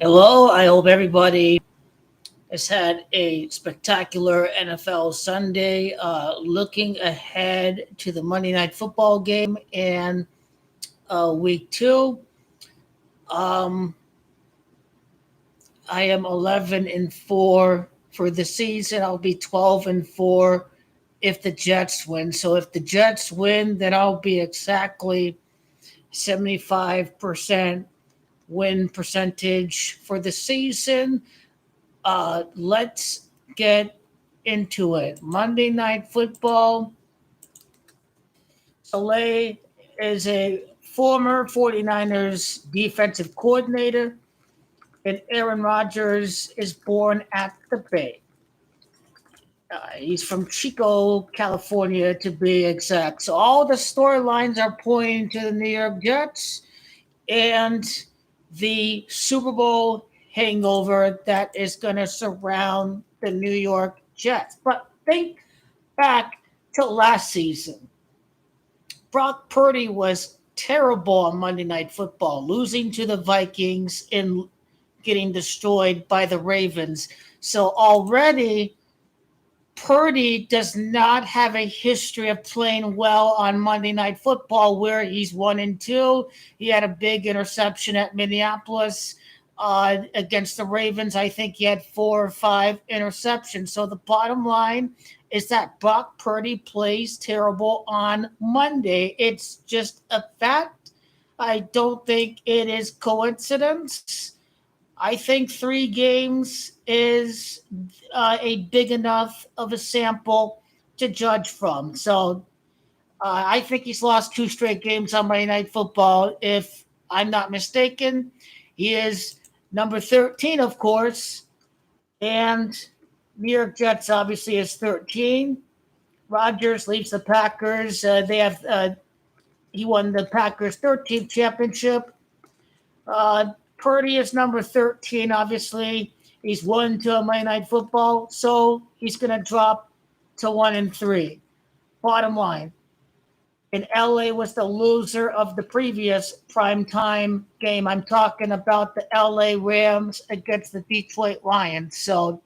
Hello, I hope everybody has had a spectacular NFL Sunday. Looking ahead to the Monday Night Football game and week two. Um, I am 11-4 for the season. I'll be 12-4 if the Jets win. So if the Jets win, then I'll be exactly 75% win percentage for the season. Let's get into it. Monday Night Football. Soleil is a former 49ers defensive coordinator, and Aaron Rodgers is born at the Bay. He's from Chico, California, to be exact. So all the storylines are pointing to the New York Jets and the Super Bowl hangover that is going to surround the New York Jets. But think back to last season. Brock Purdy was terrible on Monday Night Football, losing to the Vikings and getting destroyed by the Ravens. So already Purdy does not have a history of playing well on Monday Night Football, where he's 1-2. He had a big interception at Minneapolis against the Ravens. I think he had 4 or 5 interceptions. So the bottom line is that Brock Purdy plays terrible on Monday. It's just a fact. I don't think it is coincidence. I think 3 games is a big enough of a sample to judge from. So I think he's lost 2 straight games on Monday Night Football. If I'm not mistaken, he is number 13, of course, and New York Jets obviously is 13. Rodgers leaves the Packers. He won the Packers' 13th championship. Purdy is number 13, obviously. He's 1-2 on Monday Night Football, so he's going to drop to 1-3. Bottom line, and LA was the loser of the previous primetime game. I'm talking about the LA Rams against the Detroit Lions. So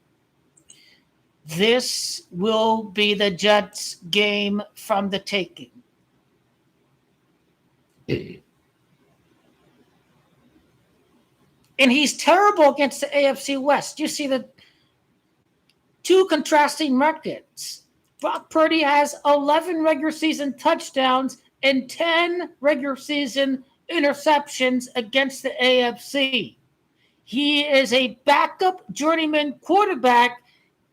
this will be the Jets game from the taking. And he's terrible against the AFC West. You see the two contrasting records. Brock Purdy has 11 regular season touchdowns and 10 regular season interceptions against the AFC. He is a backup journeyman quarterback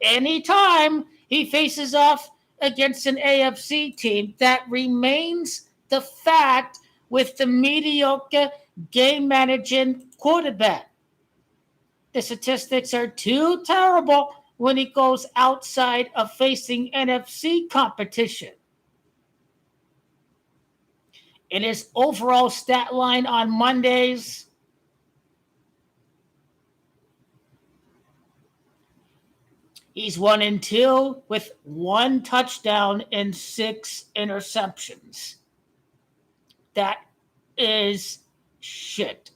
anytime he faces off against an AFC team. That remains the fact with the mediocre game managing quarterback. The statistics are too terrible when he goes outside of facing NFC competition. In his overall stat line on Mondays, he's 1-2 with 1 touchdown and 6 interceptions. That is shit.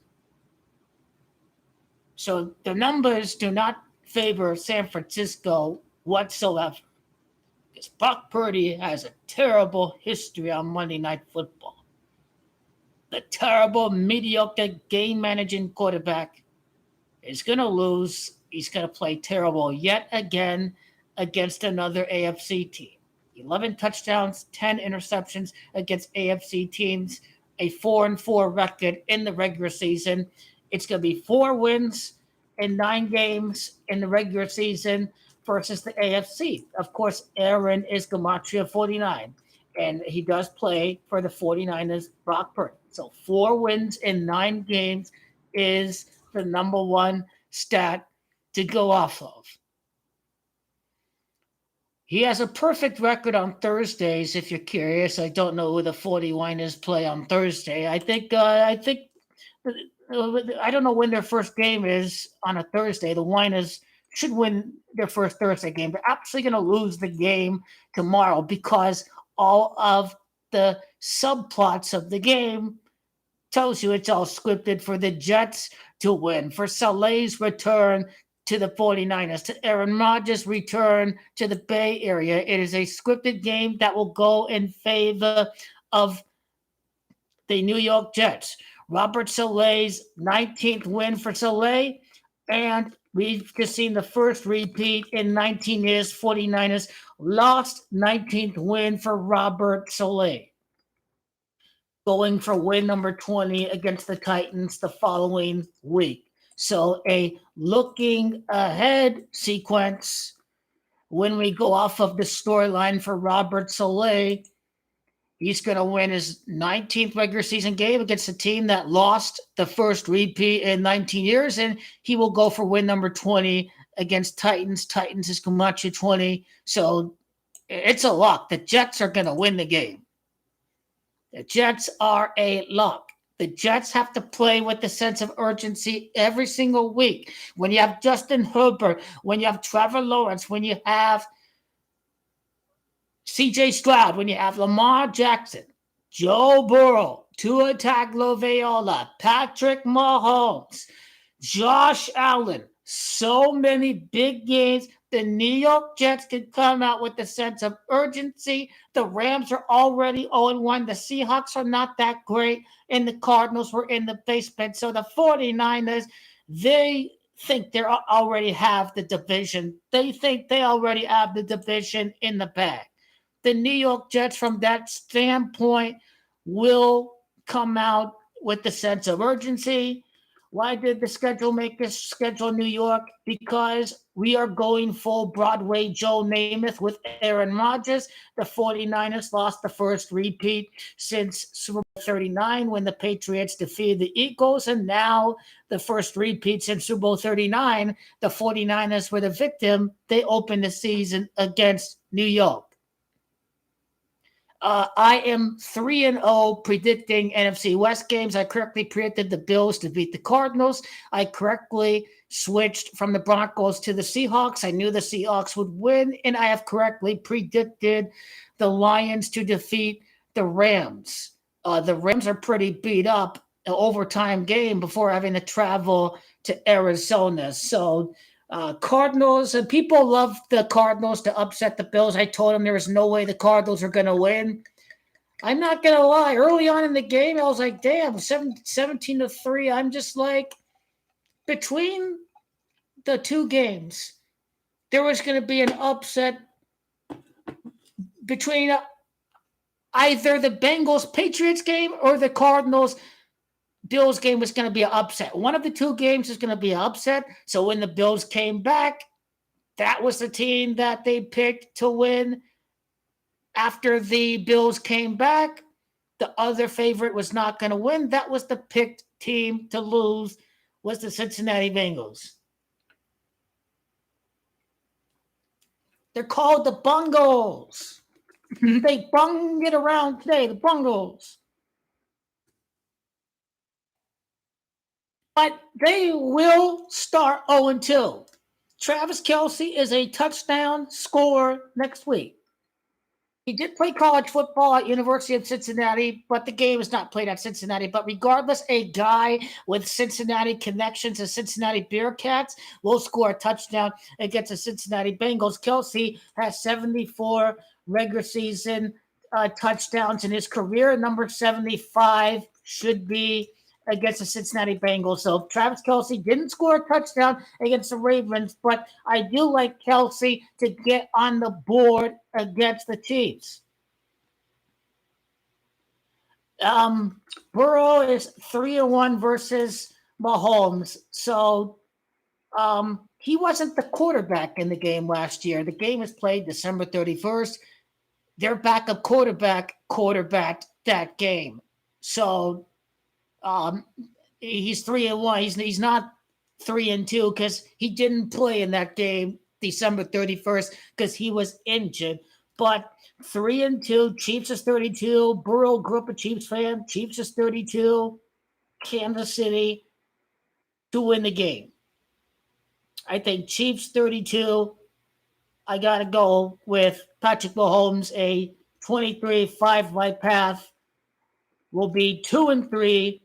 So the numbers do not favor San Francisco whatsoever. Because Brock Purdy has a terrible history on Monday Night Football. The terrible, mediocre game managing quarterback is going to lose. He's going to play terrible yet again against another AFC team. 11 touchdowns, 10 interceptions against AFC teams, a 4-4 record in the regular season. It's going to be 4 wins in 9 games in the regular season versus the AFC. Of course, Aaron is Gematria 49, and he does play for the 49ers, Brock Purdy. So 4 wins in 9 games is the number one stat to go off of. He has a perfect record on Thursdays. If you're curious, I don't know who the 49ers play on Thursday. I think I don't know when their first game is on a Thursday. The Winers should win their first Thursday game. They're actually going to lose the game tomorrow because all of the subplots of the game Tells you it's all scripted for the Jets to win, for Saleh's return to the 49ers, to Aaron Rodgers' return to the Bay Area. It is a scripted game that will go in favor of the New York Jets. Robert Saleh's 19th win for Saleh, and we've just seen the first repeat in 19 years. 49ers lost 19th win for Robert Saleh, going for win number 20 against the Titans the following week. So a looking ahead sequence when we go off of the storyline for Robert Saleh. He's going to win his 19th regular season game against a team that lost the first repeat in 19 years, and he will go for win number 20 against Titans. Titans is Camacho 20. So it's a lock. The Jets are going to win the game. The Jets are a lock. The Jets have to play with a sense of urgency every single week. When you have Justin Herbert, when you have Trevor Lawrence, when you have CJ Stroud, when you have Lamar Jackson, Joe Burrow, Tua Tagovailoa, Patrick Mahomes, Josh Allen, so many big games. The New York Jets can come out with a sense of urgency. The Rams are already 0-1. The Seahawks are not that great, and the Cardinals were in the basement. So the 49ers, they think they already have the division. They think they already have the division in the bag. The New York Jets, from that standpoint, will come out with the sense of urgency. Why did the schedule make us schedule New York? Because we are going full Broadway Joe Namath with Aaron Rodgers. The 49ers lost the first repeat since Super Bowl 39 when the Patriots defeated the Eagles. And now the first repeat since Super Bowl 39, the 49ers were the victim. They opened the season against New York. I am 3-0 predicting NFC West games. I correctly predicted the Bills to beat the Cardinals. I correctly switched from the Broncos to the Seahawks. I knew the Seahawks would win, and I have correctly predicted the Lions to defeat the Rams. The Rams are pretty beat up, an overtime game before having to travel to Arizona. So Cardinals, and people love the Cardinals to upset the Bills. I told them there was no way the Cardinals are going to win. I'm not going to lie. Early on in the game, I was like, damn, 17-3. I'm just like, between the two games, there was going to be an upset between either the Bengals-Patriots game or the Cardinals-Bills game was going to be an upset. One of the two games is going to be an upset. So when the Bills came back, that was the team that they picked to win. After the Bills came back, the other favorite was not going to win. That was the picked team to lose, was the Cincinnati Bengals. They're called the Bungles. They bung it around today, the Bungles. But they will start 0-2. Travis Kelce is a touchdown scorer next week. He did play college football at University of Cincinnati, but the game is not played at Cincinnati. But regardless, a guy with Cincinnati connections to Cincinnati Bearcats will score a touchdown against the Cincinnati Bengals. Kelce has 74 regular season touchdowns in his career. Number 75 should be against the Cincinnati Bengals. So Travis Kelce didn't score a touchdown against the Ravens, but I do like Kelce to get on the board against the Chiefs. Burrow is 3-1 versus Mahomes. So he wasn't the quarterback in the game last year. The game was played December 31st. Their backup quarterbacked that game. So he's 3-1. He's not 3-2 because he didn't play in that game December 31st because he was injured. But 3-2, Chiefs is 32. Burrow grew up a Chiefs fan. Chiefs is 32. Kansas City to win the game. I think Chiefs 32. I got to go with Patrick Mahomes, a 23-5 right path. Will be 2-3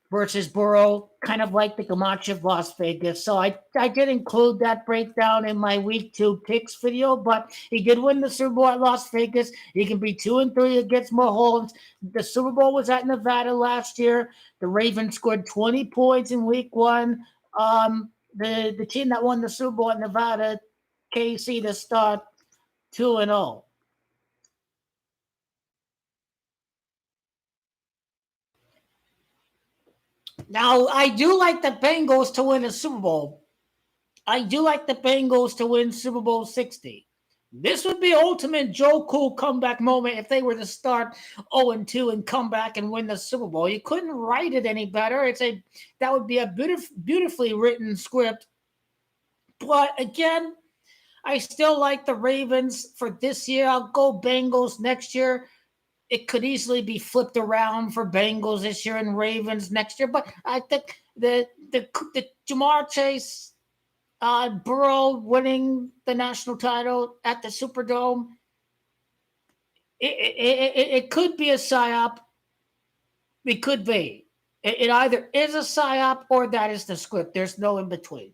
versus Burrow, kind of like the Gamache of Las Vegas. So I did include that breakdown in my week 2 picks video, but he did win the Super Bowl at Las Vegas. He can be 2-3 against Mahomes. The Super Bowl was at Nevada last year. The Ravens scored 20 points in week 1. The team that won the Super Bowl at Nevada, KC, to start 2-0. Now, I do like the Bengals to win a Super Bowl. I do like the Bengals to win Super Bowl 60. This would be ultimate Joe Cool comeback moment if they were to start 0-2 and come back and win the Super Bowl. You couldn't write it any better. That would be a beautifully written script. But again, I still like the Ravens for this year. I'll go Bengals next year. It could easily be flipped around for Bengals this year and Ravens next year. But I think the Jamar Chase, Burrow winning the national title at the Superdome, it could be a psyop. It could be. It either is a psyop or that is the script. There's no in between.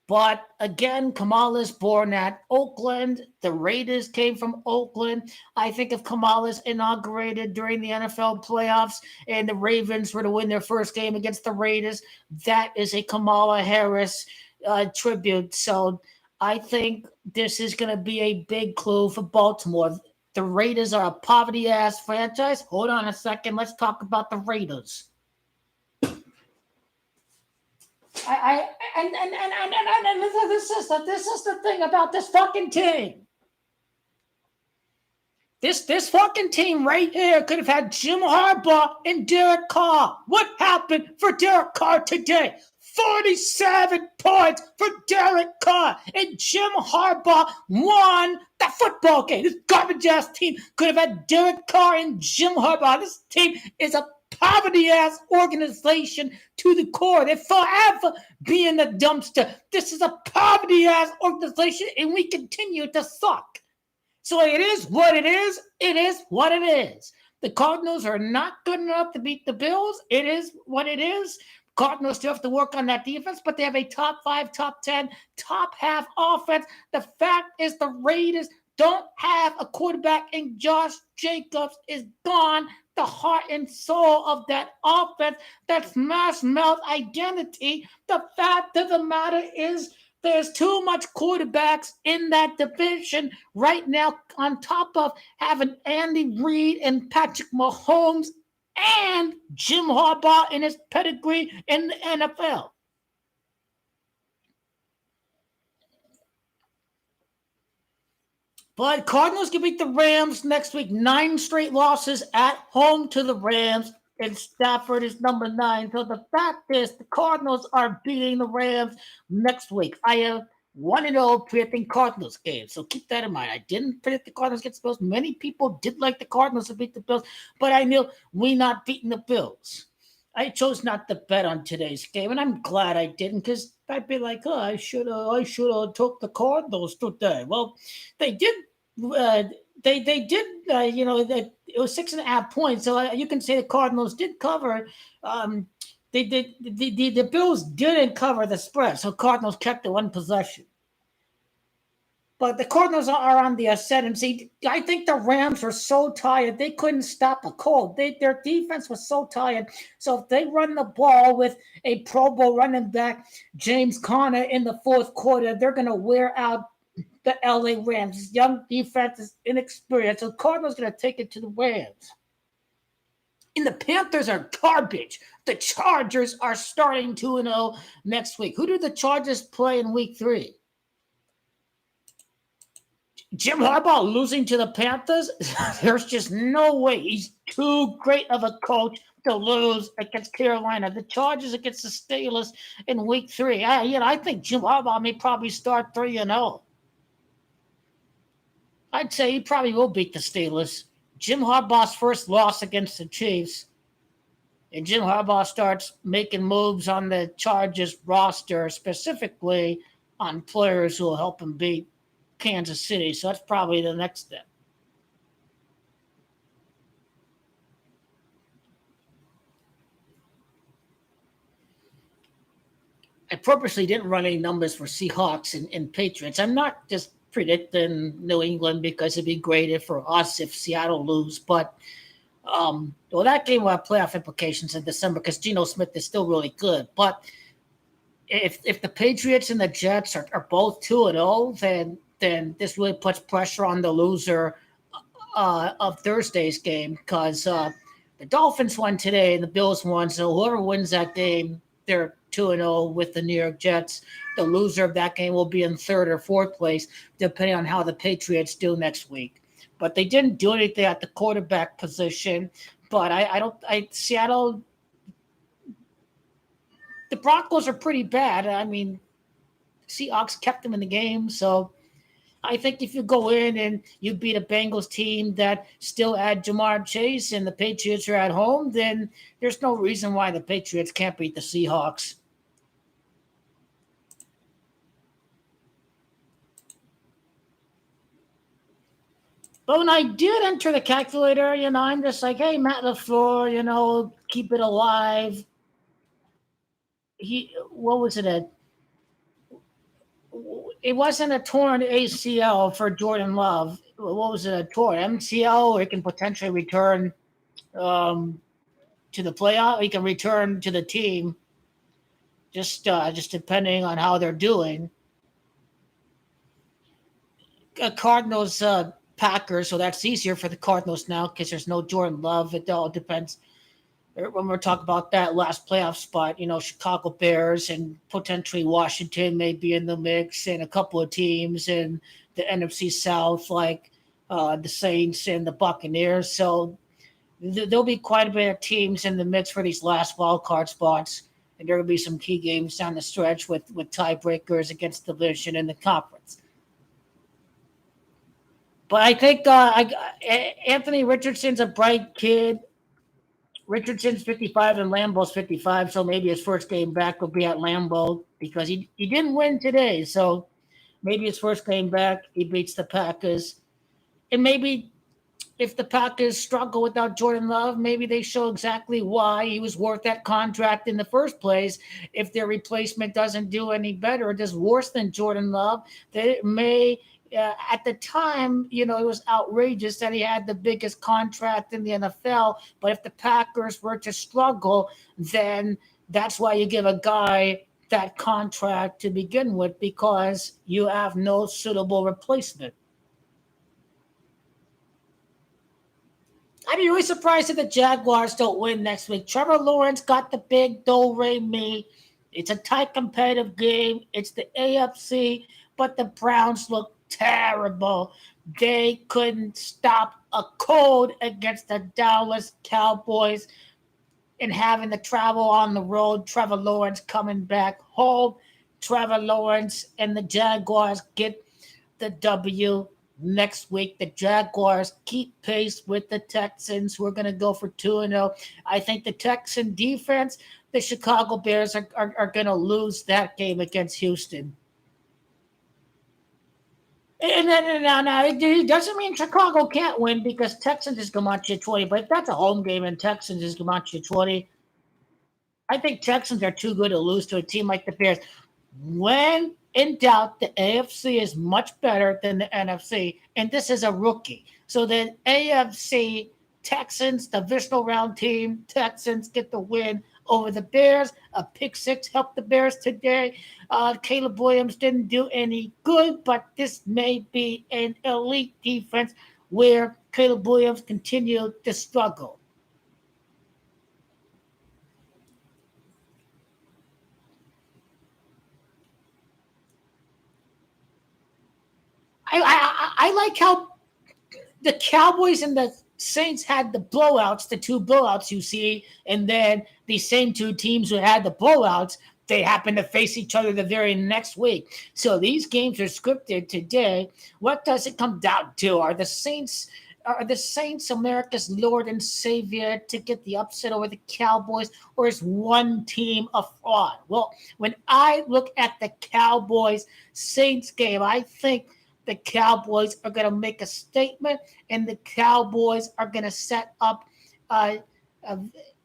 But again, Kamala's born at Oakland. The Raiders came from Oakland. I think if Kamala's inaugurated during the NFL playoffs and the Ravens were to win their first game against the Raiders, that is a Kamala Harris tribute. So I think this is going to be a big clue for Baltimore. The Raiders are a poverty-ass franchise. Hold on a second. Let's talk about the Raiders. This is the thing about this fucking team. This fucking team right here could have had Jim Harbaugh and Derek Carr. What happened for Derek Carr today? 47 points for Derek Carr, and Jim Harbaugh won the football game. This garbage ass team could have had Derek Carr and Jim Harbaugh. This team is a poverty-ass organization to the core. They're forever being a dumpster. This is a poverty-ass organization, and we continue to suck. So it is what it is. It is what it is. The Cardinals are not good enough to beat the Bills. It is what it is. Cardinals still have to work on that defense, but they have a top 5, top 10, top half offense. The fact is the Raiders don't have a quarterback, and Josh Jacobs is gone. The heart and soul of that offense, that smash mouth identity. The fact of the matter is there's too much quarterbacks in that division right now, on top of having Andy Reid and Patrick Mahomes and Jim Harbaugh in his pedigree in the NFL. But Cardinals can beat the Rams next week. 9 straight losses at home to the Rams, and Stafford is number 9. So the fact is the Cardinals are beating the Rams next week. I have 1-0 predicting Cardinals game. So keep that in mind. I didn't predict the Cardinals against the Bills. Many people did like the Cardinals to beat the Bills, but I knew we not beating the Bills. I chose not to bet on today's game, and I'm glad I didn't, because I'd be like, oh, I should have took the Cardinals today. Well, they did. They did. It was 6.5 points, so you can say the Cardinals did cover. They did. The Bills didn't cover the spread, so Cardinals kept the one possession. But the Cardinals are on the ascendancy. I think the Rams were so tired they couldn't stop a cold. Their defense was so tired. So if they run the ball with a Pro Bowl running back, James Conner, in the fourth quarter, they're going to wear out the LA Rams. Young defense is inexperienced. So the Cardinals going to take it to the Rams. And the Panthers are garbage. The Chargers are starting 2-0 next week. Who do the Chargers play in week 3? Jim Harbaugh losing to the Panthers? There's just no way. He's too great of a coach to lose against Carolina. The Chargers against the Steelers in week 3. I think Jim Harbaugh may probably start 3-0. I'd say he probably will beat the Steelers. Jim Harbaugh's first loss against the Chiefs, and Jim Harbaugh starts making moves on the Chargers roster, specifically on players who will help him beat Kansas City. So that's probably the next step. I purposely didn't run any numbers for Seahawks and Patriots. I'm not just predicting New England because it'd be great for us if Seattle lose, but well, that game will have playoff implications in December because Geno Smith is still really good. But if the Patriots and the Jets are both 2-0, then this really puts pressure on the loser of Thursday's game because the Dolphins won today and the Bills won. So whoever wins that game, they're 2-0 with the New York Jets. The loser of that game will be in third or fourth place, depending on how the Patriots do next week. But they didn't do anything at the quarterback position. But Seattle, the Broncos are pretty bad. I mean, Seahawks kept them in the game, so I think if you go in and you beat a Bengals team that still had Jamar Chase and the Patriots are at home, then there's no reason why the Patriots can't beat the Seahawks. But when I did enter the calculator, I'm just like, hey, Matt LaFleur, keep it alive. What was it? It wasn't a torn ACL for Jordan Love. What was it? A torn MCL? Or he can potentially return to the playoff. He can return to the team, just depending on how they're doing. Cardinals, Packers, so that's easier for the Cardinals now because there's no Jordan Love. It all depends. When we're talking about that last playoff spot, Chicago Bears and potentially Washington may be in the mix, and a couple of teams in the NFC South like the Saints and the Buccaneers. So there'll be quite a bit of teams in the mix for these last wild card spots, and there will be some key games down the stretch with tiebreakers against the division and the conference. But I think Anthony Richardson's a bright kid. Richardson's 55 and Lambeau's 55, so maybe his first game back will be at Lambeau because he didn't win today. So maybe his first game back, he beats the Packers. And maybe if the Packers struggle without Jordan Love, maybe they show exactly why he was worth that contract in the first place. If their replacement doesn't do any better or does worse than Jordan Love, they may at the time, it was outrageous that he had the biggest contract in the NFL. But if the Packers were to struggle, then that's why you give a guy that contract to begin with, because you have no suitable replacement. I'd be really surprised if the Jaguars don't win next week. Trevor Lawrence got the big do-re-mi. It's a tight competitive game. It's the AFC, but the Browns look terrible. They couldn't stop a cold against the Dallas Cowboys and having to travel on the road. Trevor Lawrence coming back home. Trevor Lawrence and the Jaguars get the W next week. The Jaguars keep pace with the Texans. We're going to go for 2-0. I think the Texan defense, the Chicago Bears are going to lose that game against Houston. And then now it doesn't mean Chicago can't win because Texans is Gamache 20. But if that's a home game and Texans is Gamache 20, I think Texans are too good to lose to a team like the Bears. When in doubt, the AFC is much better than the NFC, and this is a rookie. So the AFC Texans, divisional round team, Texans get the win over the Bears. A pick six helped the Bears today. Caleb Williams didn't do any good, but this may be an elite defense where Caleb Williams continued to struggle. I like how the Cowboys and the Saints had the blowouts, the two blowouts you see, and then the same two teams who had the blowouts, they happen to face each other the very next week. So these games are scripted today. What does it come down to? Are the Saints America's Lord and Savior to get the upset over the Cowboys, or is one team a fraud? Well, when I look at the Cowboys Saints game, I think the Cowboys are going to make a statement, and the Cowboys are going to set up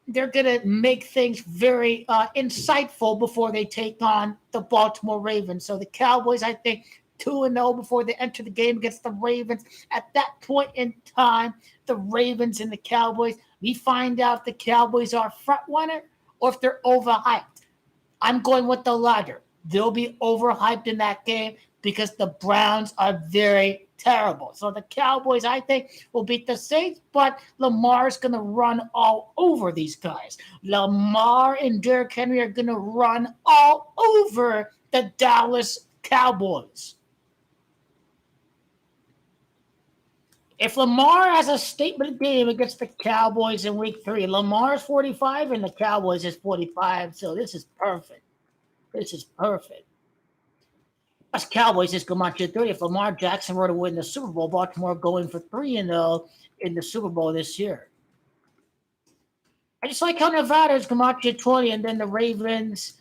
they're going to make things very insightful before they take on the Baltimore Ravens. So the Cowboys, I think, 2-0 before they enter the game against the Ravens. At that point in time, the Ravens and the Cowboys, we find out if the Cowboys are front runner or if they're overhyped. I'm going with the latter. They'll be overhyped in that game because the Browns are very terrible. So the Cowboys, I think, will beat the Saints, but Lamar's going to run all over these guys. Lamar and Derrick Henry are going to run all over the Dallas Cowboys. If Lamar has a statement game against the Cowboys in week 3, Lamar's 45 and the Cowboys is 45. So this is perfect. This is perfect. Us Cowboys just come out to 30. If Lamar Jackson were to win the Super Bowl, Baltimore going for 3-0 in the Super Bowl this year. I just like how Nevada's come out to 20 and then the Ravens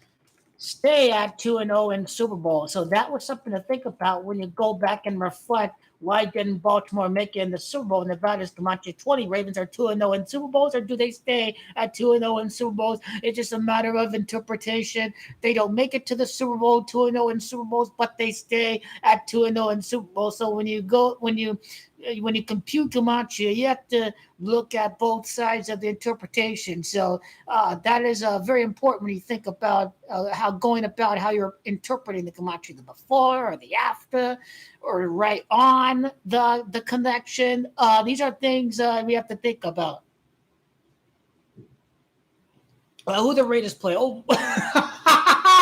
stay at 2-0 in the Super Bowl. So that was something to think about when you go back and reflect. Why didn't Baltimore make it in the Super Bowl? Nevada's come out to 20. Ravens are 2-0 in Super Bowls, or do they stay at 2-0 in Super Bowls? It's just a matter of interpretation. They don't make it to the Super Bowl 2-0 in Super Bowls, but they stay at 2-0 in Super Bowls. So when you compute Camacho, you have to look at both sides of the interpretation. So that is very important when you think about how you're interpreting the Camacho, the before or the after, or right on the connection. These are things we have to think about. Who the Raiders play? Oh,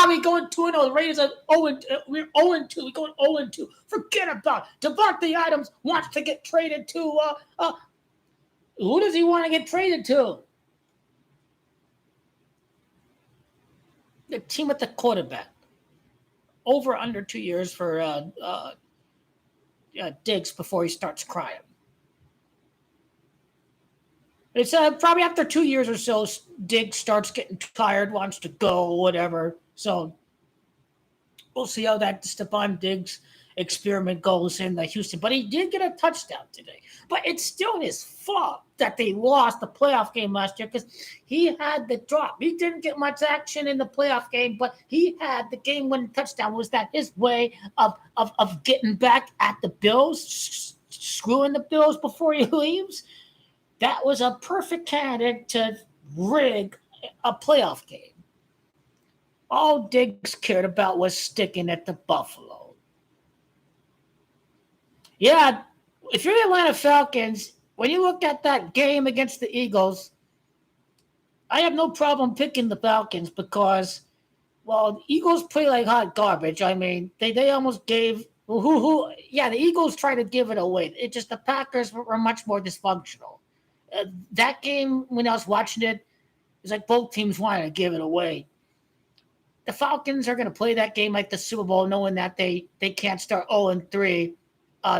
we going 2-0. The Raiders are 0. We're 0-2. We're going 0-2. Forget about it. Devontae Adams wants to get traded to. Who does he want to get traded to? The team with the quarterback. Over under 2 years for Diggs before he starts crying. It's probably after 2 years or so, Diggs starts getting tired, wants to go, whatever. So we'll see how that Stephon Diggs experiment goes in Houston. But he did get a touchdown today. But it's still his fault that they lost the playoff game last year because he had the drop. He didn't get much action in the playoff game, but he had the game-winning touchdown. Was that his way of getting back at the Bills, screwing the Bills before he leaves? That was a perfect candidate to rig a playoff game. All Diggs cared about was sticking at the Buffalo. Yeah, if you're the Atlanta Falcons, when you look at that game against the Eagles, I have no problem picking the Falcons because, well, the Eagles play like hot garbage. I mean, they almost gave the Eagles tried to give it away. It just the Packers were much more dysfunctional. That game, when I was watching it, it was like both teams wanted to give it away. The Falcons are going to play that game like the Super Bowl, knowing that they can't start 0-3,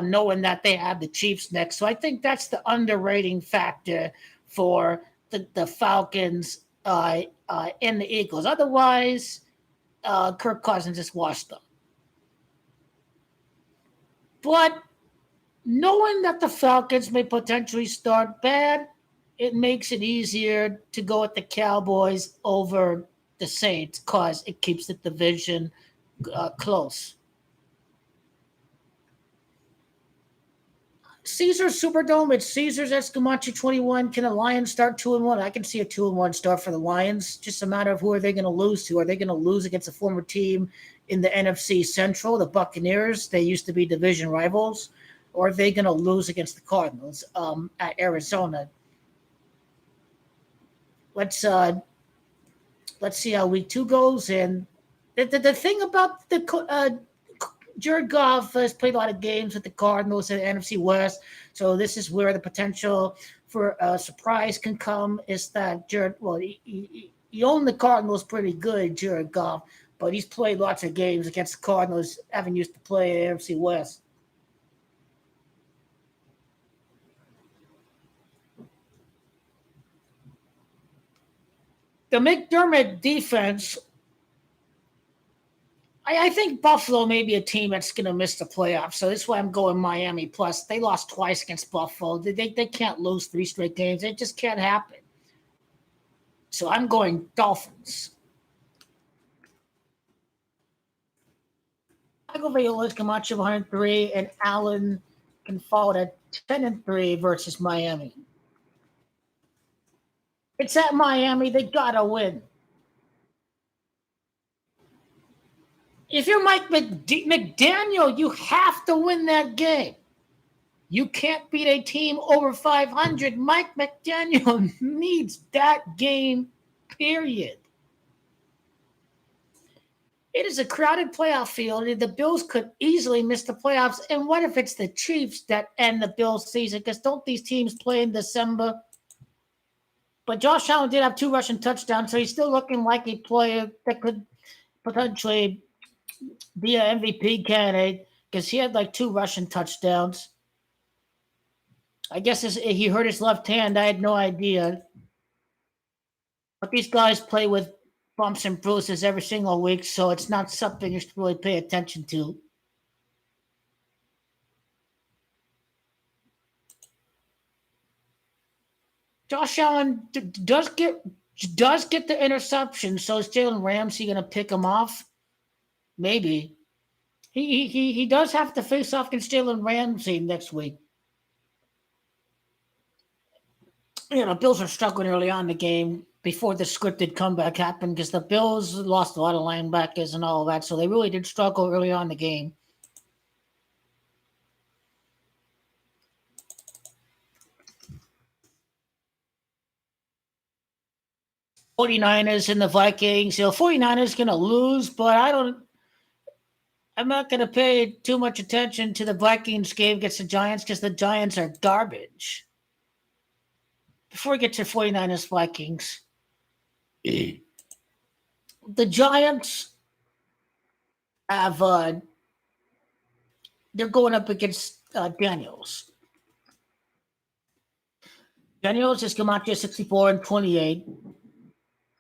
knowing that they have the Chiefs next. So I think that's the underrating factor for the Falcons and the Eagles. Otherwise, Kirk Cousins just washed them. But knowing that the Falcons may potentially start bad, it makes it easier to go with the Cowboys over the Saints because it keeps the division close. Caesars Superdome. It's Caesars Escamachi 21. Can the Lions start 2-1? I can see a 2-1 start for the Lions. Just a matter of who are they going to lose to. Are they going to lose against a former team in the NFC Central, the Buccaneers? They used to be division rivals. Or are they going to lose against the Cardinals at Arizona? Let's see how week 2 goes. And the thing about Jared Goff has played a lot of games with the Cardinals in the NFC West, so this is where the potential for a surprise can come. Is that Jared? Well, he owned the Cardinals pretty good, Jared Goff, but he's played lots of games against the Cardinals, having used to play in the NFC West. The McDermott defense, I think Buffalo may be a team that's going to miss the playoffs. So that's why I'm going Miami. Plus, they lost twice against Buffalo. They can't lose 3 straight games. It just can't happen. So I'm going Dolphins. Aguila's Camacho 103, and Allen can fall at 10-3 versus Miami. It's at Miami. They gotta win. If you're Mike McDaniel, you have to win that game. You can't beat a team over 500. Mike McDaniel needs that game, period. It is a crowded playoff field, and the Bills could easily miss the playoffs. And what if it's the Chiefs that end the Bills season? Because don't these teams play in December? But Josh Allen did have 2 rushing touchdowns, so he's still looking like a player that could potentially be an MVP candidate because he had like 2 rushing touchdowns. I guess he hurt his left hand. I had no idea. But these guys play with bumps and bruises every single week, so it's not something you should really pay attention to. Josh Allen does get the interception, so is Jalen Ramsey going to pick him off? Maybe. He does have to face off against Jalen Ramsey next week. Bills are struggling early on in the game before the scripted comeback happened because the Bills lost a lot of linebackers and all of that, so they really did struggle early on in the game. '49ers and the Vikings. 49ers going to lose, but I'm not going to pay too much attention to the Vikings game against the Giants because the Giants are garbage. Before we get to 49ers Vikings, the Giants have they're going up against Daniels. Daniels is Camacho 64-28.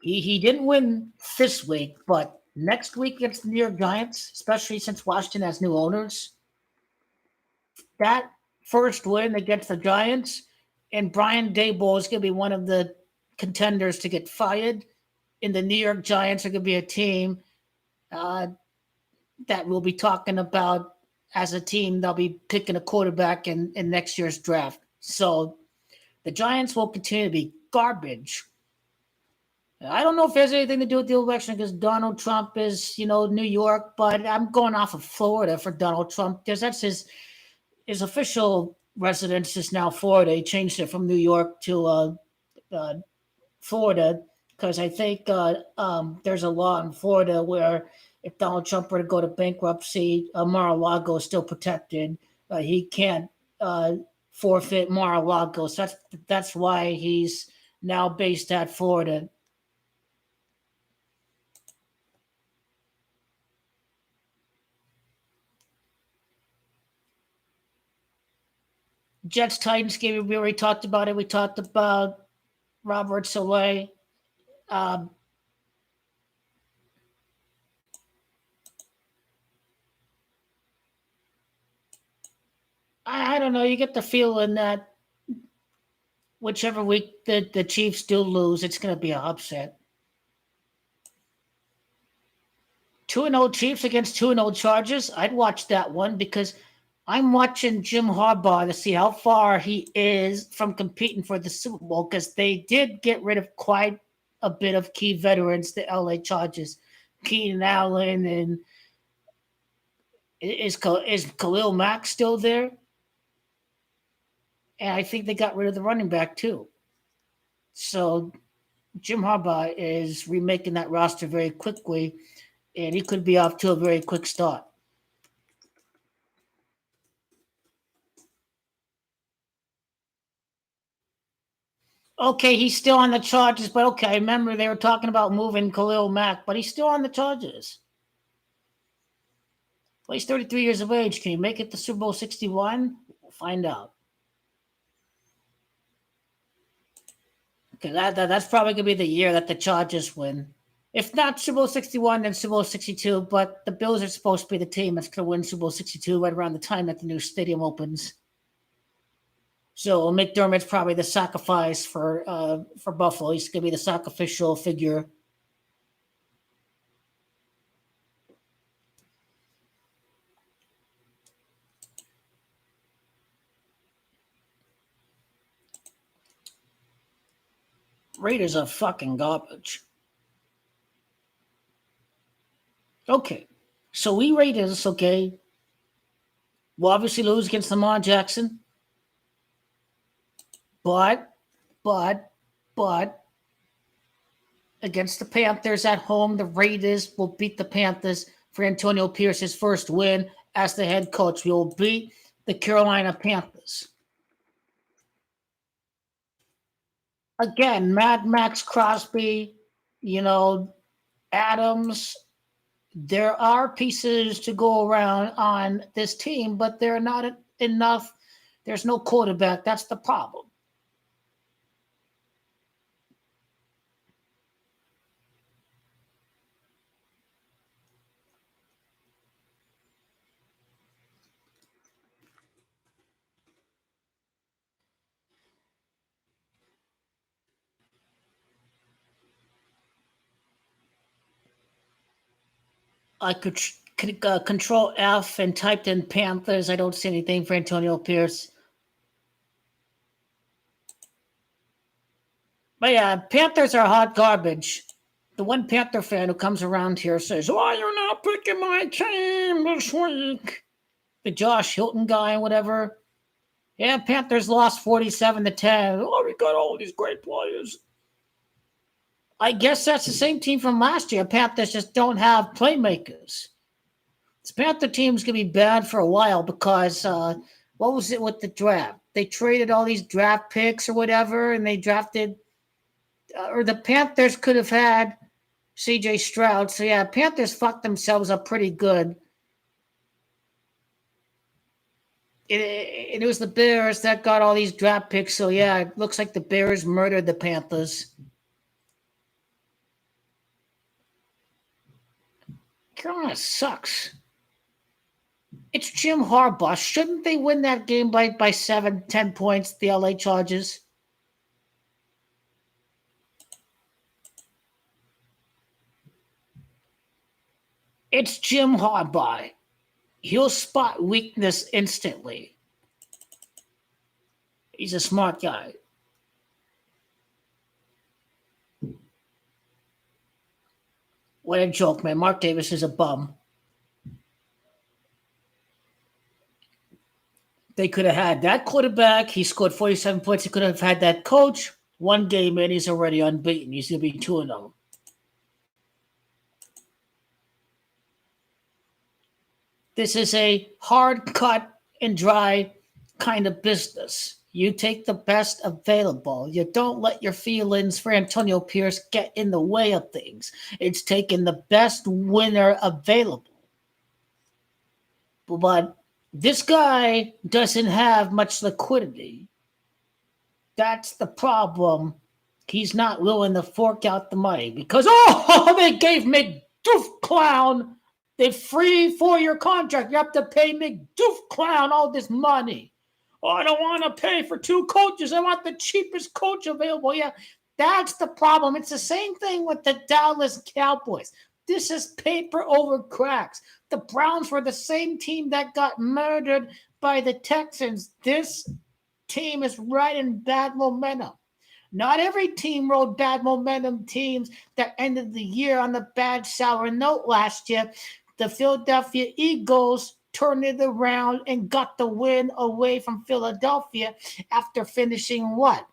He didn't win this week, but next week against the New York Giants, especially since Washington has new owners, that first win against the Giants, and Brian Daboll is going to be one of the contenders to get fired. And the New York Giants are going to be a team that we'll be talking about as a team. They'll be picking a quarterback in next year's draft. So the Giants will continue to be garbage. I don't know if there's anything to do with the election because Donald Trump is, New York, but I'm going off of Florida for Donald Trump because that's his official residence is now Florida. He changed it from New York to Florida because I think there's a law in Florida where if Donald Trump were to go to bankruptcy, Mar-a-Lago is still protected. He can't forfeit Mar-a-Lago. So that's why he's now based at Florida. Jets Titans game, we already talked about it. We talked about Robert Saleh. I don't know. You get the feeling that whichever week the Chiefs do lose, it's going to be an upset. 2-0 Chiefs against 2-0 Chargers. I'd watch that one because I'm watching Jim Harbaugh to see how far he is from competing for the Super Bowl because they did get rid of quite a bit of key veterans, the LA Chargers. Keenan Allen and is Khalil Mack still there? And I think they got rid of the running back too. So Jim Harbaugh is remaking that roster very quickly, and he could be off to a very quick start. Okay, he's still on the Chargers, but okay, remember they were talking about moving Khalil Mack, but he's still on the Chargers. Well, he's 33 years of age. Can he make it to Super Bowl 61? We'll find out. Okay, that's probably going to be the year that the Chargers win. If not Super Bowl 61, then Super Bowl 62, but the Bills are supposed to be the team that's going to win Super Bowl 62 right around the time that the new stadium opens. So McDermott's probably the sacrifice for Buffalo. He's going to be the sacrificial figure. Raiders are fucking garbage. Okay, so we Raiders, okay, will obviously lose against Lamar Jackson, but, but, but against the Panthers at home, the Raiders will beat the Panthers for Antonio Pierce's first win as the head coach. We will beat the Carolina Panthers. Again, Mad Max Crosby, you know, Adams. There are pieces to go around on this team, but they're not enough. There's no quarterback. That's the problem. I could control F and typed in Panthers. I don't see anything for Antonio Pierce. But yeah, Panthers are hot garbage. The one Panther fan who comes around here says, "Why you're not picking my team this week?" The Josh Hilton guy, whatever. Yeah, Panthers lost 47-10. Oh, we got all these great players. I guess that's the same team from last year. Panthers just don't have playmakers. This Panther team's gonna be bad for a while because what was it with the draft? They traded all these draft picks or whatever, and they drafted, or the Panthers could have had C.J. Stroud. So yeah, Panthers fucked themselves up pretty good. It was the Bears that got all these draft picks. So yeah, it looks like the Bears murdered the Panthers. Carolina sucks. It's Jim Harbaugh. Shouldn't they win that game by 7, 10 points, the LA Chargers? It's Jim Harbaugh. He'll spot weakness instantly. He's a smart guy. What a joke, man. Mark Davis is a bum. They could have had that quarterback. He scored 47 points. He could have had that coach. One game in, he's already unbeaten. He's going to be 2-0. This is a hard cut and dry kind of business. You take the best available. You don't let your feelings for Antonio Pierce get in the way of things. It's taking the best winner available. But this guy doesn't have much liquidity. That's the problem. He's not willing to fork out the money because, oh, they gave McDoof Clown the free 4-year contract. You have to pay McDoof Clown all this money. Oh, I don't want to pay for 2 coaches. I want the cheapest coach available. Yeah, that's the problem. It's the same thing with the Dallas Cowboys. This is paper over cracks. The Browns were the same team that got murdered by the Texans. This team is riding bad momentum. Not every team rode bad momentum teams that ended the year on a bad sour note last year. The Philadelphia Eagles turned it around and got the win away from Philadelphia after finishing what?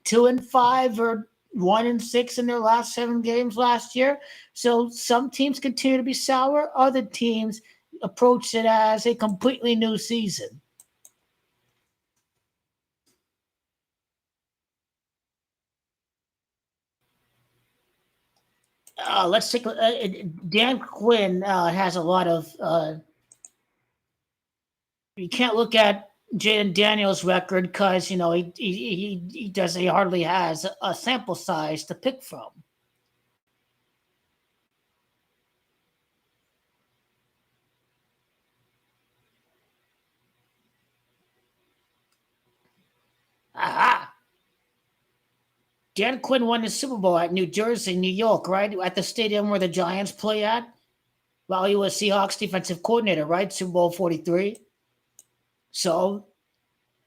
2-5 or 1-6 in their last 7 games last year. So some teams continue to be sour. Other teams approach it as a completely new season. Let's take Dan Quinn has a lot of. You can't look at Jaden Daniels' record because he does he hardly has a sample size to pick from. Aha! Dan Quinn won the Super Bowl at New Jersey, New York, right? At the stadium where the Giants play at while he was Seahawks defensive coordinator, right? Super Bowl 43. So,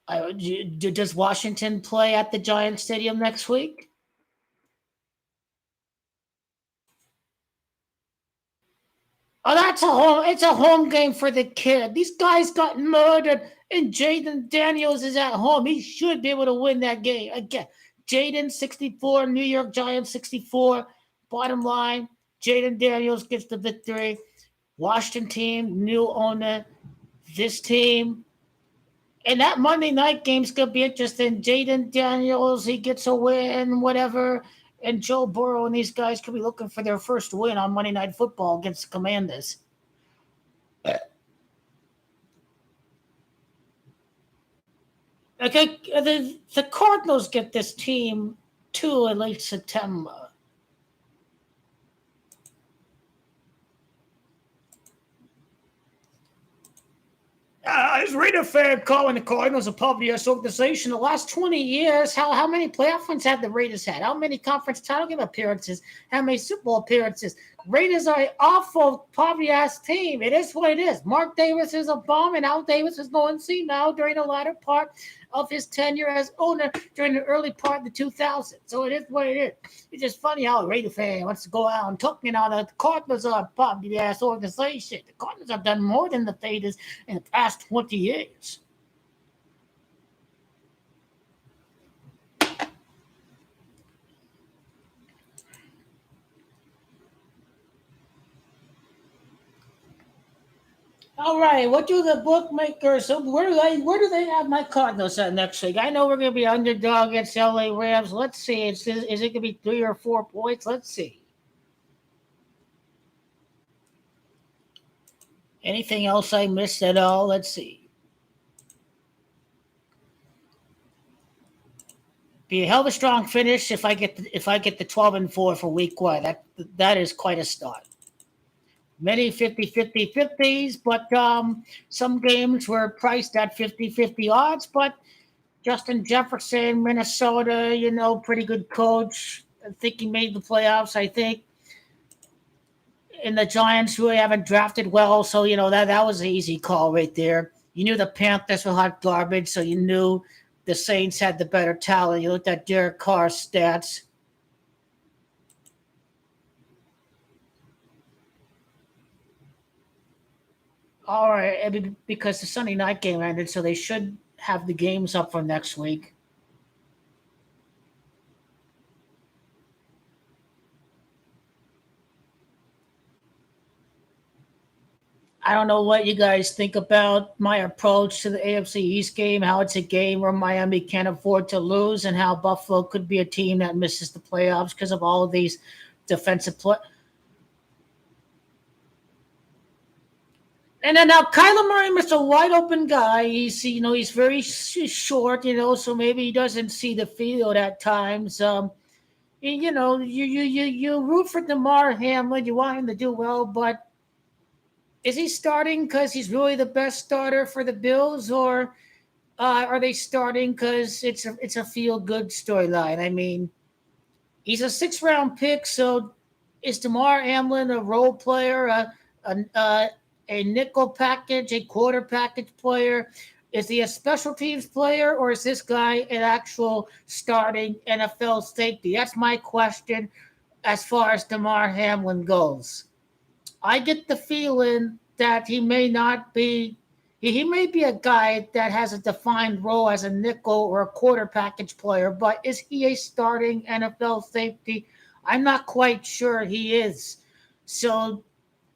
does Washington play at the Giants Stadium next week? Oh, that's a home. It's a home game for the kid. These guys got murdered, and Jaden Daniels is at home. He should be able to win that game again. Jaden 64, New York Giants 64. Bottom line, Jaden Daniels gets the victory. Washington team, new owner. This team, and that Monday night game's gonna be interesting. Jaden Daniels, he gets a win, whatever. And Joe Burrow and these guys could be looking for their first win on Monday Night Football against the Commanders. Okay, the Cardinals get this team too in late September. As Raider fan calling the Cardinals a public organization, the last 20 years, how many playoff wins have the Raiders had? How many conference title game appearances? How many Super Bowl appearances? Raiders are an awful poverty-ass team. It is what it is. Mark Davis is a bum, and Al Davis is going senile during the latter part of his tenure as owner during the early part of the 2000s. So it is what it is. It's just funny how a Raider fan wants to go out and talk, the Cardinals are a poverty-ass organization. The Cardinals have done more than the Raiders in the past 20 years. All right, what do the bookmakers? So where do they have my Cardinals at next week? I know we're going to be underdog against LA Rams. Let's see. Is it going to be 3 or 4 points? Let's see. Anything else I missed at all? Let's see. Be a hell of a strong finish if I get the 12-4 for week one. That is quite a start. Many 50-50-50s, but some games were priced at 50-50 odds. But Justin Jefferson, Minnesota, pretty good coach. I think he made the playoffs. I think. And the Giants really haven't drafted well, so that was an easy call right there. You knew the Panthers were hot garbage, so you knew the Saints had the better talent. You looked at Derek Carr's stats. All right, because the Sunday night game ended, so they should have the games up for next week. I don't know what you guys think about my approach to the AFC East game, how it's a game where Miami can't afford to lose, and how Buffalo could be a team that misses the playoffs because of all of these defensive play. And then now Kyler Murray is a wide open guy. He's very short, so maybe he doesn't see the field at times. You root for Damar Hamlin. You want him to do well, but is he starting because he's really the best starter for the Bills, or are they starting because it's a feel good storyline? I mean, he's a 6th round pick, so is Damar Hamlin a role player, a nickel package, a quarter package player? Is he a special teams player, or is this guy an actual starting NFL safety? That's my question as far as Damar Hamlin goes. I get the feeling that he may not be. He may be a guy that has a defined role as a nickel or a quarter package player, but is he a starting NFL safety? I'm not quite sure he is. So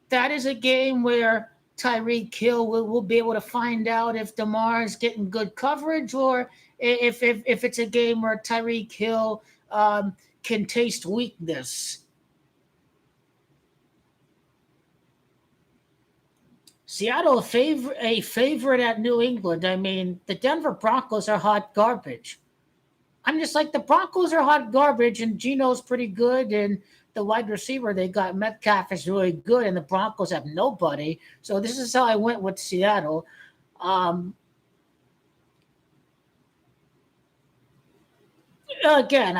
that is a game where Tyreek Hill will be able to find out if Damar is getting good coverage, or if it's a game where Tyreek Hill can taste weakness. Seattle a favorite at New England. I mean, the Denver Broncos are hot garbage. I'm just like the Broncos are hot garbage, and Geno's pretty good, and the wide receiver they got Metcalf is really good, and the Broncos have nobody. So this is how I went with Seattle. Um, Again,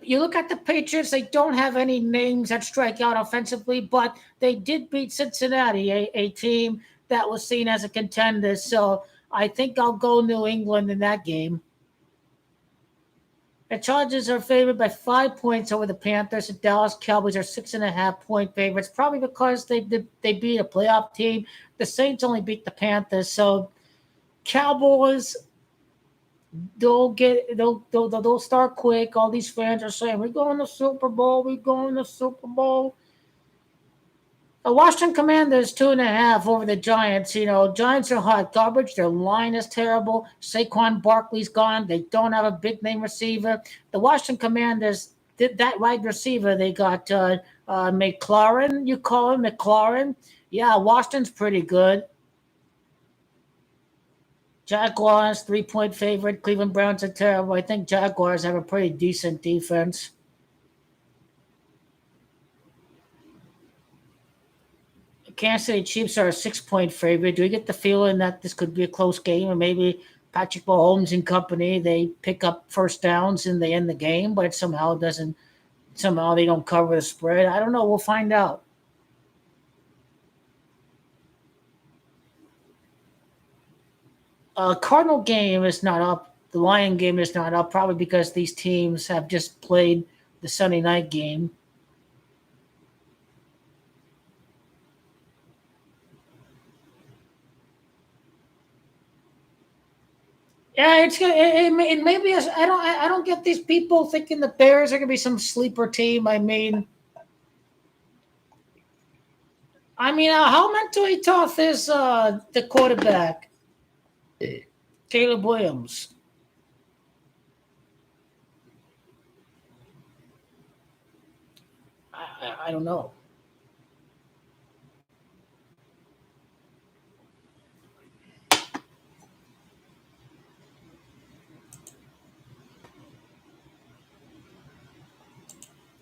you look at the Patriots. They don't have any names that strike out offensively, but they did beat Cincinnati, a team that was seen as a contender. So I think I'll go New England in that game. The Chargers are favored by 5 points over the Panthers. The Dallas Cowboys are 6.5 point favorites, probably because they beat a playoff team. The Saints only beat the Panthers, so Cowboys they'll start quick. All these fans are saying we're going to Super Bowl, we're going to Super Bowl. The Washington Commanders 2.5 over the Giants. Giants are hot garbage. Their line is terrible. Saquon Barkley's gone. They don't have a big name receiver. The Washington Commanders did that wide receiver. They got McLaurin. You call him McLaurin? Yeah, Washington's pretty good. Jaguars 3 point favorite. Cleveland Browns are terrible. I think Jaguars have a pretty decent defense. Kansas City Chiefs are a 6 point favorite. Do we get the feeling that this could be a close game, or maybe Patrick Mahomes and company they pick up first downs and they end the game, but it somehow doesn't. Somehow they don't cover the spread. I don't know. We'll find out. Cardinal game is not up. The Lion game is not up, probably because these teams have just played the Sunday night game. Yeah, it may be. I don't get these people thinking the Bears are gonna be some sleeper team. How mentally tough is the quarterback, Caleb Williams? I don't know.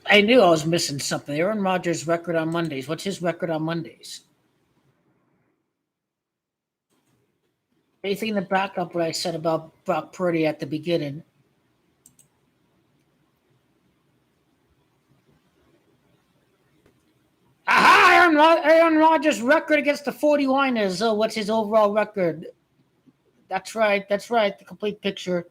I knew I was missing something. Aaron Rodgers' record on Mondays. What's his record on Mondays? Anything to back up what I said about Brock Purdy at the beginning? Aha! Aaron Rodgers' record against the 49ers. Oh, what's his overall record? That's right. That's right. The complete picture.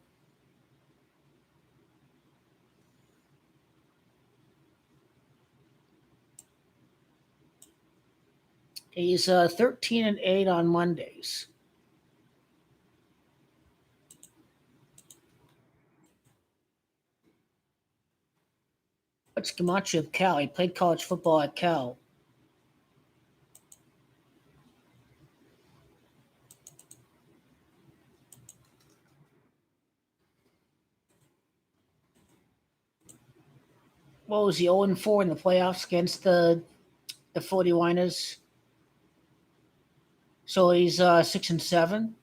He's 13-8 on Mondays. What's Gamache of Cal? He played college football at Cal. What was he 0-4 in the playoffs against the 49ers? So he's 6-7.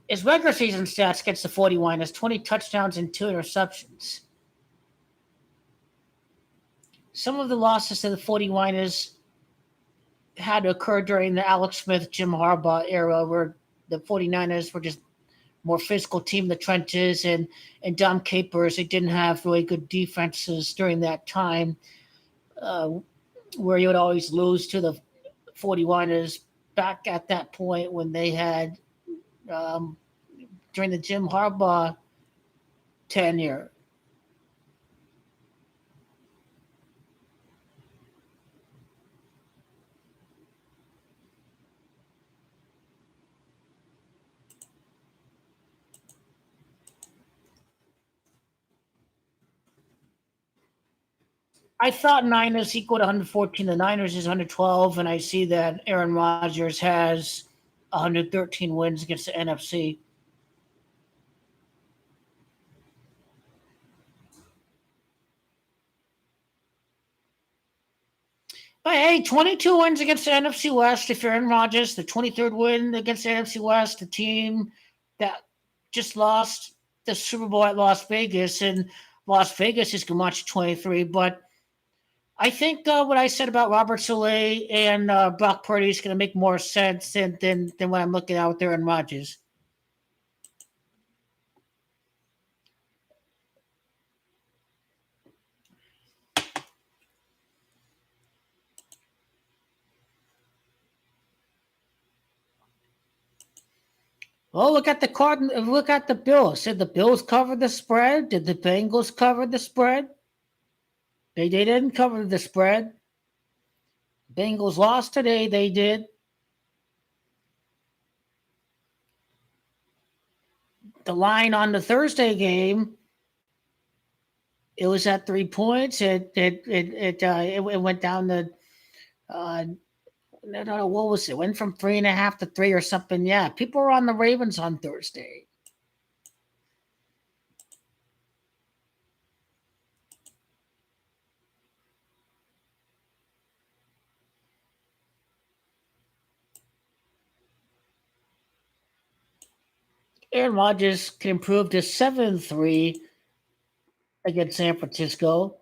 His regular season stats against the 49ers: 20 touchdowns and 2 interceptions. Some of the losses to the 49ers had to occur during the Alex Smith, Jim Harbaugh era, where the 49ers were just more physical team in the trenches, and Dom Capers, they didn't have really good defenses during that time, uh, where you would always lose to the 49ers back at that point when they had um, during the Jim Harbaugh tenure. I thought Niners equaled 114. The Niners is 112, and I see that Aaron Rodgers has 113 wins against the NFC. But hey, 22 wins against the NFC West. If you're Aaron Rodgers, the 23rd win against the NFC West, the team that just lost the Super Bowl at Las Vegas, and Las Vegas is Gamache 23. But I think what I said about Robert Saleh and Brock Purdy is going to make more sense than what I'm looking out there in Rodgers. Oh, look at the card. Look at the Bills. Did the Bills cover the spread? Did the Bengals cover the spread? They didn't cover the spread. Bengals lost today. They did. The line on the Thursday game, it was at 3 points. It went down to I don't know what was it. Went from 3.5 to 3 or something. Yeah, people were on the Ravens on Thursday. Aaron Rodgers can improve to 7-3 against San Francisco.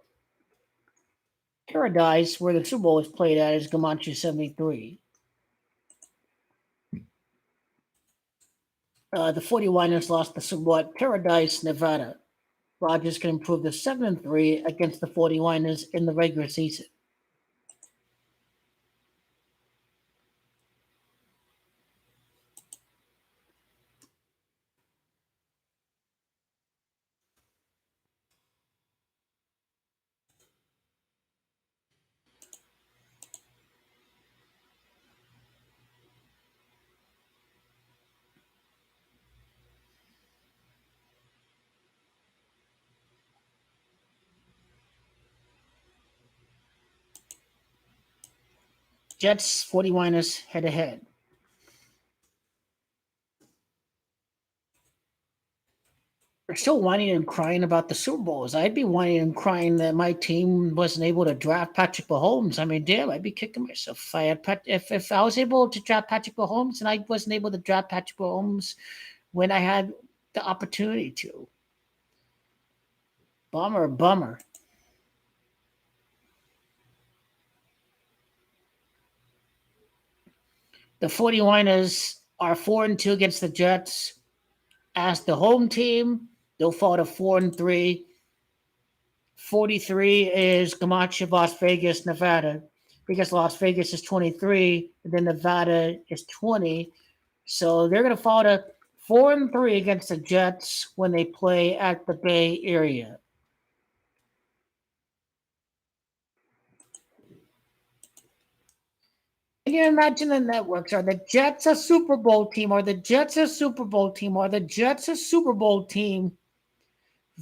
Paradise, where the Super Bowl was played at, is Comanche 73. The 49ers lost the Super Bowl at Paradise, Nevada. Rodgers can improve to 7-3 against the 49ers in the regular season. Jets, 49ers head to head. They're still whining and crying about the Super Bowls. I'd be whining and crying that my team wasn't able to draft Patrick Mahomes. I mean, damn, I'd be kicking myself if I had if I was able to draft Patrick Mahomes and I wasn't able to draft Patrick Mahomes when I had the opportunity to. Bummer, bummer. The 49ers are 4-2 against the Jets. As the home team, they'll fall to 4-3. 43 is Camacho, Las Vegas, Nevada, because Las Vegas is 23, and then Nevada is 20. So they're going to fall to 4-3 against the Jets when they play at the Bay Area. Can you imagine the networks? Are the Jets a Super Bowl team? Are the Jets a Super Bowl team? Are the Jets a Super Bowl team?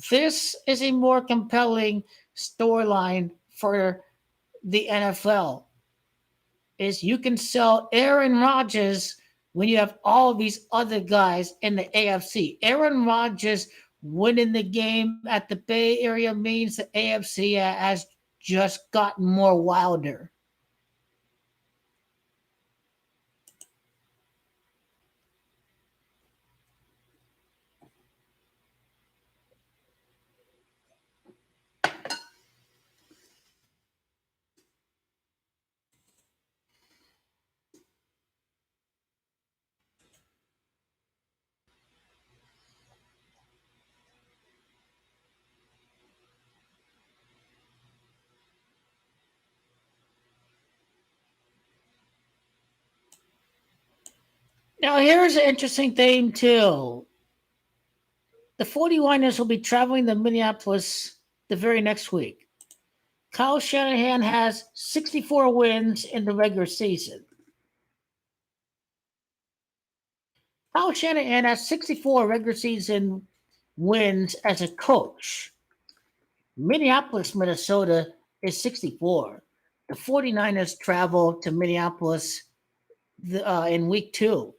This is a more compelling storyline for the NFL. Is you can sell Aaron Rodgers when you have all of these other guys in the AFC. Aaron Rodgers winning the game at the Bay Area means the AFC has just gotten more wilder. Now, here's an interesting thing, too. The 49ers will be traveling to Minneapolis the very next week. Kyle Shanahan has 64 wins in the regular season. Kyle Shanahan has 64 regular season wins as a coach. Minneapolis, Minnesota is 64. The 49ers travel to Minneapolis in week 2.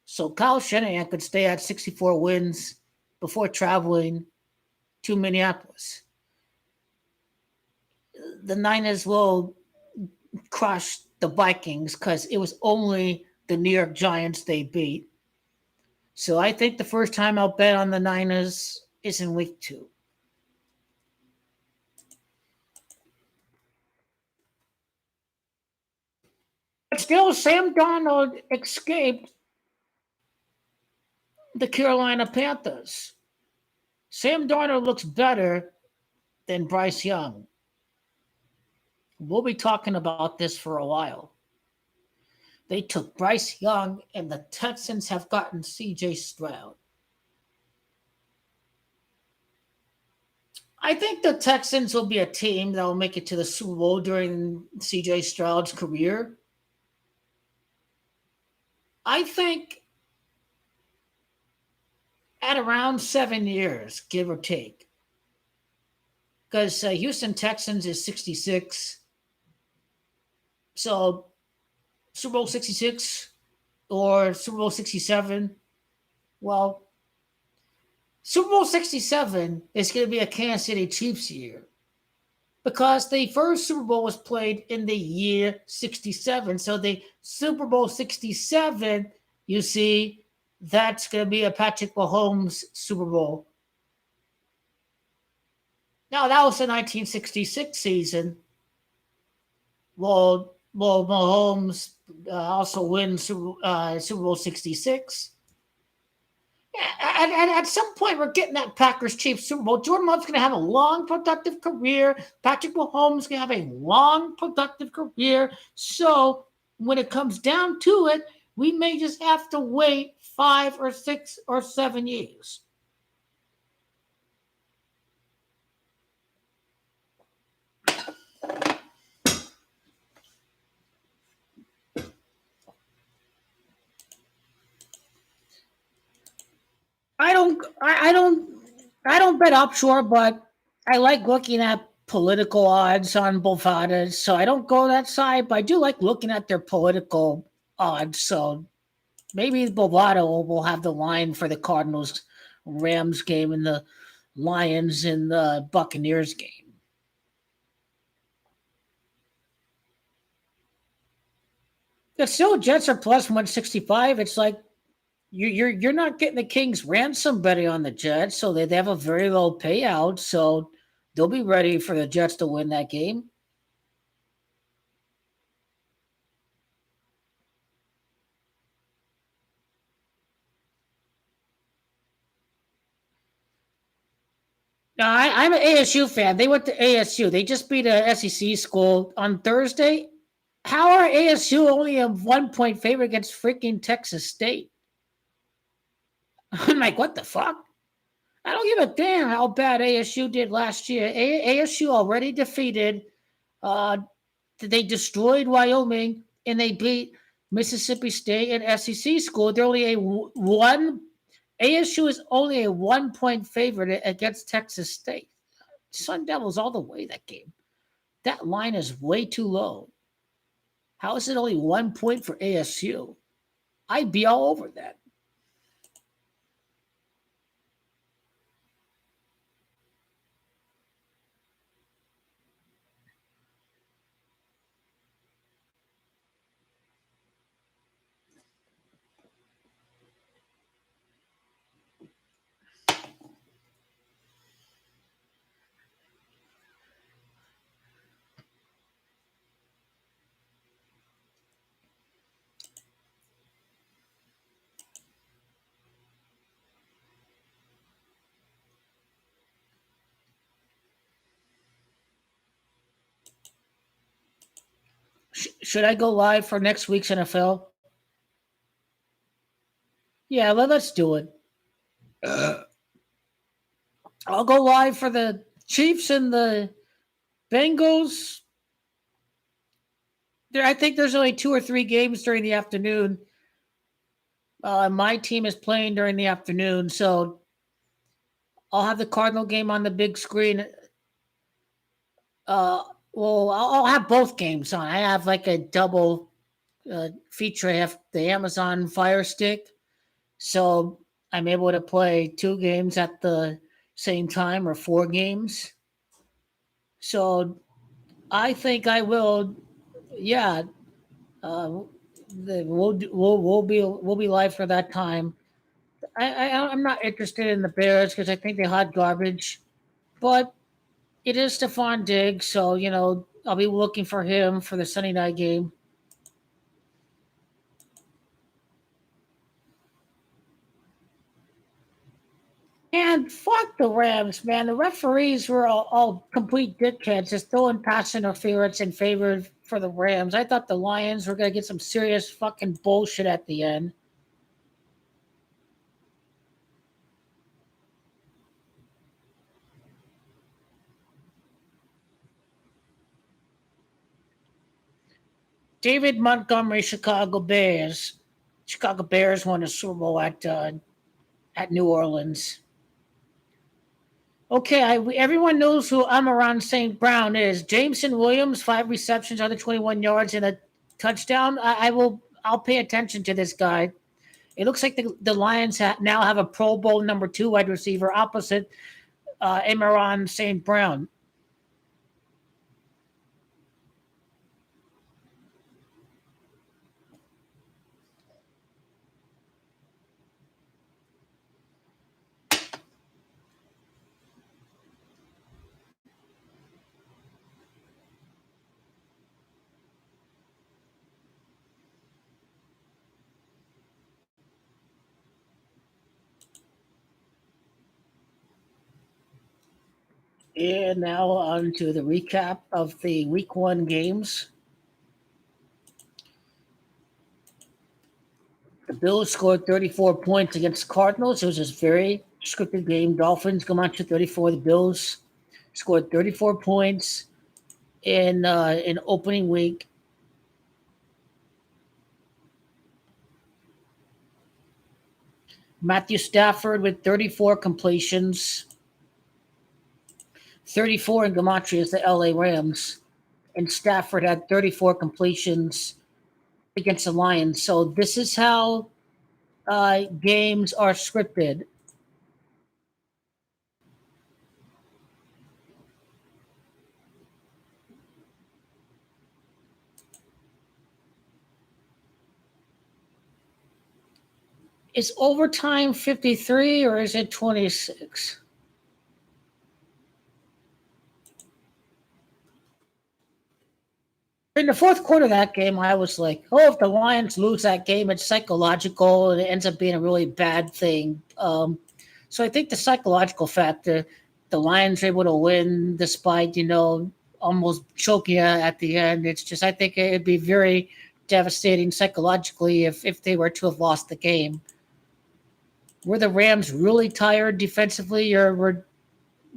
So Kyle Shanahan could stay at 64 wins before traveling to Minneapolis. The Niners will crush the Vikings because it was only the New York Giants they beat. So I think the first time I'll bet on the Niners is in week 2. But still, Sam Darnold escaped the Carolina Panthers. Sam Darnold looks better than Bryce Young. We'll be talking about this for a while. They took Bryce Young, and the Texans have gotten CJ Stroud. I think the Texans will be a team that will make it to the Super Bowl during CJ Stroud's career. I think at around 7 years, give or take. Because Houston Texans is 66. So Super Bowl 66 or Super Bowl 67. Well, Super Bowl 67 is going to be a Kansas City Chiefs year because the first Super Bowl was played in the year 67. So the Super Bowl 67, you see, that's going to be a Patrick Mahomes Super Bowl. Now, that was the 1966 season. Well, Mahomes also wins Super Bowl 66. And at some point, we're getting that Packers Chiefs Super Bowl. Jordan Love's going to have a long, productive career. Patrick Mahomes is going to have a long, productive career. So when it comes down to it, we may just have to wait 5 or 6 or 7 years. I don't bet offshore, but I like looking at political odds on Bovadas, so I don't go that side, but I do like looking at their political odds. So maybe Bovada will have the line for the Cardinals Rams game and the Lions and the Buccaneers game. The still Jets are plus 165. It's like you're not getting the King's ransom betting on the Jets, so they have a very low payout, so they'll be ready for the Jets to win that game. No, I'm an ASU fan. They went to ASU. They just beat a SEC school on Thursday. How are ASU only a 1 point favorite against freaking Texas State? I'm like, what the fuck? I don't give a damn how bad ASU did last year. ASU already defeated. Uh, they destroyed Wyoming and they beat Mississippi State and SEC school. They're only a one. ASU is only a 1 point favorite against Texas State. Sun Devils all the way that game. That line is way too low. How is it only 1 point for ASU? I'd be all over that. Should I go live for next week's NFL? Yeah, let's do it. I'll go live for the Chiefs and the Bengals. I think there's only 2 or 3 games during the afternoon. My team is playing during the afternoon, so I'll have the Cardinal game on the big screen. Uh, well, I'll have both games on. I have like a double feature. I have the Amazon Fire Stick, so I'm able to play 2 games at the same time or 4 games. So I think I will. Yeah, we'll be live for that time. I'm not interested in the Bears because I think they hot garbage, but it is Stephon Diggs, so I'll be looking for him for the Sunday night game. And fuck the Rams, man. The referees were all complete dickheads, just throwing pass interference in favor for the Rams. I thought the Lions were going to get some serious fucking bullshit at the end. David Montgomery, Chicago Bears. Chicago Bears won a Super Bowl at New Orleans. Okay, everyone knows who Amaron St. Brown is. Jameson Williams, 5 receptions, 121 yards, and a touchdown. I'll pay attention to this guy. It looks like the Lions now have a Pro Bowl number 2 wide receiver opposite Amaron St. Brown. And now on to the recap of the Week 1 games. The Bills scored 34 points against the Cardinals. It was a very scripted game. Dolphins come out to 34. The Bills scored 34 points in opening week. Matthew Stafford with 34 completions, 34 in Gematria is the LA Rams, and Stafford had 34 completions against the Lions. So this is how games are scripted. Is overtime 53 or is it 26? In the fourth quarter of that game, I was like, oh, if the Lions lose that game, it's psychological and it ends up being a really bad thing. So I think the psychological factor, the Lions are able to win despite, almost choking at the end. It's just, I think it'd be very devastating psychologically if they were to have lost the game. Were the Rams really tired defensively, or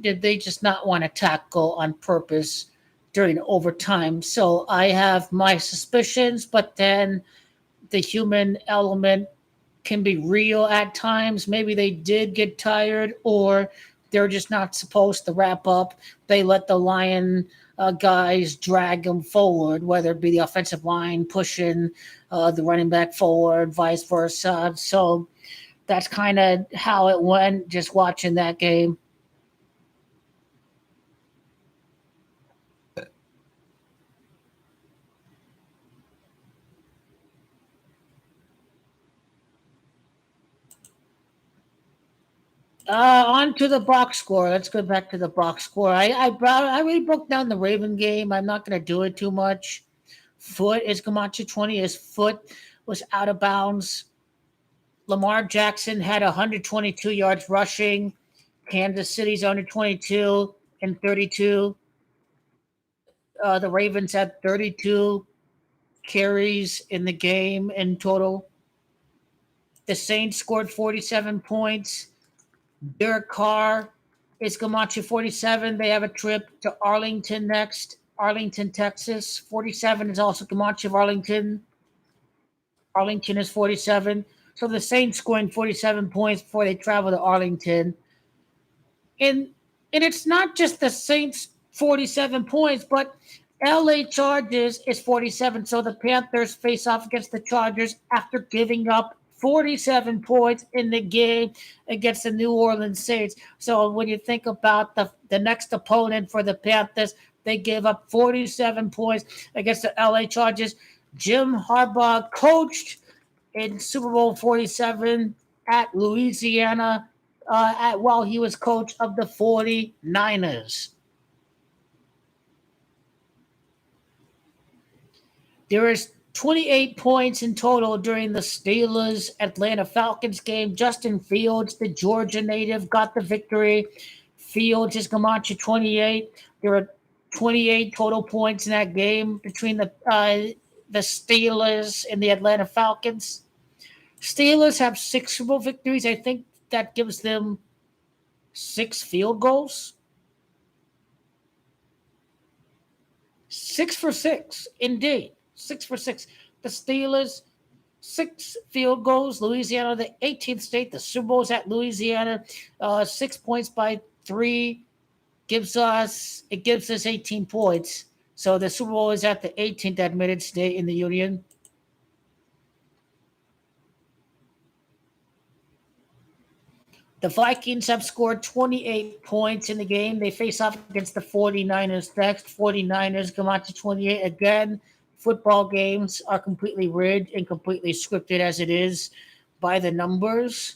did they just not want to tackle on purpose during overtime? So I have my suspicions, but then the human element can be real at times. Maybe they did get tired, or they're just not supposed to wrap up. They let the Lion guys drag them forward, whether it be the offensive line pushing the running back forward, vice versa. So that's kind of how it went just watching that game. On to the box score. Let's go back to the box score. I already broke down the Raven game. I'm not going to do it too much. Foot is Camacho 20. His foot was out of bounds. Lamar Jackson had 122 yards rushing. Kansas City's under 22 and 32. The Ravens had 32 carries in the game in total. The Saints scored 47 points. Derek Carr is Camacho 47. They have a trip to Arlington next. Arlington, Texas. 47 is also Camacho of Arlington. Arlington is 47. So the Saints scoring 47 points before they travel to Arlington. And and it's not just the Saints 47 points, but LA Chargers is 47. So the Panthers face off against the Chargers after giving up 47 points in the game against the New Orleans Saints. So when you think about the next opponent for the Panthers, they gave up 47 points against the LA Chargers. Jim Harbaugh coached in Super Bowl 47 at Louisiana while he was coach of the 49ers. There is 28 points in total during the Steelers Atlanta Falcons game. Justin Fields, the Georgia native, got the victory. Fields is Camacho 28. There were 28 total points in that game between the Steelers and the Atlanta Falcons. Steelers have 6 Super Bowl victories. I think that gives them 6 field goals. 6 for 6, indeed. 6 for 6. The Steelers, 6 field goals. Louisiana, the 18th state. The Super Bowl's at Louisiana. 6 points by 3 gives us 18 points. So the Super Bowl is at the 18th admitted state in the union. The Vikings have scored 28 points in the game. They face off against the 49ers next. 49ers come out to 28 again. Football games are completely rigged and completely scripted as it is by the numbers.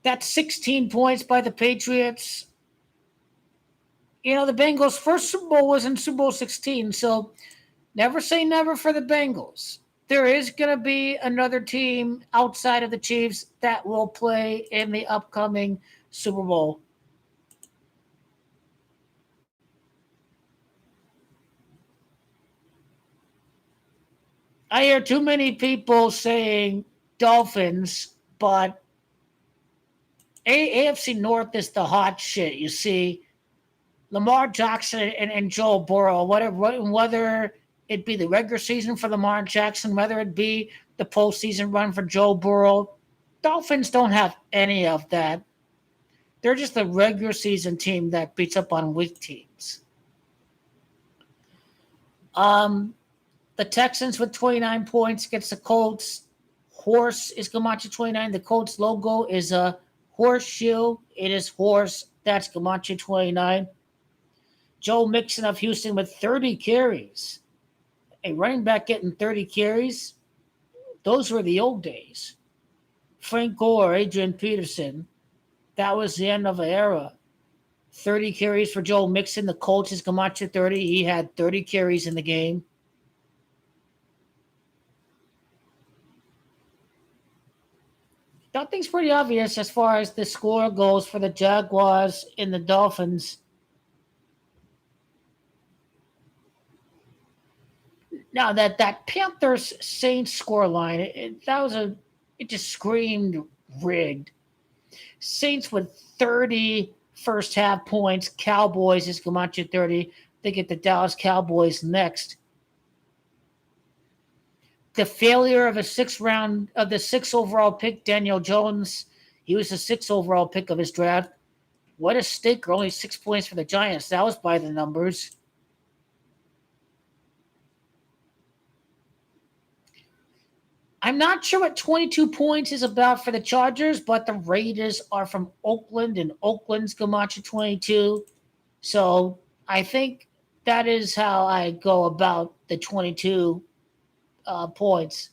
That's 16 points by the Patriots. The Bengals' first Super Bowl was in Super Bowl 16, so never say never for the Bengals. There is going to be another team outside of the Chiefs that will play in the upcoming Super Bowl. I hear too many people saying Dolphins, but AFC North is the hot shit. You see, Lamar Jackson and Joe Burrow, whether it be the regular season for Lamar Jackson, whether it be the postseason run for Joe Burrow, Dolphins don't have any of that. They're just a regular season team that beats up on weak teams. The Texans with 29 points against the Colts. Horse is Camacho 29. The Colts logo is a horseshoe. It is horse. That's Camacho 29. Joe Mixon of Houston with 30 carries. A running back getting 30 carries. Those were the old days. Frank Gore, Adrian Peterson. That was the end of an era. 30 carries for Joe Mixon. The Colts is Camacho 30. He had 30 carries in the game. Nothing's pretty obvious as far as the score goes for the Jaguars and the Dolphins. Now that Panthers Saints score line, it just screamed rigged. Saints with 30 first half points. Cowboys is Camacho 30. They get the Dallas Cowboys next. The failure of the sixth overall pick, Daniel Jones. He was the 6th overall pick of his draft. What a stinker. Only 6 points for the Giants. That was by the numbers. I'm not sure what 22 points is about for the Chargers, but the Raiders are from Oakland, and Oakland's Camacho 22. So I think that is how I go about the 22 points.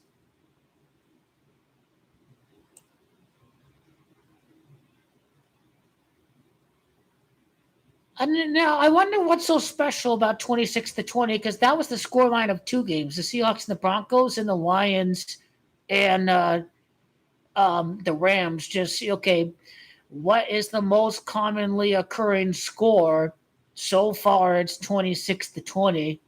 And now I wonder what's so special about 26-20, because that was the scoreline of 2 games: the Seahawks and the Broncos, and the Lions and the Rams. Just okay, what is the most commonly occurring score? So far, it's 26-20.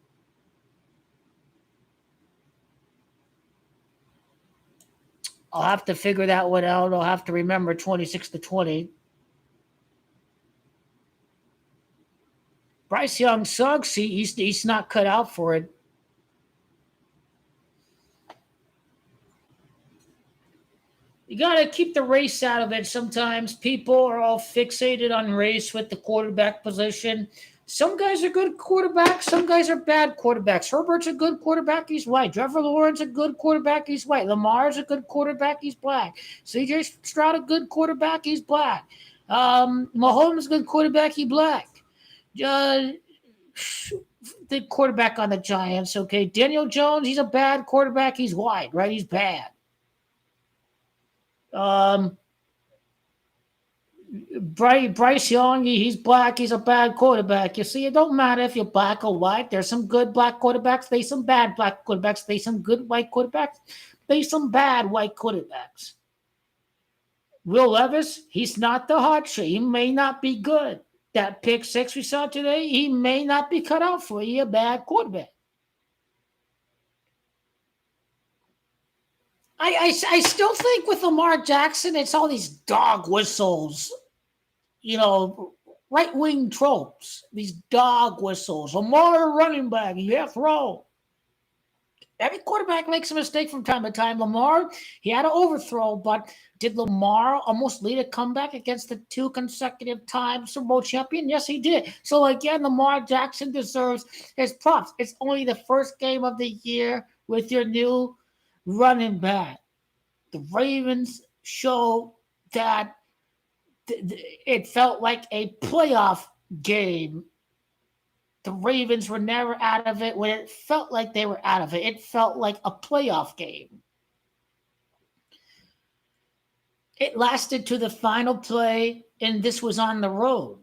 I'll have to figure that one out. I'll have to remember 26-20. Bryce Young sucks. He's not cut out for it. You got to keep the race out of it. Sometimes people are all fixated on race with the quarterback position. Some guys are good quarterbacks. Some guys are bad quarterbacks. Herbert's a good quarterback. He's white. Trevor Lawrence a good quarterback. He's white. Lamar's a good quarterback. He's black. C.J. Stroud a good quarterback. He's black. Mahomes a good quarterback. He's black. The quarterback on the Giants. Okay, Daniel Jones. He's a bad quarterback. He's white. Right? He's bad. Um, Bryce Young, he's black. He's a bad quarterback. You see, it don't matter if you're black or white. There's some good black quarterbacks. There's some bad black quarterbacks. There's some good white quarterbacks. There's some bad white quarterbacks. Will Levis, he's not the hot shit. He may not be good. That pick six we saw today, he may not be cut out for you, a bad quarterback. I still think with Lamar Jackson, it's all these dog whistles, right wing tropes, these dog whistles. Lamar running back, yeah, throw. Every quarterback makes a mistake from time to time. Lamar, he had an overthrow, but did Lamar almost lead a comeback against the two consecutive time Super Bowl champion? Yes, he did. So again, Lamar Jackson deserves his props. It's only the first game of the year with your new running back. The Ravens show that it felt like a playoff game. The Ravens were never out of it when it felt like they were out of it. It felt like a playoff game. It lasted to the final play, and this was on the road.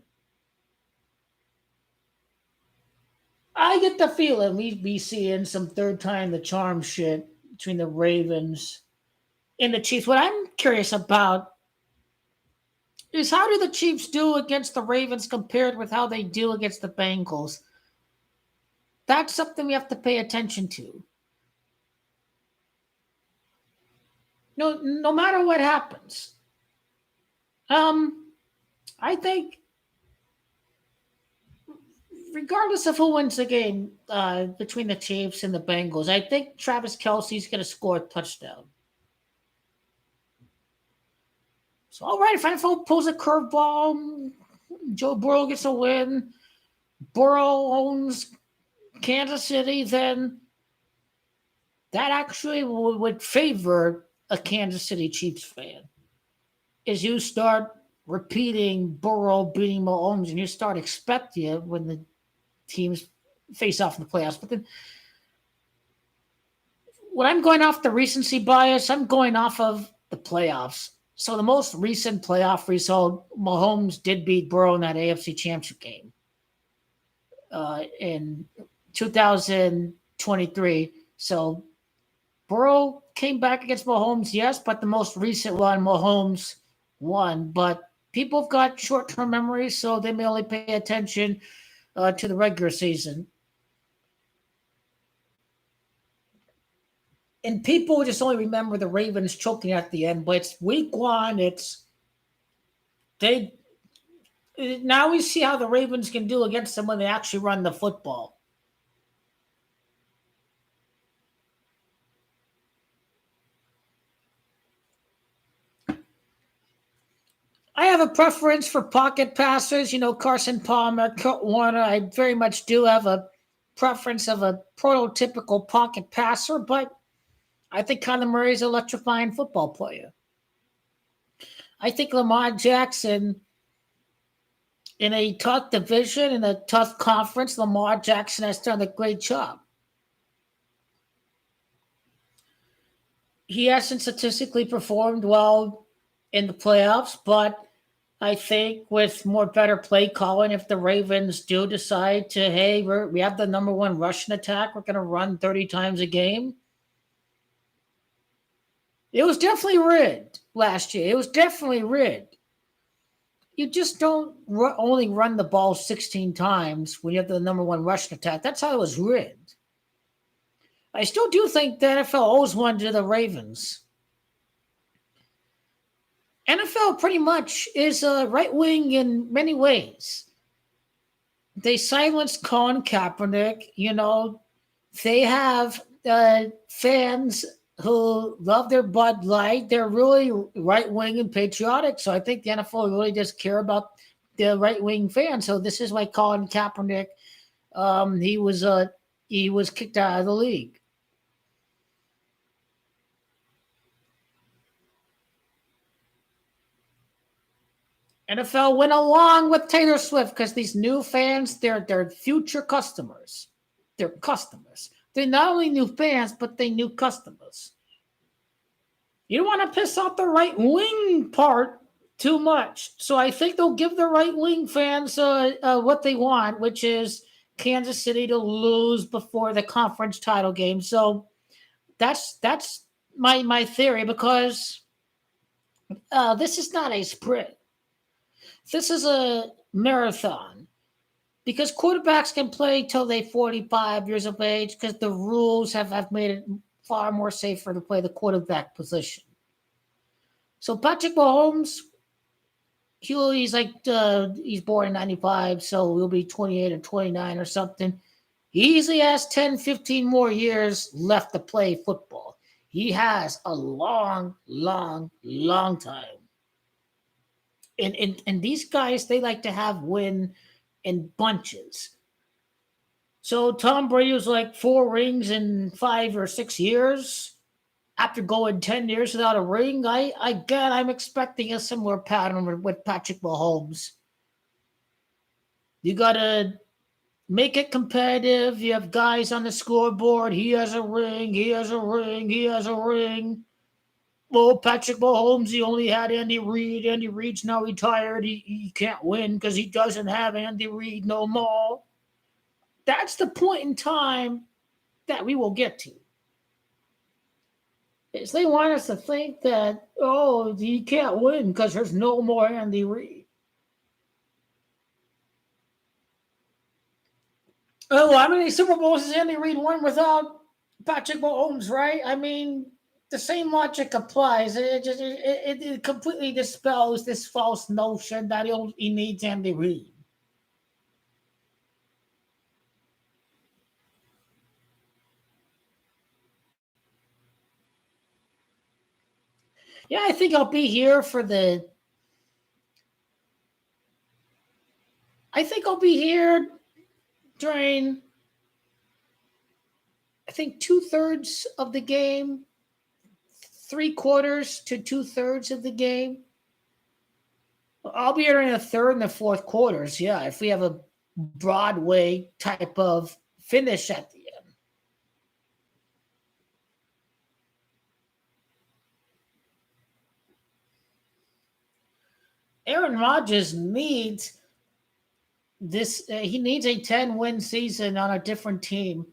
I get the feeling we'd be seeing some third time the charm shit between the Ravens and the Chiefs. What I'm curious about is how do the Chiefs do against the Ravens compared with how they do against the Bengals? That's something we have to pay attention to. No matter what happens. I think regardless of who wins the game between the Chiefs and the Bengals, I think Travis Kelce's going to score a touchdown. So, all right, if NFL pulls a curveball, Joe Burrow gets a win, Burrow owns Kansas City, then that actually would favor a Kansas City Chiefs fan. As you start repeating Burrow beating Mahomes and you start expecting it when the teams face off in the playoffs. But then when I'm going off the recency bias, I'm going off of the playoffs. So the most recent playoff result, Mahomes did beat Burrow in that AFC Championship game in 2023. So Burrow came back against Mahomes, yes, but the most recent one, Mahomes won. But people have got short-term memories, so they may only pay attention to the regular season. And people just only remember the Ravens choking at the end, but it's week one. Now we see how the Ravens can do against them when they actually run the football. I have a preference for pocket passers. Carson Palmer, Kurt Warner. I very much do have a preference of a prototypical pocket passer, but I think Kyler Murray is an electrifying football player. I think Lamar Jackson, in a tough division, in a tough conference, Lamar Jackson has done a great job. He hasn't statistically performed well in the playoffs, but I think with better play calling, if the Ravens do decide to, hey, we have the number one rushing attack, we're going to run 30 times a game. It was definitely rigged last year. It was definitely rigged. You just don't only run the ball 16 times when you have the number one rushing attack. That's how it was rigged. I still do think the NFL owes one to the Ravens. NFL pretty much is a right wing in many ways. They silenced Colin Kaepernick. They have fans who love their Bud Light. They're really right-wing and patriotic. So I think the NFL really does care about the right-wing fans. So this is why Colin Kaepernick, he was kicked out of the league. NFL went along with Taylor Swift because these new fans, they're future customers. They're customers. They're not only new fans, but they're new customers. You don't want to piss off the right wing part Too much. So I think they'll give the right wing fans what they want, which is Kansas City to lose before the conference title game. So that's my theory, because this is not a sprint. This is a marathon, because quarterbacks can play till they 45 years of age, because the rules have made it far more safer to play the quarterback position. So Patrick Mahomes, he's born in 95, so he'll be 28 or 29 or something. He easily has 10, 15 more years left to play football. He has a long, long, long time. And these guys, they like to have win in bunches. So Tom Brady was like 4 rings in 5 or 6 years. After going 10 years without a ring, I'm expecting a similar pattern with Patrick Mahomes. You gotta make it competitive. You have guys on the scoreboard. He has a ring. He has a ring. He has a ring. Well, Patrick Mahomes, he only had Andy Reid. Andy Reid's now retired. He can't win because he doesn't have Andy Reid no more. That's the point in time that we will get to. Is they want us to think that, oh, he can't win because there's no more Andy Reid. Oh, how many Super Bowls has Andy Reid won without Patrick Mahomes, right? I mean, the same logic applies. It completely dispels this false notion that he needs Andy Reid. Yeah, I think I'll be here for the. I think I'll be here during. I think 2/3 of the game, 3/4 to 2/3 of the game. I'll be here in the third and the fourth quarters. Yeah, if we have a Broadway type of finish at the end. Aaron Rodgers needs this. He needs a 10-win season on a different team.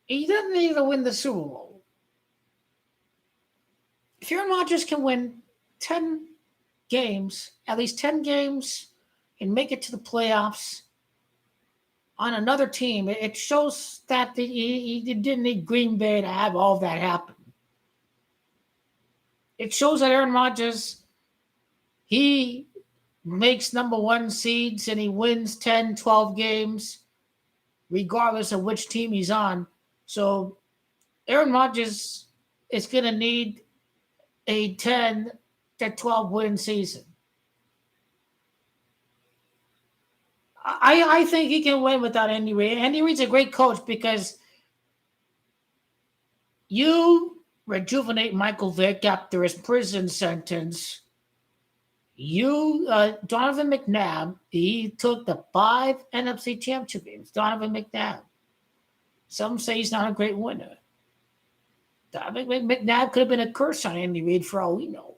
He doesn't need to win the Super Bowl. If Aaron Rodgers can win 10 games, at least 10 games, and make it to the playoffs on another team, it shows that he didn't need Green Bay to have all that happen. It shows that Aaron Rodgers, he makes number one seeds and he wins 10, 12 games, regardless of which team he's on. So Aaron Rodgers is going to need a 10 to 12 win season. I think he can win without Andy Reid. Andy Reid's a great coach because you rejuvenate Michael Vick after his prison sentence. Donovan McNabb, he took the 5 NFC championship games. Donovan McNabb. Some say he's not a great winner. McNabb could have been a curse on Andy Reid for all we know.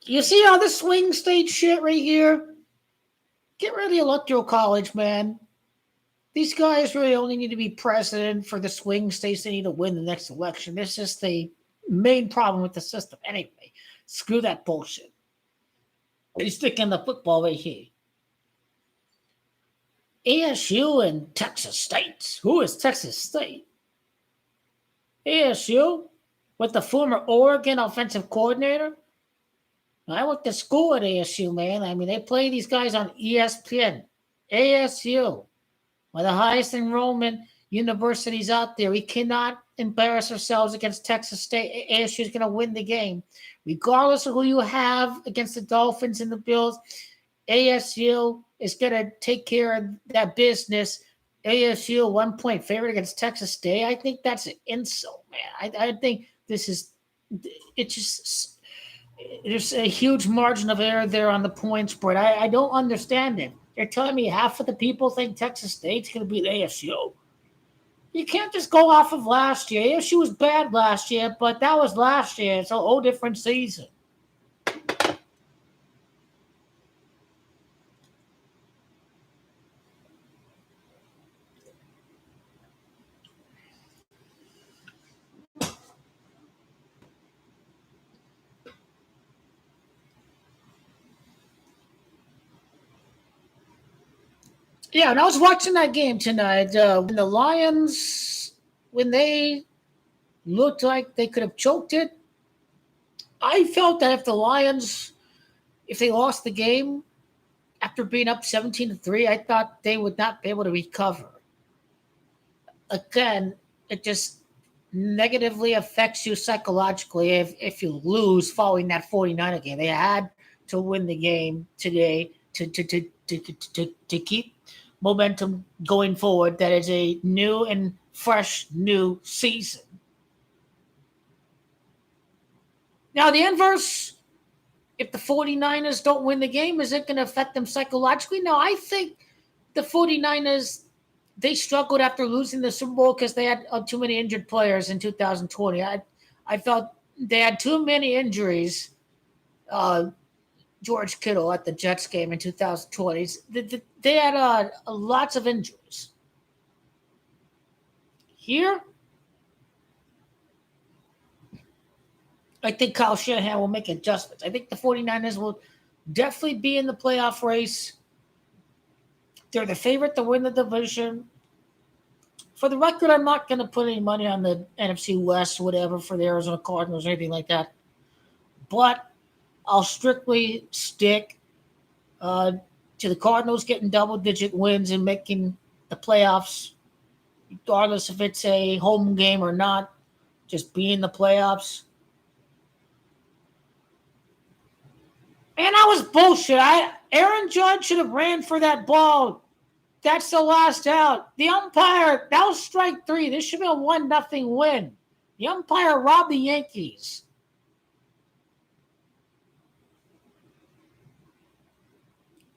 You see how this swing state shit right here? Get rid of the electoral college, man. These guys really only need to be president for the swing states. They need to win the next election. This is the main problem with the system. Anyway, screw that bullshit. He's sticking the football right here. ASU and Texas State. Who is Texas State? ASU with the former Oregon offensive coordinator. I went to school at ASU, man. I mean, they play these guys on ESPN. ASU, one of the highest enrollment universities out there. We cannot embarrass ourselves against Texas State. ASU is going to win the game. Regardless of who you have against the Dolphins and the Bills, ASU is going to take care of that business. ASU, 1-point favorite against Texas State. I think that's an insult, man. I think this is – it just – there's a huge margin of error there on the point spread. I don't understand it. You're telling me half of the people think Texas State's going to beat ASU? You can't just go off of last year. Yeah, she was bad last year, but that was last year. It's a whole different season. Yeah, and I was watching that game tonight. When the Lions, when they looked like they could have choked it, I felt that if the Lions, if they lost the game after being up 17-3, I thought they would not be able to recover. Again, it just negatively affects you psychologically if you lose following that 49er game. They had to win the game today to keep momentum going forward. That is a new and fresh new season. Now, the inverse, if the 49ers don't win the game, is it going to affect them psychologically? No, I think the 49ers, they struggled after losing the Super Bowl because they had too many injured players in 2020. I felt they had too many injuries. George Kittle at the Jets game in 2020. They had lots of injuries. Here, I think Kyle Shanahan will make adjustments. I think the 49ers will definitely be in the playoff race. They're the favorite to win the division. For the record, I'm not going to put any money on the NFC West, whatever, for the Arizona Cardinals or anything like that. But I'll strictly stick to the Cardinals getting double-digit wins and making the playoffs, regardless if it's a home game or not, just be in the playoffs. And that was bullshit. Aaron Judge should have ran for that ball. That's the last out. The umpire, that was strike 3. This should be a 1-0 win. The umpire robbed the Yankees.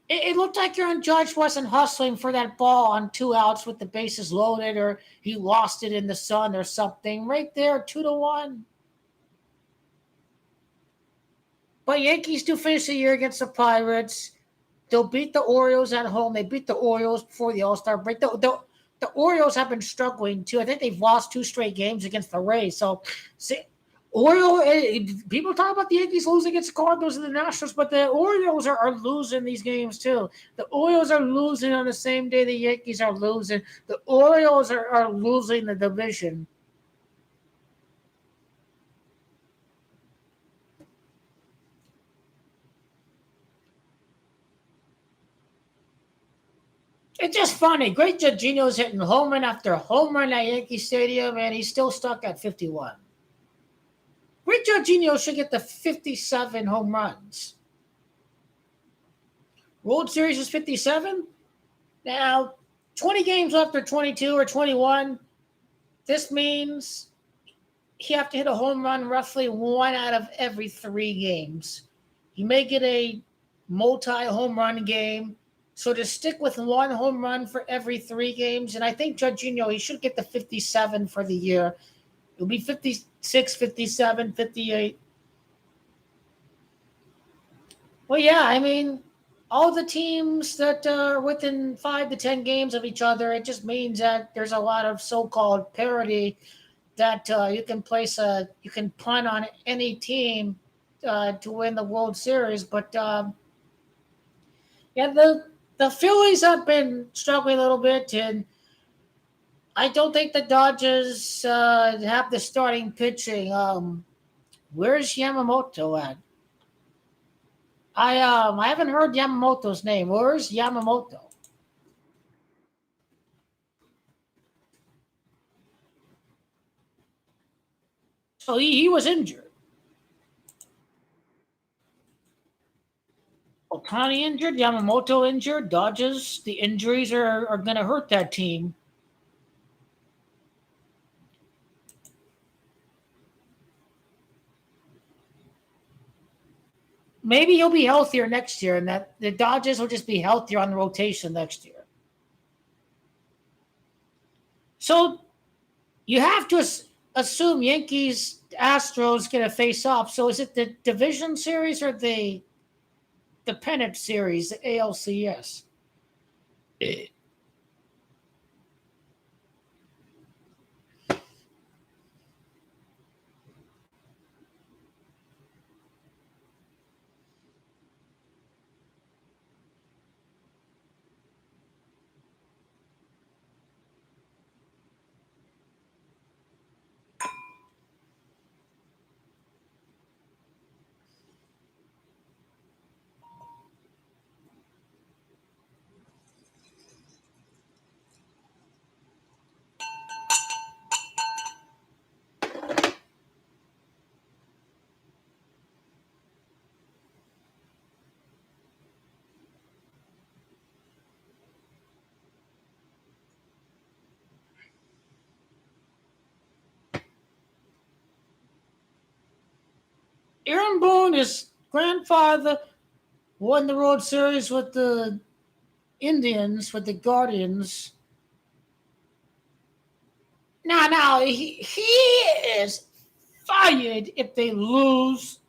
It looked like Aaron Judge wasn't hustling for that ball on 2 outs with the bases loaded, or he lost it in the sun or something. Right there, 2-1. But Yankees do finish the year against the Pirates. They'll beat the Orioles at home. They beat the Orioles before the All-Star break. The Orioles have been struggling too. I think they've lost 2 straight games against the Rays. So, see, people talk about the Yankees losing against the Cardinals and the Nationals, but the Orioles are losing these games too. The Orioles are losing on the same day the Yankees are losing. The Orioles are losing the division. It's just funny. Great Jorginho's hitting home run after home run at Yankee Stadium, and he's still stuck at 51. Great Jorginho should get the 57 home runs. World Series is 57. Now, 20 games after 22 or 21. This means you have to hit a home run roughly 1 out of every 3 games. You may get a multi-home run game. So to stick with 1 home run for every 3 games, and I think Jorginho, he should get the 57 for the year. It'll be 56, 57, 58. Well, yeah, I mean, all the teams that are within 5 to 10 games of each other, it just means that there's a lot of so-called parity that you can punt on any team to win the World Series. But yeah, the Phillies have been struggling a little bit, and I don't think the Dodgers have the starting pitching. Where's Yamamoto at? I haven't heard Yamamoto's name. Where's Yamamoto? So he was injured. Otani injured, Yamamoto injured, Dodgers. The injuries are going to hurt that team. Maybe he'll be healthier next year, and that the Dodgers will just be healthier on the rotation next year. So You have to assume Yankees Astros going to face off. So is it the division series or the pennant series, the ALCS? Aaron Boone, his grandfather, won the World Series with the Indians, with the Guardians. Now he is fired if they lose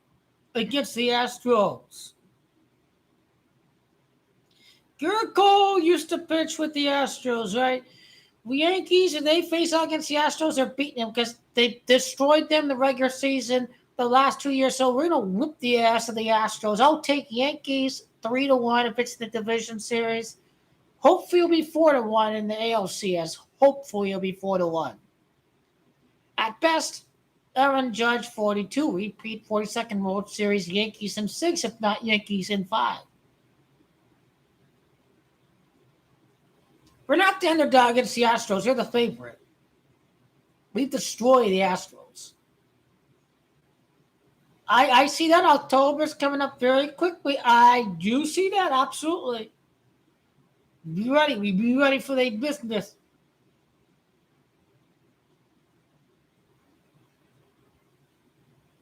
against the Astros. Garrett Cole used to pitch with the Astros, right? The Yankees, and they face out against the Astros, are beating them because they destroyed them the regular season the last 2 years. So we're gonna whoop the ass of the Astros. I'll take Yankees 3-1 if it's the division series. Hopefully it'll be 4-1 in the ALCS. Hopefully it'll be 4-1. At best, Aaron Judge 42, repeat 42nd World Series, Yankees in 6, if not Yankees in 5. We're not the underdog against the Astros. They're the favorite. We destroy the Astros. I see that October's coming up very quickly. I do see that, absolutely. Be ready. We be ready for the business.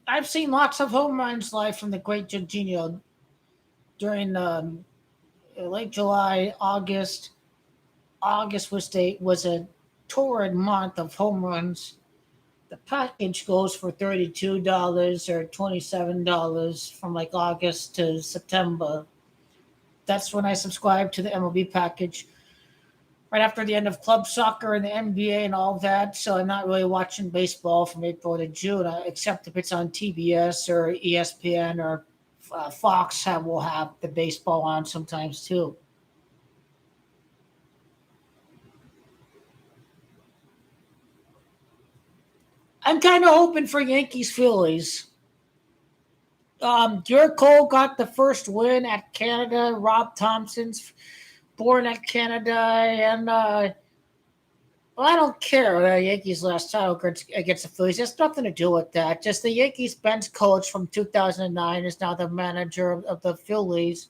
I've seen lots of home runs live from the great Jorginho during late July, August. August was a torrid month of home runs. The package goes for $32 or $27 from like August to September. That's when I subscribed to the MLB package. Right after the end of club soccer and the NBA and all that, so I'm not really watching baseball from April to June, except if it's on TBS or ESPN or Fox will have the baseball on sometimes too. I'm kind of hoping for Yankees Phillies. Garrett Cole got the first win at Canada. Rob Thompson's born at Canada, and well, I don't care. The Yankees last title against the Phillies. There's nothing to do with that. Just the Yankees bench coach from 2009 is now the manager of the Phillies.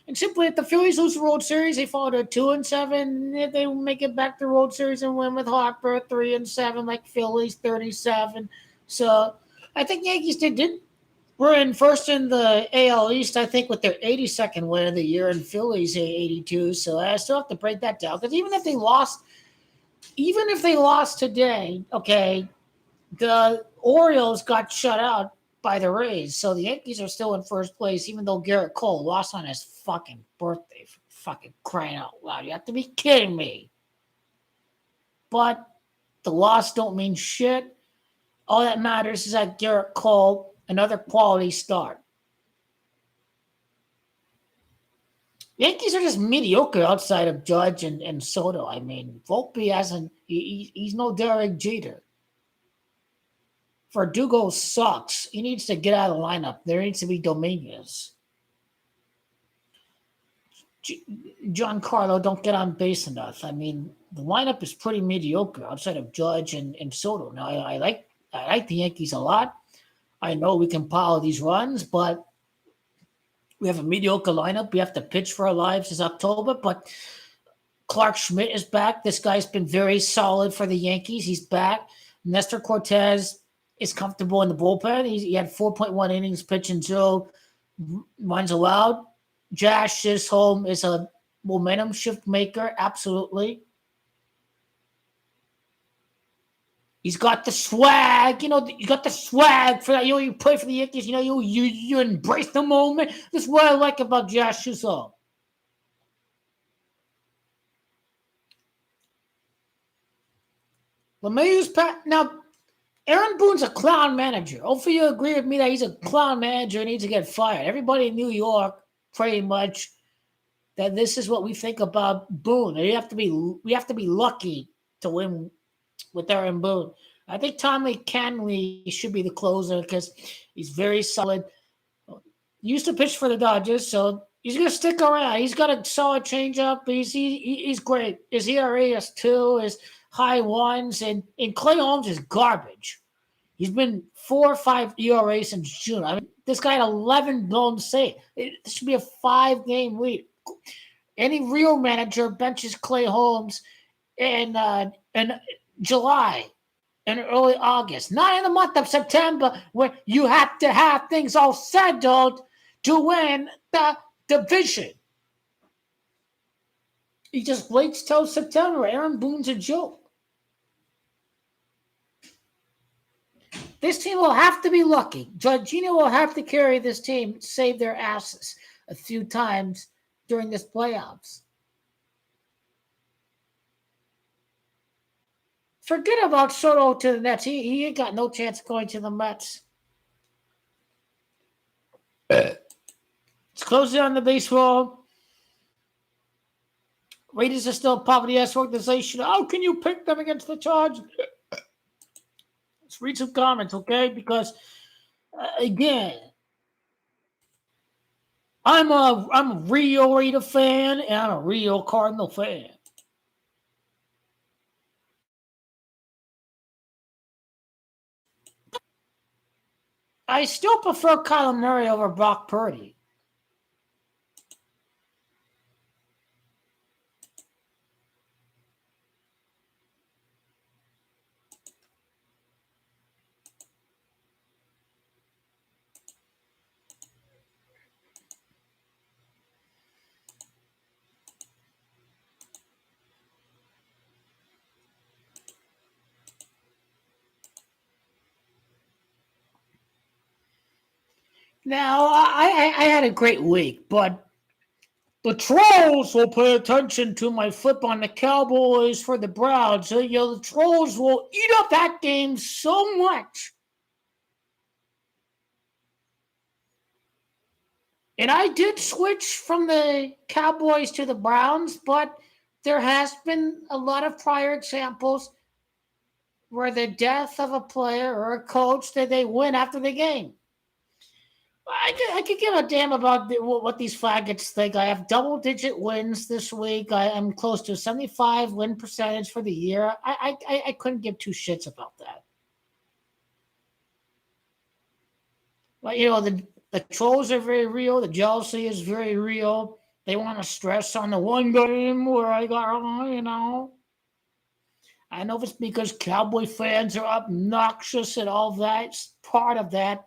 And simply, if the Phillies lose the World Series, they fall to 2-7. If they make it back to the World Series and win with Harper 3-7, like Phillies 37. So I think Yankees did we're in first in the AL East, I think, with their 82nd win of the year, and Phillies 82. So I still have to break that down because even if they lost today, okay, the Orioles got shut out by the Rays, so the Yankees are still in first place, even though Garrett Cole lost on his fucking birthday. For fucking crying out loud! You have to be kidding me. But the loss don't mean shit. All that matters is that Garrett Cole, another quality start. Yankees are just mediocre outside of Judge and Soto. I mean, Volpe hasn't. He's no Derek Jeter. Verdugo sucks. He needs to get out of the lineup. There needs to be Dominguez. Giancarlo don't get on base enough. I mean, the lineup is pretty mediocre outside of Judge and Soto. Now, I like the Yankees a lot. I know we can pile these runs, but we have a mediocre lineup. We have to pitch for our lives this October, but Clark Schmidt is back. This guy's been very solid for the Yankees. He's back. Nestor Cortez is comfortable in the bullpen. He had 4.1 innings pitching, 0 runs allowed. Josh Chisholm is a momentum shift maker, absolutely. He's got the swag, you got the swag for that. You play for the Yankees, you embrace the moment. This is what I like about Josh Suzon. LeMahieu's now, Aaron Boone's a clown manager. Hopefully you agree with me that he's a clown manager and needs to get fired. Everybody in New York, pretty much, that this is what we think about Boone. We have to be lucky to win with Aaron Boone. I think Tommy Canley should be the closer because he's very solid. He used to pitch for the Dodgers, so he's going to stick around. He's got a solid changeup. He's great. His ERA is 2, his high 1s, and Clay Holmes is garbage. He's been 4 or 5 ERA since June. I mean, this guy had 11 blown saves. This should be a 5-game lead. Any real manager benches Clay Holmes in July and early August, not in the month of September, where you have to have things all settled to win the division. He just waits till September. Aaron Boone's a joke. This team will have to be lucky. Jorginho will have to carry this team, save their asses a few times during this playoffs. Forget about Soto to the Nets. He ain't got no chance of going to the Mets. It's closing on the baseball. Raiders are still a poverty-ass organization. How can you pick them against the Chargers? Let's read some comments, okay? Because, again, I'm a Rio Raider fan, and I'm a Rio Cardinal fan. I still prefer Kyler Murray over Brock Purdy. Now, I had a great week, but the trolls will pay attention to my flip on the Cowboys for the Browns. So, the trolls will eat up that game so much. And I did switch from the Cowboys to the Browns, but there has been a lot of prior examples where the death of a player or a coach that they win after the game. I could give a damn about what these faggots think. I have double-digit wins this week. I am close to 75 win percentage for the year. I couldn't give 2 shits about that. But, the trolls are very real. The jealousy is very real. They want to stress on the one game where I got wrong, I know it's because Cowboy fans are obnoxious and all that. It's part of that.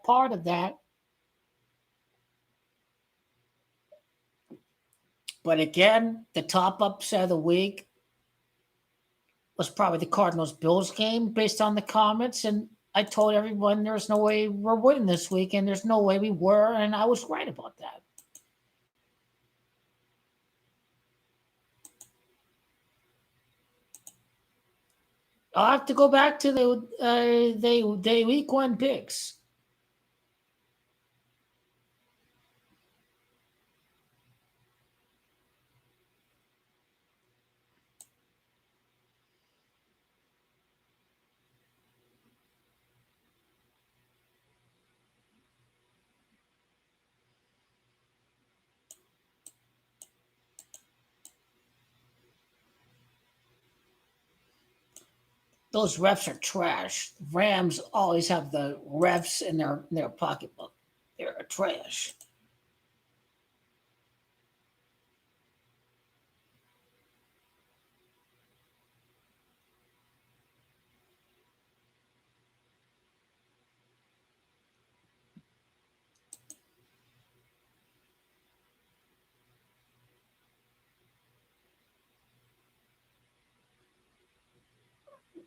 But again, the top upset of the week was probably the Cardinals-Bills game based on the comments. And I told everyone there's no way we're winning this week, and there's no way we were, and I was right about that. I'll have to go back to the week 1 picks. Those refs are trash. Rams always have the refs in their pocketbook. They're trash.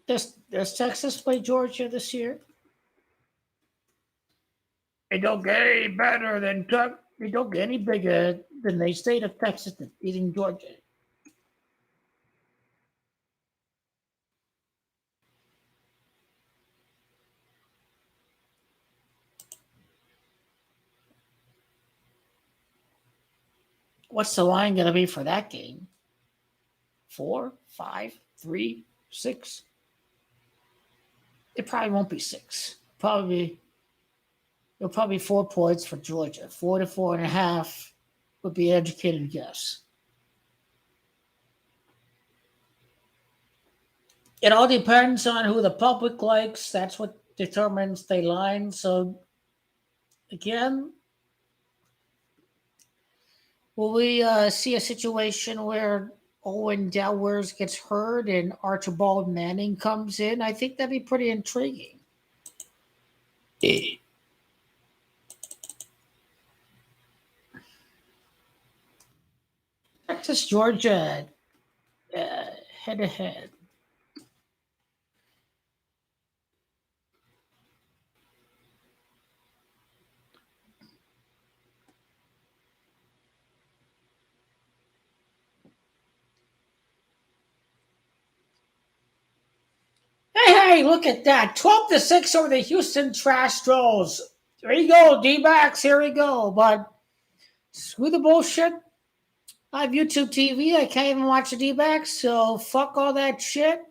Does Texas play Georgia this year? It don't get any better than it don't get any bigger than the state of Texas beating Georgia. What's the line going to be for that game? 4, 5, 3, 6? It probably won't be 6. It'll probably be 4 points for Georgia. 4 to 4.5 would be an educated guess. It all depends on who the public likes. That's what determines the line. So again, will we see a situation where Owen Dowers gets hurt and Archibald Manning comes in? I think that'd be pretty intriguing. Texas, Georgia, head to head. Hey, look at that. 12-6 over the Houston Astros. There you go, D-backs. Here we go. But screw the bullshit. I have YouTube TV. I can't even watch the D-backs, so fuck all that shit.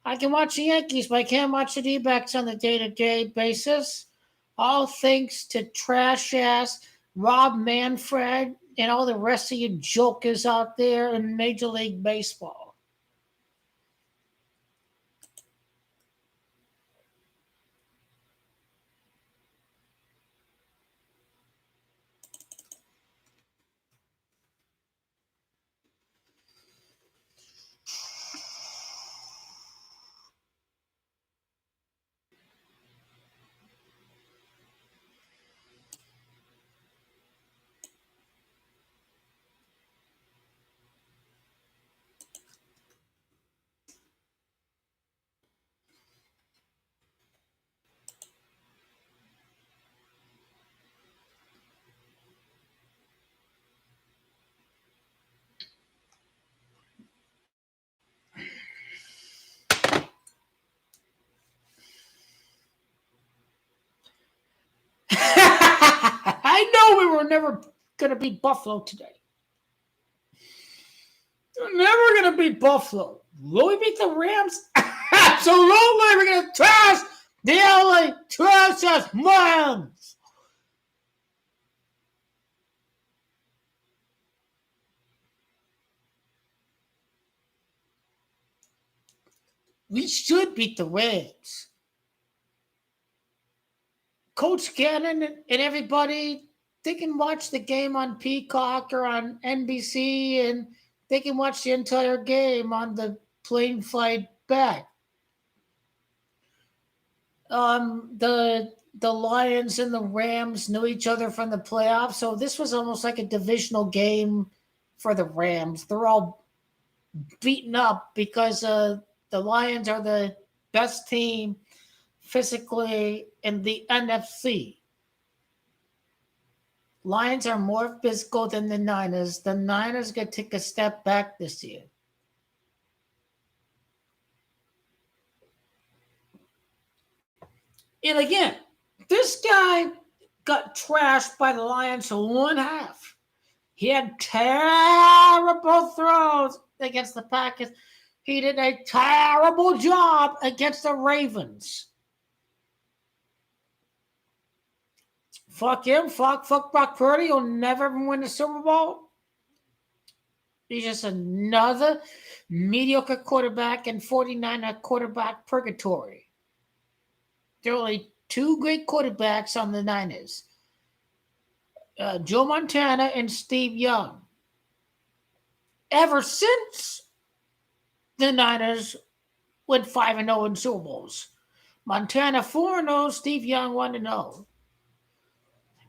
I can watch the Yankees, but I can't watch the D-backs on a day-to-day basis. All thanks to trash-ass Rob Manfred and all the rest of you jokers out there in Major League Baseball. I know we were never going to beat Buffalo today. We're never going to beat Buffalo. Will we beat the Rams? Absolutely. We're going to trash the LA Trash Rams. We should beat the Rams. Coach Gannon and everybody, they can watch the game on Peacock or on NBC, and they can watch the entire game on the plane flight back. The Lions and the Rams knew each other from the playoffs, so this was almost like a divisional game for the Rams. They're all beaten up because the Lions are the best team physically in the NFC. Lions are more physical than the Niners. The Niners could take a step back this year. And again, this guy got trashed by the Lions for 1/2. He had terrible throws against the Packers. He did a terrible job against the Ravens. Fuck him. Fuck Brock Purdy. He'll never win the Super Bowl. He's just another mediocre quarterback in 49er quarterback purgatory. There are only 2 great quarterbacks on the Niners. Joe Montana and Steve Young. Ever since the Niners went 5-0 in Super Bowls. Montana 4-0, Steve Young 1-0.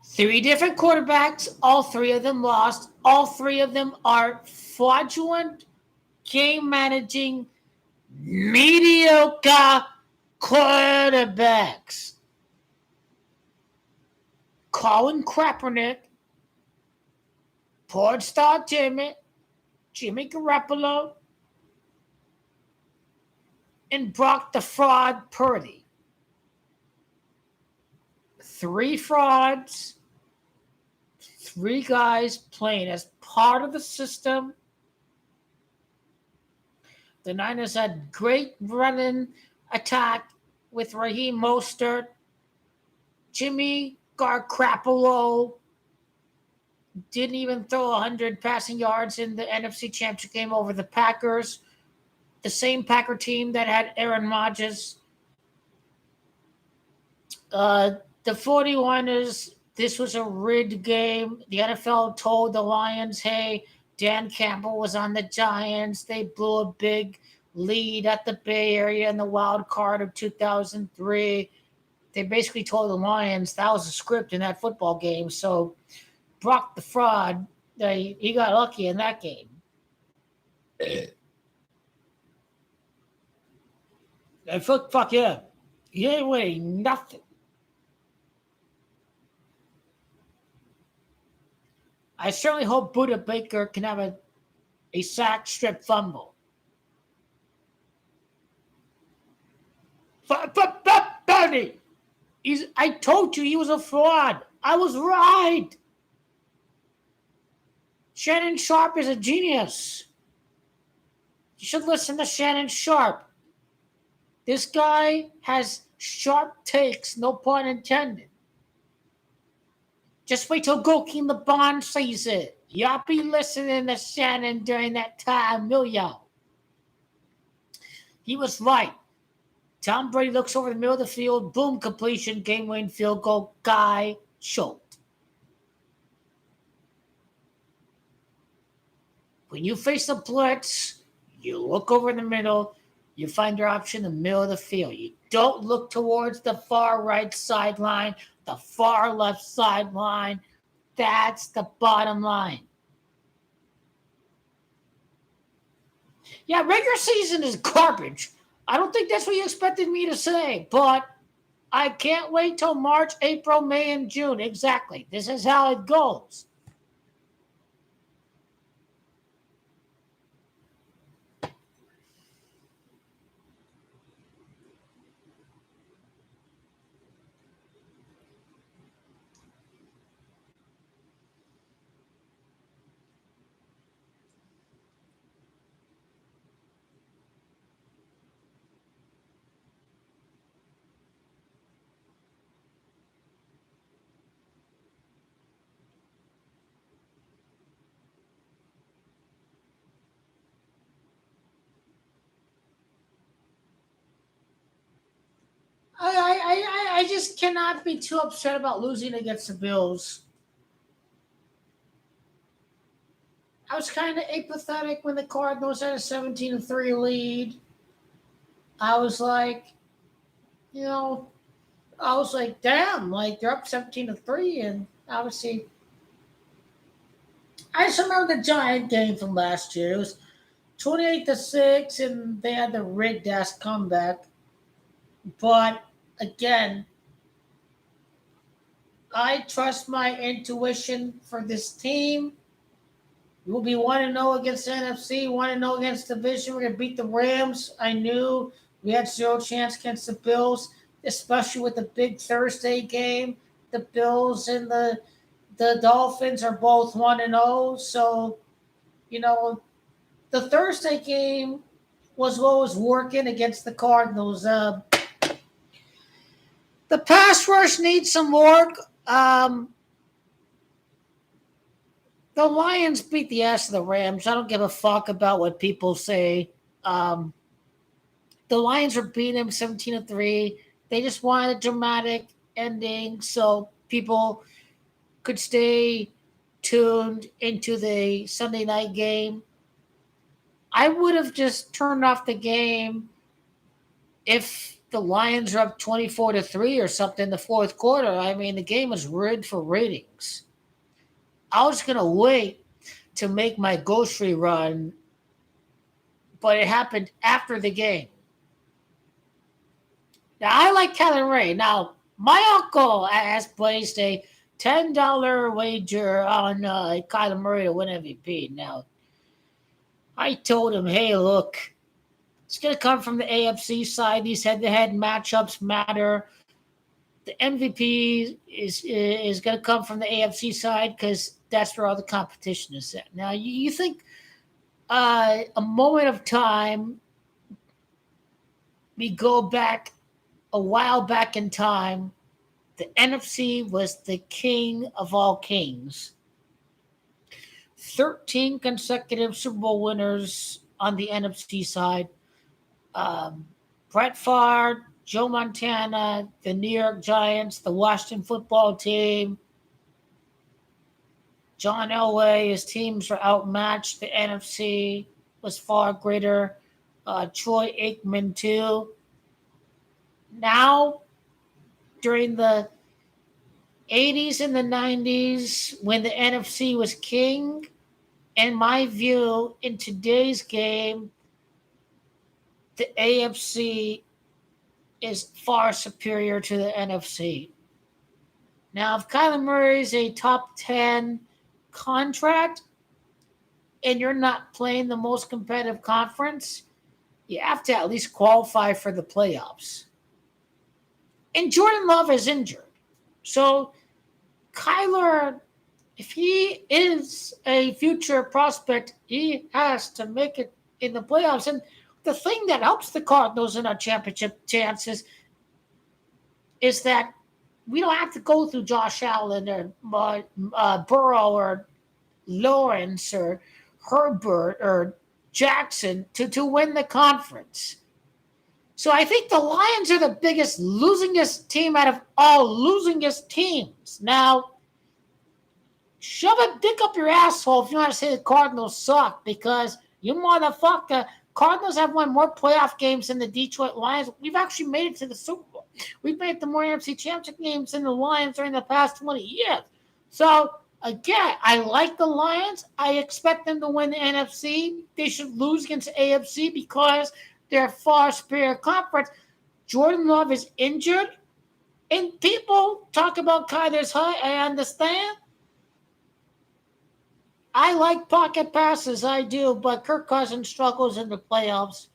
3 different quarterbacks, all 3 of them lost. All 3 of them are fraudulent, game managing, mediocre quarterbacks. Colin Kaepernick, porn star Jimmy Garoppolo, and Brock the Fraud Purdy. 3 frauds, 3 guys playing as part of the system. The Niners had great running attack with Raheem Mostert. Jimmy Garoppolo didn't even throw 100 passing yards in the NFC Championship game over the Packers, the same Packer team that had Aaron Rodgers. The 41ers, this was a rigged game. The NFL told the Lions, hey, Dan Campbell was on the Giants. They blew a big lead at the Bay Area in the wild card of 2003. They basically told the Lions that was a script in that football game. So Brock the Fraud, he got lucky in that game. And fuck yeah. He ain't winning nothing. I certainly hope Buda Baker can have a sack, strip, fumble. Bernie, I told you he was a fraud. I was right. Shannon Sharp is a genius. You should listen to Shannon Sharp. This guy has sharp takes, no pun intended. Just wait till Goki the Bond sees it. Y'all be listening to Shannon during that time, will y'all? He was right. Tom Brady looks over the middle of the field, boom, completion, game-winning field goal, guy choked. When you face a blitz, you look over in the middle, you find your option in the middle of the field. You don't look towards the far right sideline, the far left sideline. That's the bottom line. Yeah, regular season is garbage. I don't think that's what you expected me to say, but I can't wait till March, April, May, and June. Exactly. This is how it goes. I just cannot be too upset about losing against the Bills. I was kind of apathetic when the Cardinals had a 17-3 lead. I was like, you know, I was like, damn, like they're up 17-3, and obviously, I just remember the Giant game from last year. It was 28-6, and they had the rigged ass comeback. But again, I trust my intuition for this team. We'll be 1-0 against the NFC, 1-0 against the division. We're going to beat the Rams. I knew we had 0 chance against the Bills, especially with the big Thursday game. The Bills and the Dolphins are both 1-0. So, the Thursday game was what was working against the Cardinals. The pass rush needs some work. The Lions beat the ass of the Rams. I don't give a fuck about what people say. The Lions were beating them 17-3. They just wanted a dramatic ending so people could stay tuned into the Sunday night game. I would have just turned off the game if the Lions are up 24-3 or something in the fourth quarter. I mean, the game was rigged for ratings. I was going to wait to make my grocery run but it happened after the game. Now, I like Kyler Murray. Now, my uncle has placed a $10 wager on Kyler Murray to win MVP. Now, I told him, hey, look, it's going to come from the AFC side. These head-to-head matchups matter. The MVP is going to come from the AFC side because that's where all the competition is at. Now, you think a moment of time, we go back a while back in time, the NFC was the king of all kings. 13 consecutive Super Bowl winners on the NFC side. Brett Favre, Joe Montana, the New York Giants, the Washington football team, John Elway, his teams were outmatched. The NFC was far greater. Troy Aikman, too. Now, during the 80s and the 90s, when the NFC was king, in my view, in today's game, the AFC is far superior to the NFC. Now, if Kyler Murray is a top 10 contract and you're not playing the most competitive conference, you have to at least qualify for the playoffs. And Jordan Love is injured. So Kyler, if he is a future prospect, he has to make it in the playoffs. And the thing that helps the Cardinals in our championship chances is that we don't have to go through Josh Allen or Burrow or Lawrence or Herbert or Jackson to win the conference. So I think the Lions are the biggest losingest team out of all losingest teams. Now, shove a dick up your asshole if you want to say the Cardinals suck, because you motherfucker, Cardinals have won more playoff games than the Detroit Lions. We've actually made it to the Super Bowl. We've made it to more NFC Championship games than the Lions during the past 20 years. So, again, I like the Lions. I expect them to win the NFC. They should lose against the AFC because they're a far superior conference. Jordan Love is injured. And people talk about Kyler's height. I understand. I like pocket passes, I do, but Kirk Cousins struggles in the playoffs.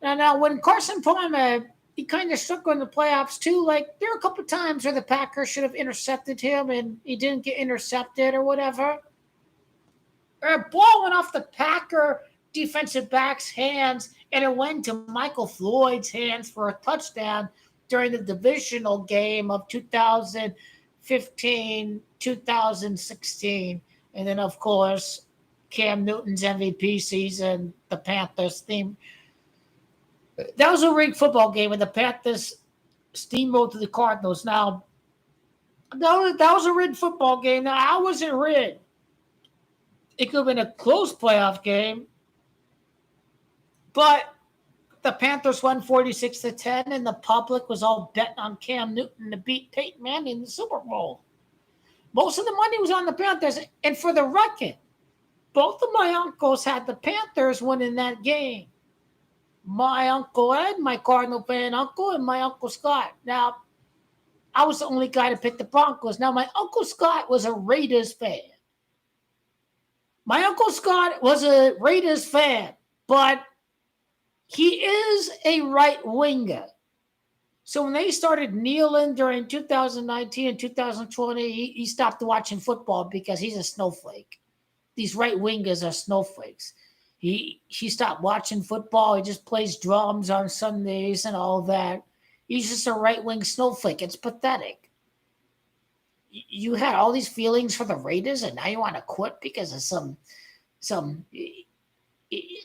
Now when Carson Palmer, he kind of struggled in the playoffs too. Like, there are a couple of times where the Packers should have intercepted him and he didn't get intercepted or whatever. Or a ball went off the Packer defensive back's hands and it went to Michael Floyd's hands for a touchdown during the divisional game of 2015, 2016. And then, of course, Cam Newton's MVP season, the Panthers team. That was a rigged football game, and the Panthers steamrolled to the Cardinals. Now, that was a rigged football game. Now, how was it rigged? It could have been a close playoff game, but the Panthers won 46-10, and the public was all betting on Cam Newton to beat Peyton Manning in the Super Bowl. Most of the money was on the Panthers. And for the record, both of my uncles had the Panthers winning that game. My Uncle Ed, my Cardinal fan uncle, and my Uncle Scott. Now, I was the only guy to pick the Broncos. Now, my Uncle Scott was a Raiders fan. My Uncle Scott was a Raiders fan, but he is a right winger. So when they started kneeling during 2019 and 2020, he stopped watching football because he's a snowflake. These right wingers are snowflakes. He stopped watching football. He just plays drums on Sundays and all that. He's just a right wing snowflake. It's pathetic. You had all these feelings for the Raiders, and now you want to quit because of some. The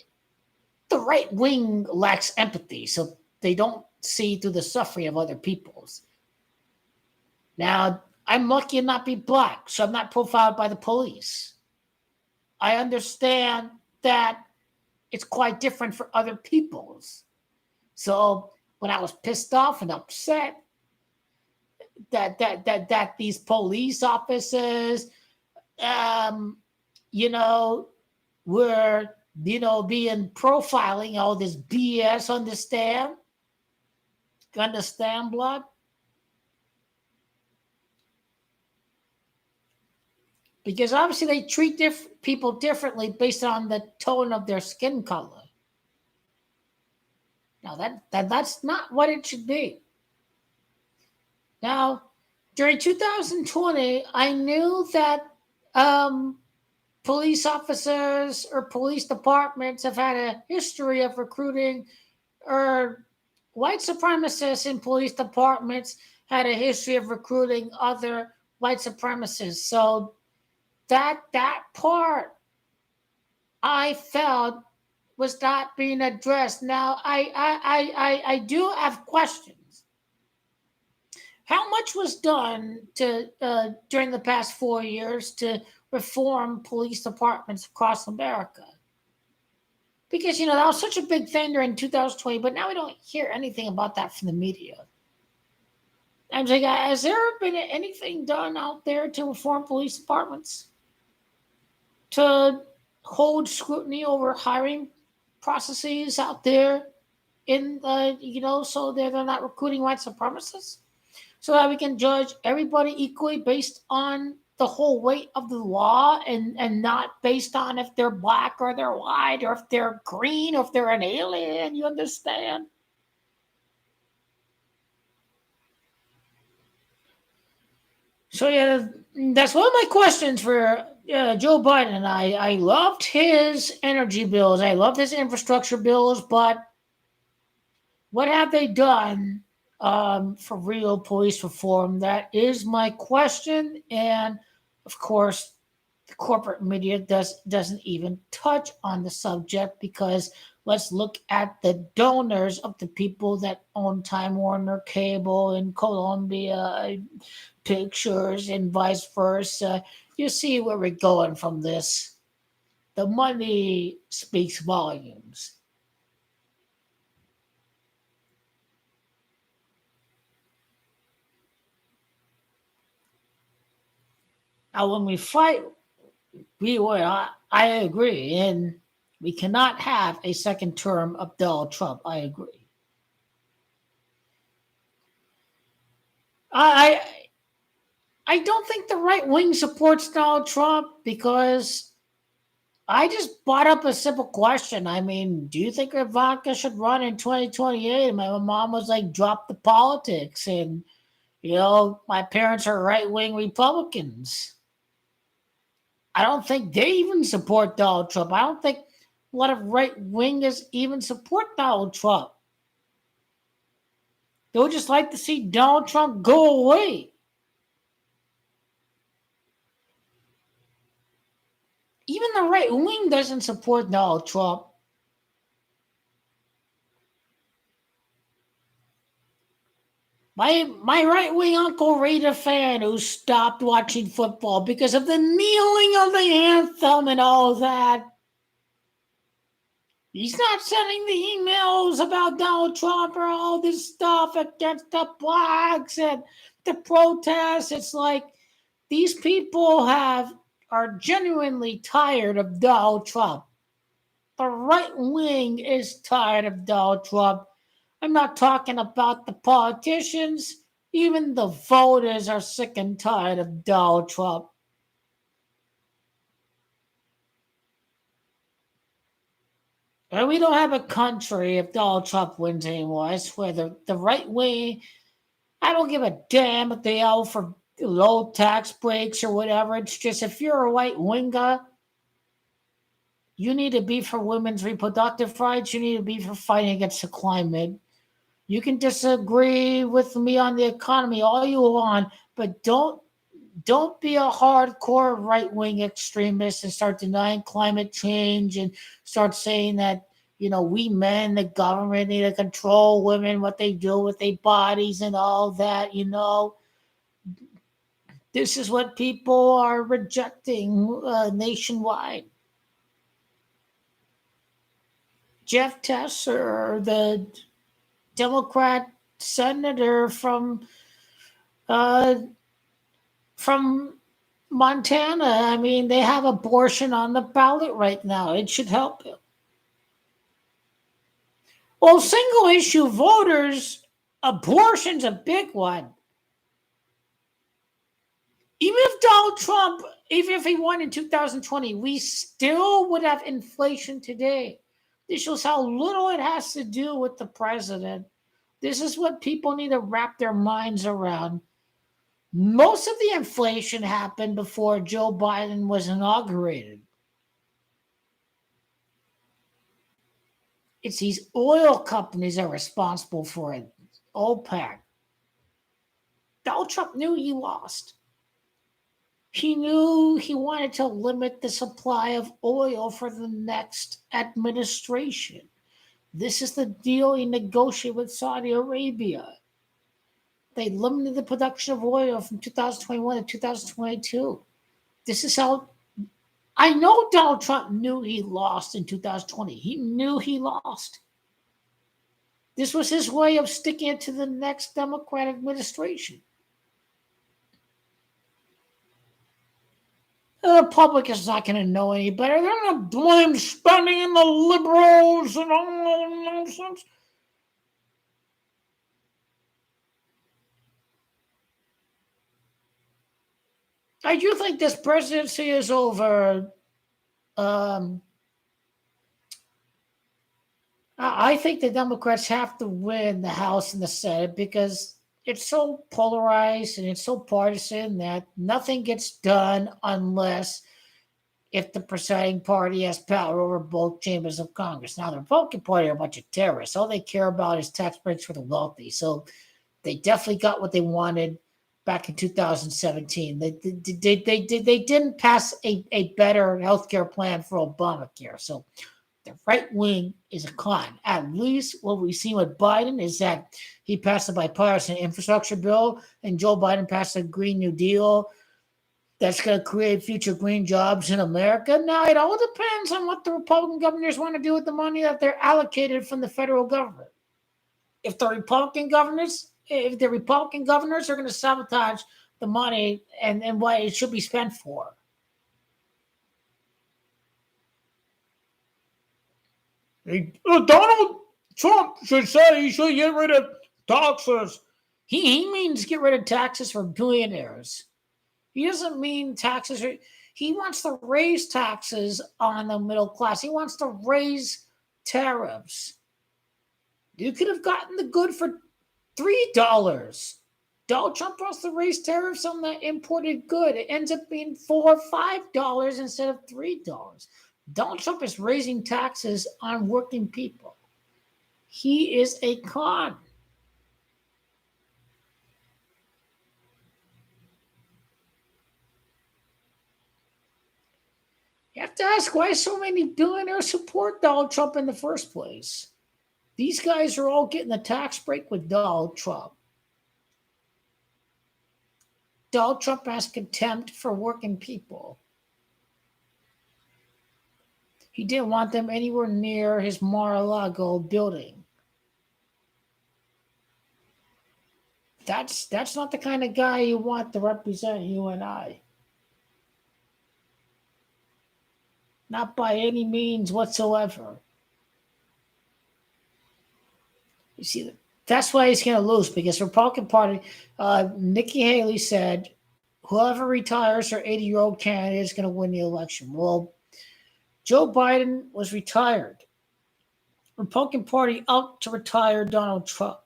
right wing lacks empathy, so they don't see through the suffering of other people's. Now, I'm lucky to not be black, so I'm not profiled by the police. I understand that it's quite different for other people's. So when I was pissed off and upset that these police officers, were being profiling all this BS. Understand? Understand, blood? Because obviously they treat people differently based on the tone of their skin color. Now that's not what it should be. Now, during 2020, I knew that um, police officers or police departments have had a history of recruiting, or white supremacists in police departments had a history of recruiting other white supremacists. So that part I felt was not being addressed. Now I do have questions. How much was done to during the past 4 years to reform police departments across America? Because that was such a big thing during 2020, but now we don't hear anything about that from the media. I'm like, has there been anything done out there to reform police departments? To hold scrutiny over hiring processes out there in so they're not recruiting white supremacists? So that we can judge everybody equally based on the whole weight of the law and not based on if they're black or they're white or if they're green or if they're an alien, you understand? So yeah, that's one of my questions for Joe Biden. I loved his energy bills. I loved his infrastructure bills, but what have they done for real police reform? That is my question. And of course, the corporate media doesn't even touch on the subject because let's look at the donors of the people that own Time Warner Cable and Columbia Pictures and vice versa. You see where we're going from this. The money speaks volumes. Now, when we fight, I agree, and we cannot have a second term of Donald Trump. I agree. I I don't think the right wing supports Donald Trump because I just brought up a simple question. I mean, do you think Ivanka should run in 2028? And my mom was like, drop the politics. And, my parents are right wing Republicans. I don't think they even support Donald Trump. I don't think a lot of right wingers even support Donald Trump. They would just like to see Donald Trump go away. Even the right wing doesn't support Donald Trump. My right wing uncle Raider fan who stopped watching football because of the kneeling of the anthem and all that. He's not sending the emails about Donald Trump or all this stuff against the blacks and the protests. It's like these people are genuinely tired of Donald Trump. The right wing is tired of Donald Trump. I'm not talking about the politicians. Even the voters are sick and tired of Donald Trump. And we don't have a country if Donald Trump wins anymore. I swear, the right wing, I don't give a damn if they yell for low tax breaks or whatever. It's just if you're a right winger, you need to be for women's reproductive rights. You need to be for fighting against the climate. You can disagree with me on the economy all you want, but don't be a hardcore right wing extremist and start denying climate change and start saying that we men, the government, need to control women, what they do with their bodies and all that. This is what people are rejecting nationwide. Jeff Tesser, the Democrat senator from uh, from Montana, I mean, they have abortion on the ballot right now. It should help you. Well, single issue voters, abortion's a big one. Even if Donald Trump, even if he won in 2020, we still would have inflation today. This shows how little it has to do with the president. This is what people need to wrap their minds around. Most of the inflation happened before Joe Biden was inaugurated. It's these oil companies that are responsible for it. OPEC. Donald Trump knew he lost. He knew he wanted to limit the supply of oil for the next administration. This is the deal he negotiated with Saudi Arabia. They limited the production of oil from 2021 to 2022. This is how I know Donald Trump knew he lost in 2020. He knew he lost. This was his way of sticking it to the next Democratic administration. The public is not going to know any better. They're going to blame spending and the liberals and all that nonsense. I do think this presidency is over. I think the Democrats have to win the House and the Senate because it's so polarized and it's so partisan that nothing gets done unless if the presiding party has power over both chambers of Congress. Now, the Republican Party are a bunch of terrorists. All they care about is tax breaks for the wealthy. So they definitely got what they wanted back in 2017. They didn't pass a better healthcare plan for Obamacare. So the right wing is a con. At least what we've seen with Biden is that he passed a bipartisan infrastructure bill and Joe Biden passed a Green New Deal that's going to create future green jobs in America. Now, it all depends on what the Republican governors want to do with the money that they're allocated from the federal government. If the Republican governors are going to sabotage the money and what it should be spent for. Donald Trump should say he should get rid of taxes. He means get rid of taxes for billionaires. He doesn't mean taxes. He wants to raise taxes on the middle class. He wants to raise tariffs. You could have gotten the good for $3. Donald Trump wants to raise tariffs on the imported good. It ends up being $4 or $5 instead of $3. Donald Trump is raising taxes on working people. He is a con. You have to ask why so many billionaires support Donald Trump in the first place. These guys are all getting the tax break with Donald Trump. Donald Trump has contempt for working people. He didn't want them anywhere near his Mar-a-Lago building. That's not the kind of guy you want to represent you and I. Not by any means whatsoever. You see, that's why he's going to lose because the Republican Party, Nikki Haley said, whoever retires or 80-year-old candidate is going to win the election. Well, Joe Biden was retired. Republican Party out to retire Donald Trump.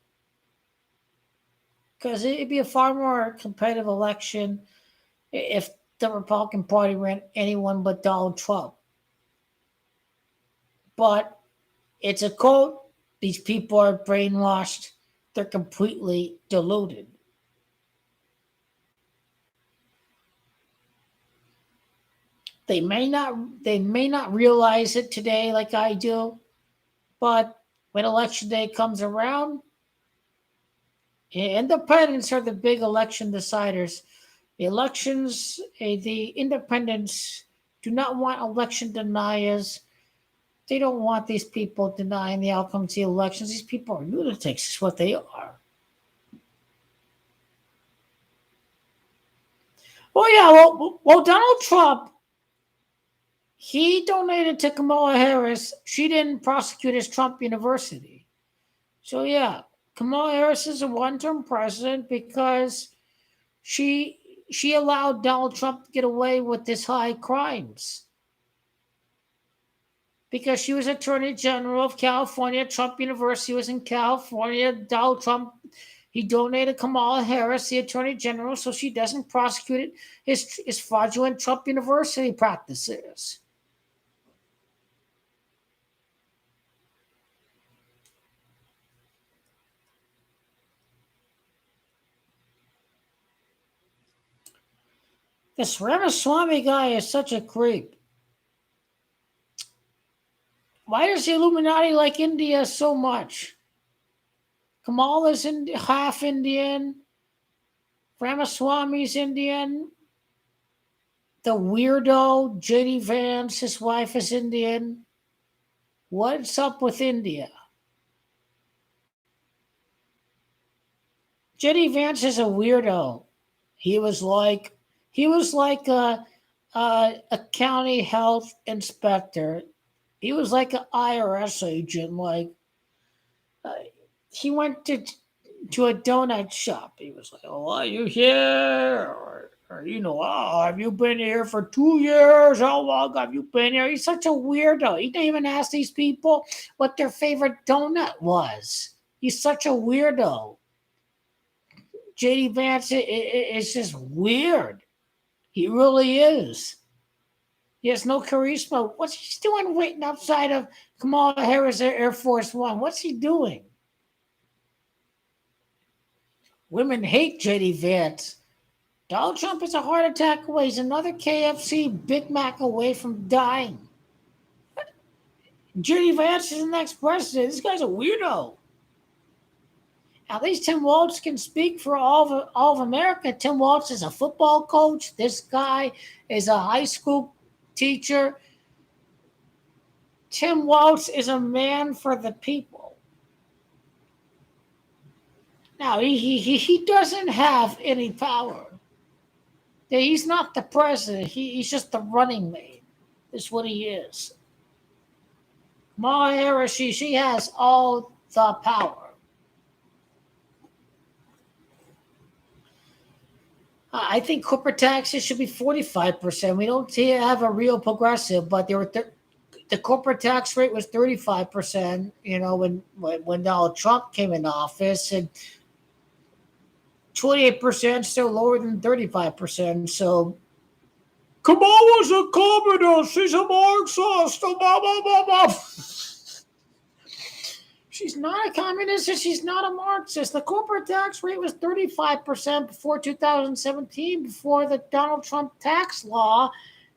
Because it'd be a far more competitive election if the Republican Party ran anyone but Donald Trump. But it's a quote. These people are brainwashed. They're completely deluded. They may not realize it today like I do, but when election day comes around, independents are the big election deciders. The independents do not want election deniers. They don't want these people denying the outcomes of the elections. These people are lunatics, is what they are. Well, yeah, well, Donald Trump, he donated to Kamala Harris. She didn't prosecute his Trump University. So, yeah, Kamala Harris is a one-term president because she she allowed Donald Trump to get away with his high crimes. Because she was Attorney General of California. Trump University was in California. Donald Trump, he donated Kamala Harris, the Attorney General, so she doesn't prosecute his fraudulent Trump University practices. This Ramaswamy guy is such a creep. Why does the Illuminati like India so much? Kamala's half Indian. Ramaswamy's Indian. The weirdo J.D. Vance, his wife is Indian. What's up with India? J.D. Vance is a weirdo. He was like a county health inspector. He was like an IRS agent. Like uh, he went to a donut shop. He was like, "Oh, are you here?" Or "Oh, have you been here for 2 years? How long have you been here?" He's such a weirdo. He didn't even ask these people what their favorite donut was. He's such a weirdo. JD Vance is just weird. He really is. He has no charisma. What's he doing waiting outside of Kamala Harris Air Force One? What's he doing? Women hate JD Vance. Donald Trump is a heart attack away. He's another KFC Big Mac away from dying. JD Vance is the next president. This guy's a weirdo. At least Tim Walz can speak for all of America. Tim Walz is a football coach. This guy is a high school teacher. Tim Walz is a man for the people. Now, he doesn't have any power. He's not the president. He's just the running mate. That's what he is. Kamala Harris, she has all the power. I think corporate taxes should be 45%. We don't have a real progressive, but the corporate tax rate was 35%, when Donald Trump came into office, and 28% still lower than 35%. So Kamala's a communist. She's a Marxist. Blah, blah, blah, blah. She's not a communist and she's not a Marxist. The corporate tax rate was 35% before 2017, before the Donald Trump tax law.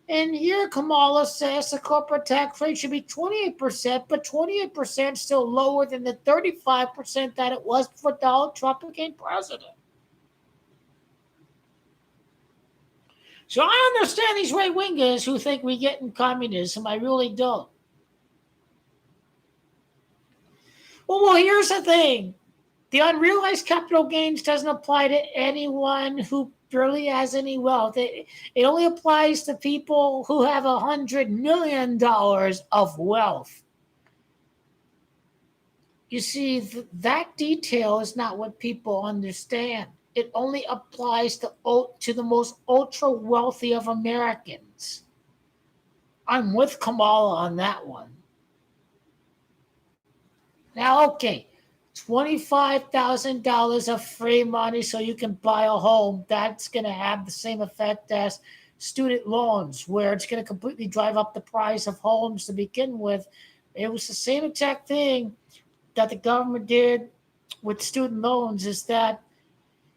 And here Kamala says the corporate tax rate should be 28%, but 28% is still lower than the 35% that it was before Donald Trump became president. So I understand these right-wingers who think we get in communism. I really don't. Well, here's the thing. The unrealized capital gains doesn't apply to anyone who barely has any wealth. It only applies to people who have $100 million of wealth. You see, that detail is not what people understand. It only applies to the most ultra wealthy of Americans. I'm with Kamala on that one. Now, okay, $25,000 of free money so you can buy a home. That's going to have the same effect as student loans, where it's going to completely drive up the price of homes to begin with. It was the same exact thing that the government did with student loans, is that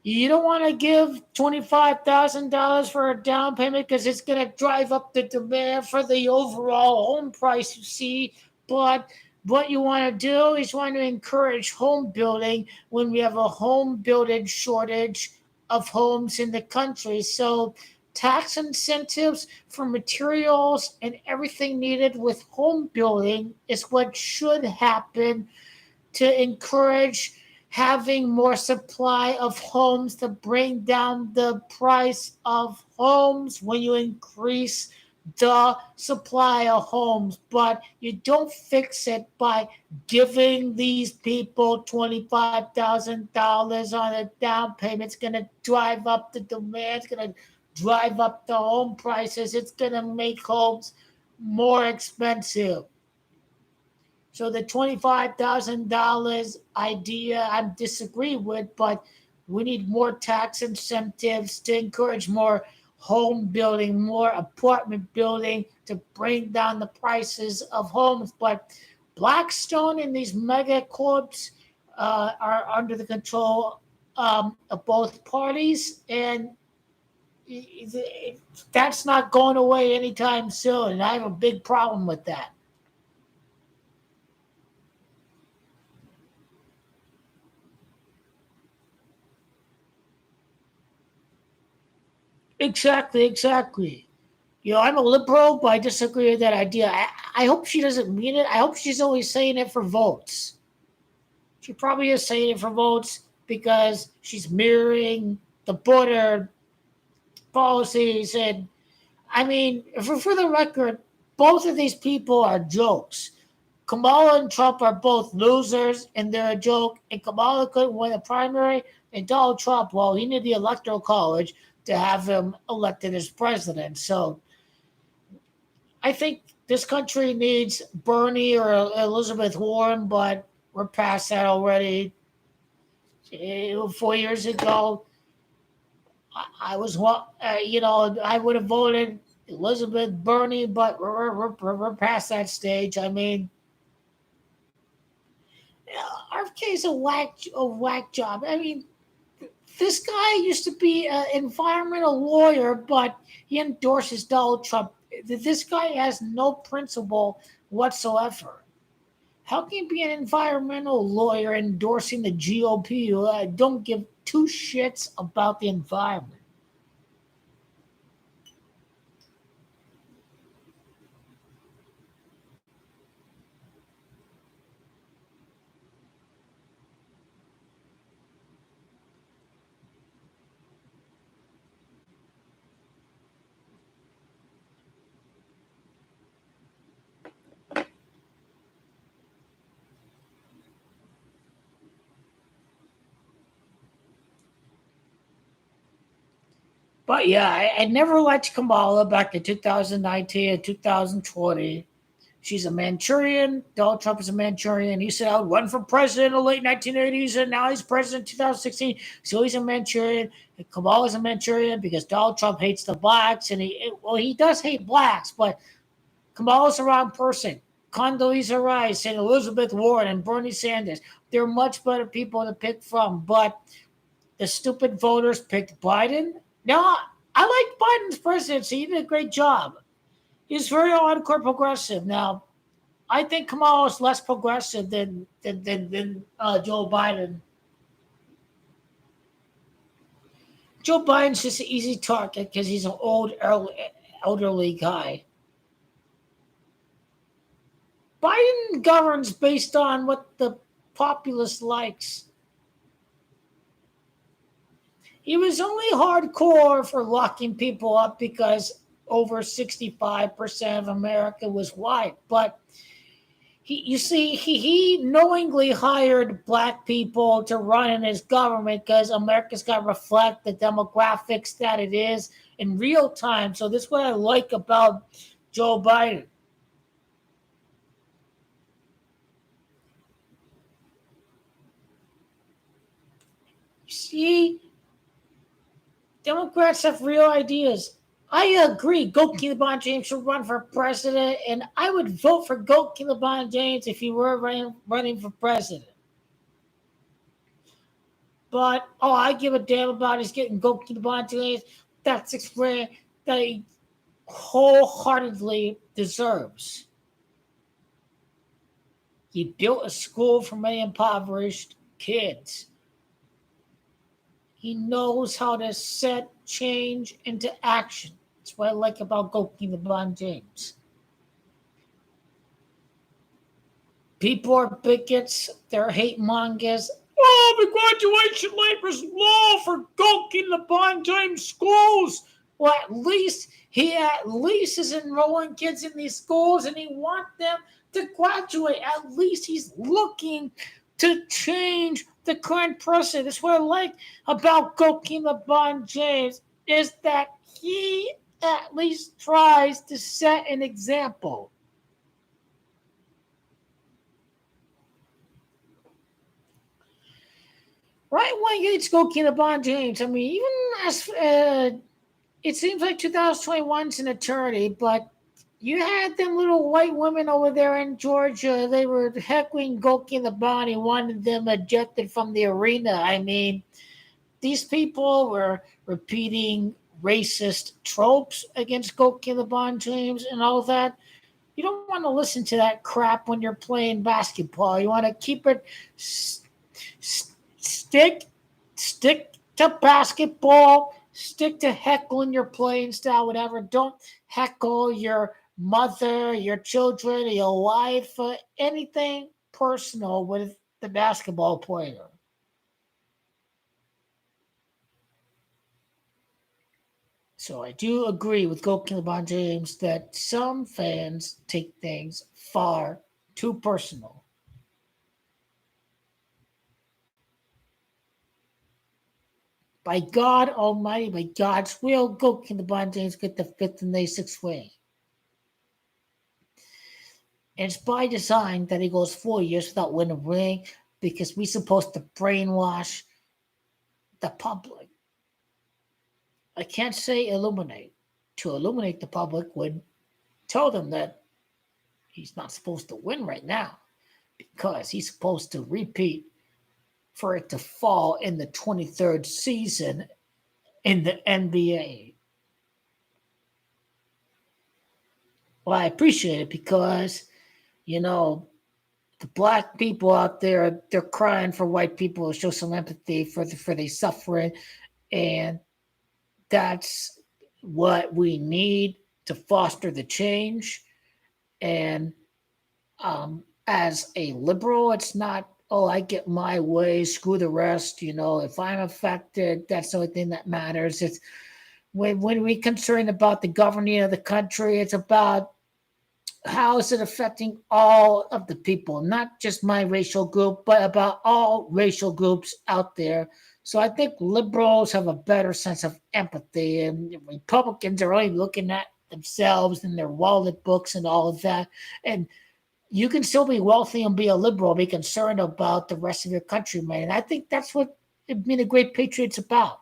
you don't want to give $25,000 for a down payment because it's going to drive up the demand for the overall home price, you see. But what you want to do is want to encourage home building when we have a home building shortage of homes in the country. So tax incentives for materials and everything needed with home building is what should happen to encourage having more supply of homes to bring down the price of homes when you increase the supply of homes, but you don't fix it by giving these people $25,000 on a down payment. It's going to drive up the demand, it's going to drive up the home prices, it's going to make homes more expensive. So the $25,000 idea I disagree with, but we need more tax incentives to encourage more home building, more apartment building to bring down the prices of homes. But Blackstone and these mega corps are under the control of both parties, and that's not going away anytime soon. And I have a big problem with that. Exactly, exactly. I'm a liberal, but I disagree with that idea. I hope she doesn't mean it. I hope she's only saying it for votes. She probably is saying it for votes because she's mirroring the border policies. And I mean, for the record, both of these people are jokes. Kamala and Trump are both losers, and they're a joke. And Kamala couldn't win a primary, and Donald Trump, well, he needed the electoral college to have him elected as president. So I think this country needs Bernie or Elizabeth Warren, but we're past that already. 4 years ago, I was, I would have voted Elizabeth, Bernie, but we're past that stage. I mean, RFK is a whack job. I mean, this guy used to be an environmental lawyer, but he endorses Donald Trump. This guy has no principle whatsoever. How can you be an environmental lawyer endorsing the GOP who don't give two shits about the environment? But yeah, I never liked Kamala back in 2019 and 2020. She's a Manchurian. Donald Trump is a Manchurian. He said I would run for president in the late 1980s, and now he's president in 2016. So he's a Manchurian. And Kamala's a Manchurian because Donald Trump hates the blacks, and he does hate blacks, but Kamala's the wrong person. Condoleezza Rice and Elizabeth Warren and Bernie Sanders, they're much better people to pick from. But the stupid voters picked Biden. Now, I like Biden's presidency. He did a great job. He's very hardcore progressive. Now, I think Kamala is less progressive than Joe Biden. Joe Biden's just an easy target because he's an old, elderly guy. Biden governs based on what the populace likes. He was only hardcore for locking people up because over 65% of America was white. But he knowingly hired black people to run in his government because America's got to reflect the demographics that it is in real time. So this is what I like about Joe Biden. See, Democrats have real ideas. I agree. Goat Keelan James should run for president, and I would vote for Goat Keelan James if he were running for president. But all I give a damn about is getting Goat Keelan James that 6 grand that he wholeheartedly deserves. He built a school for many impoverished kids. He knows how to set change into action. That's what I like about Goki LeBron James. People are bigots, they're hate mongers. Oh, the graduation rate was low for Goki LeBron James schools. Well, at least is enrolling kids in these schools, and he wants them to graduate. At least he's looking to change the current person. That's what I like about Goki LeBron James, is that he at least tries to set an example. Right when you go LeBron James, I mean, even as it seems like 2021 is an eternity, but you had them little white women over there in Georgia. They were heckling Goki LeBron and wanted them ejected from the arena. I mean, these people were repeating racist tropes against Goki LeBron James and all that. You don't want to listen to that crap when you're playing basketball. You want to keep it stick to basketball. Stick to heckling your playing style, whatever. Don't heckle your mother, your children, your wife, anything personal with the basketball player. So I do agree with Goki LeBron James that some fans take things far too personal. By God Almighty, by God's will, Goki LeBron James get the fifth and the sixth ring. And it's by design that he goes 4 years without winning a ring, because we're supposed to brainwash the public. I can't say illuminate. To illuminate the public would tell them that he's not supposed to win right now, because he's supposed to repeat for it to fall in the 23rd season in the NBA. Well, I appreciate it because, the black people out there, they're crying for white people to show some empathy for the suffering. And that's what we need to foster the change. And as a liberal, it's not, I get my way, screw the rest. If I'm affected, that's the only thing that matters. It's when we're concerned about the governing of the country, it's about how is it affecting all of the people, not just my racial group, but about all racial groups out there. So I think liberals have a better sense of empathy, and Republicans are only looking at themselves and their wallet books and all of that. And you can still be wealthy and be a liberal, be concerned about the rest of your countrymen. And I think that's what being a great patriot's about.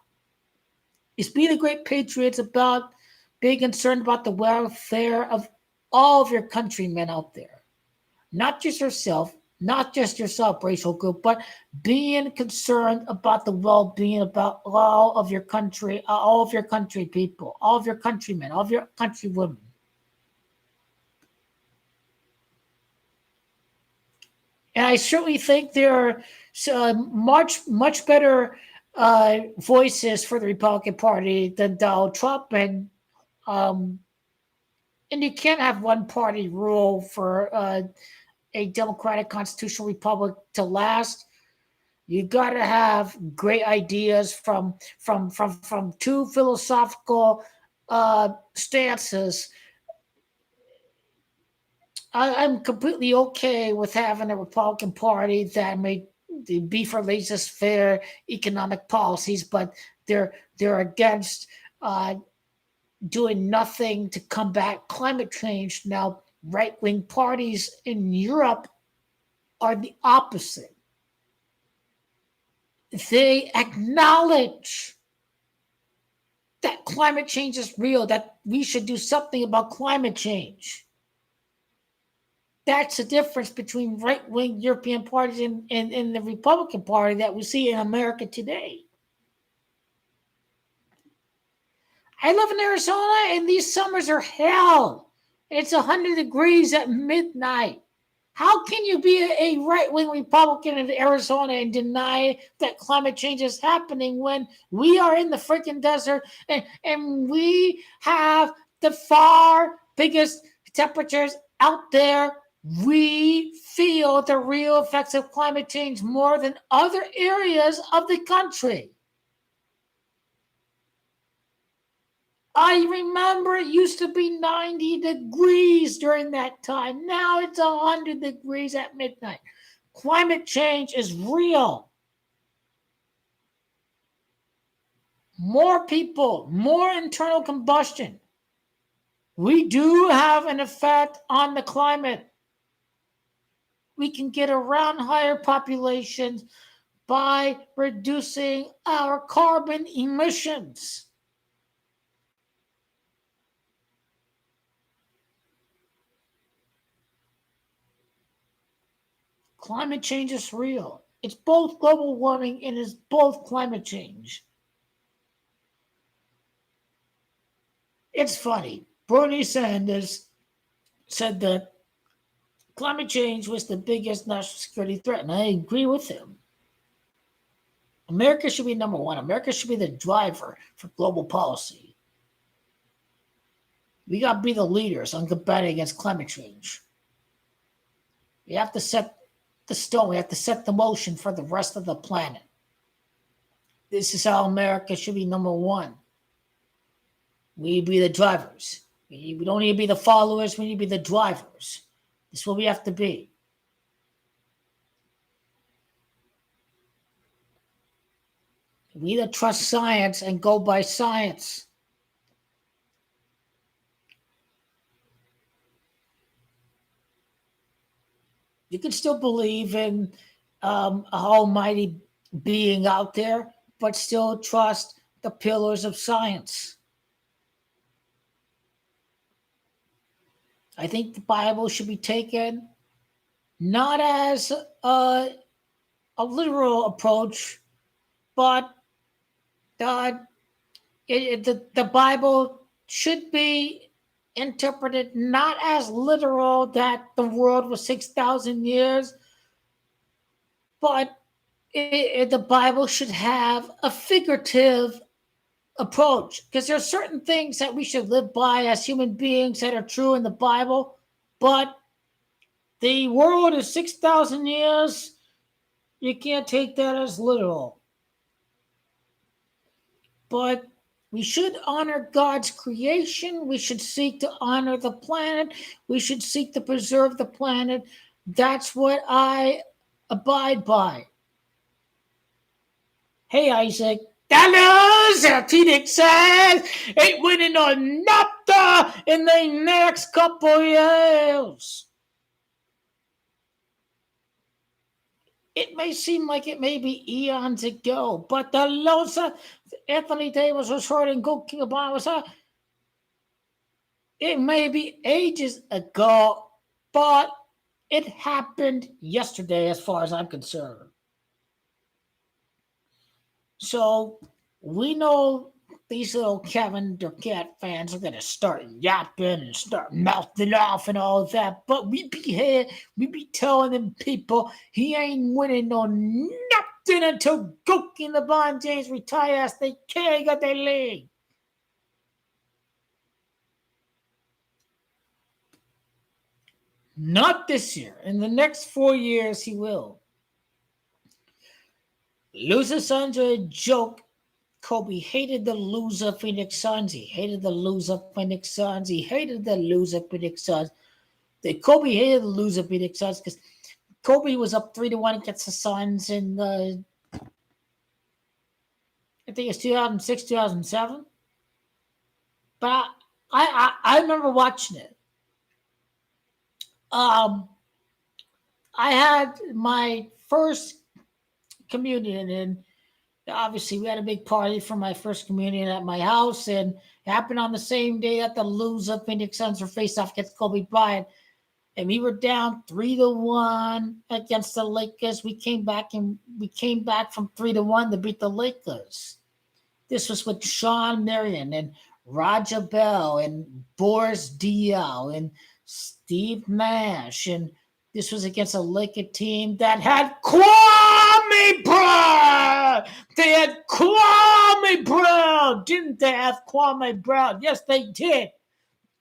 Is being a great patriot's about being concerned about the welfare of all of your countrymen out there. Not just yourself, not just your sub-racial group, but being concerned about the well-being about all of your country people, all of your countrymen, all of your countrywomen. And I certainly think there are much better voices for the Republican Party than Donald Trump, and you can't have one party rule for a democratic constitutional republic to last. You got to have great ideas from two philosophical stances. I'm completely okay with having a Republican Party that may be for laissez-faire economic policies, but they're against doing nothing to combat climate change. Now, right-wing parties in Europe are the opposite. They acknowledge that climate change is real, that we should do something about climate change. That's the difference between right-wing European parties and the Republican Party that we see in America today. I live in Arizona, and these summers are hell. It's 100 degrees at midnight. How can you be a right-wing Republican in Arizona and deny that climate change is happening when we are in the freaking desert and we have the far biggest temperatures out there We feel the real effects of climate change more than other areas of the country. I remember it used to be 90 degrees during that time. Now it's 100 degrees at midnight. Climate change is real. More people, more internal combustion. We do have an effect on the climate. We can get around higher populations by reducing our carbon emissions. Climate change is real. It's both global warming and it's both climate change. It's funny. Bernie Sanders said that climate change was the biggest national security threat, and I agree with him. America should be number one. America should be the driver for global policy. We got to be the leaders on combating against climate change. We have to set the stone. We have to set the motion for the rest of the planet. This is how America should be number one. We need to be the drivers. We don't need to be the followers. We need to be the drivers. This is what we have to be. We need to trust science and go by science. You can still believe in an almighty being out there, but still trust the pillars of science. I think the Bible should be taken not as a literal approach, but the Bible should be interpreted not as literal that the world was 6,000 years, but the Bible should have a figurative approach, because there are certain things that we should live by as human beings that are true in the Bible, but the world is 6,000 years. You can't take that as literal. But we should honor God's creation. We should seek to honor the planet. We should seek to preserve the planet. That's what I abide by. Hey, Isaac. Dallas, Phoenix says, ain't winning on nothing in the next couple years. It may seem like it may be eons ago, but the Losa, Anthony Davis was hurt and Go King Obama was hurt. It may be ages ago, but it happened yesterday as far as I'm concerned. So we know these little Kevin Durant fans are going to start yapping and start mouthing off and all of that. But we be here, we be telling them people he ain't winning on nothing until Gookie and LeBron James retire. They can't get their league. Not this year. In the next 4 years, he will. Loser Suns are a joke. Kobe hated the loser Phoenix Suns. He hated the loser Phoenix Suns. He hated the loser Phoenix Suns. Kobe hated the loser Phoenix Suns because Kobe was up 3-1 against the Suns in I think it's 2006, 2007. But I remember watching it. I had my first communion, and obviously we had a big party for my first communion at my house, and it happened on the same day that the loser Phoenix Suns were faced off against Kobe Bryant, and we were down 3-1 against the Lakers. We came back from 3-1 to beat the Lakers. This was with Sean Marion and Roger Bell and Boris Diaw and Steve Nash, and this was against a Laker team that had Kwame Brown. They had Kwame Brown. Didn't they have Kwame Brown? Yes, they did.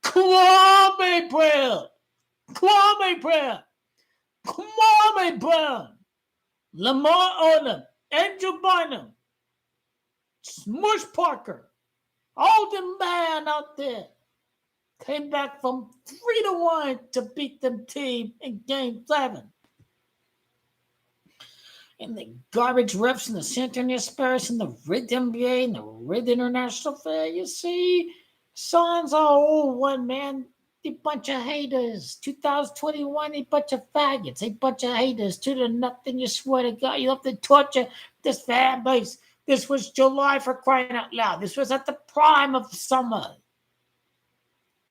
Kwame Brown. Kwame Brown, Kwame Brown, Lamar Odom, Andrew Bynum, Smush Parker, all the man out there came back from 3-1 to beat them team in Game 7. And the garbage refs and the San Antonio Spurs and the Red NBA and the Red International Fair, you see, Suns are all one, man. A bunch of haters. 2021, a bunch of faggots, a bunch of haters. 2-0, you swear to God, you have to torture this fan base. This was July, for crying out loud. This was at the prime of summer.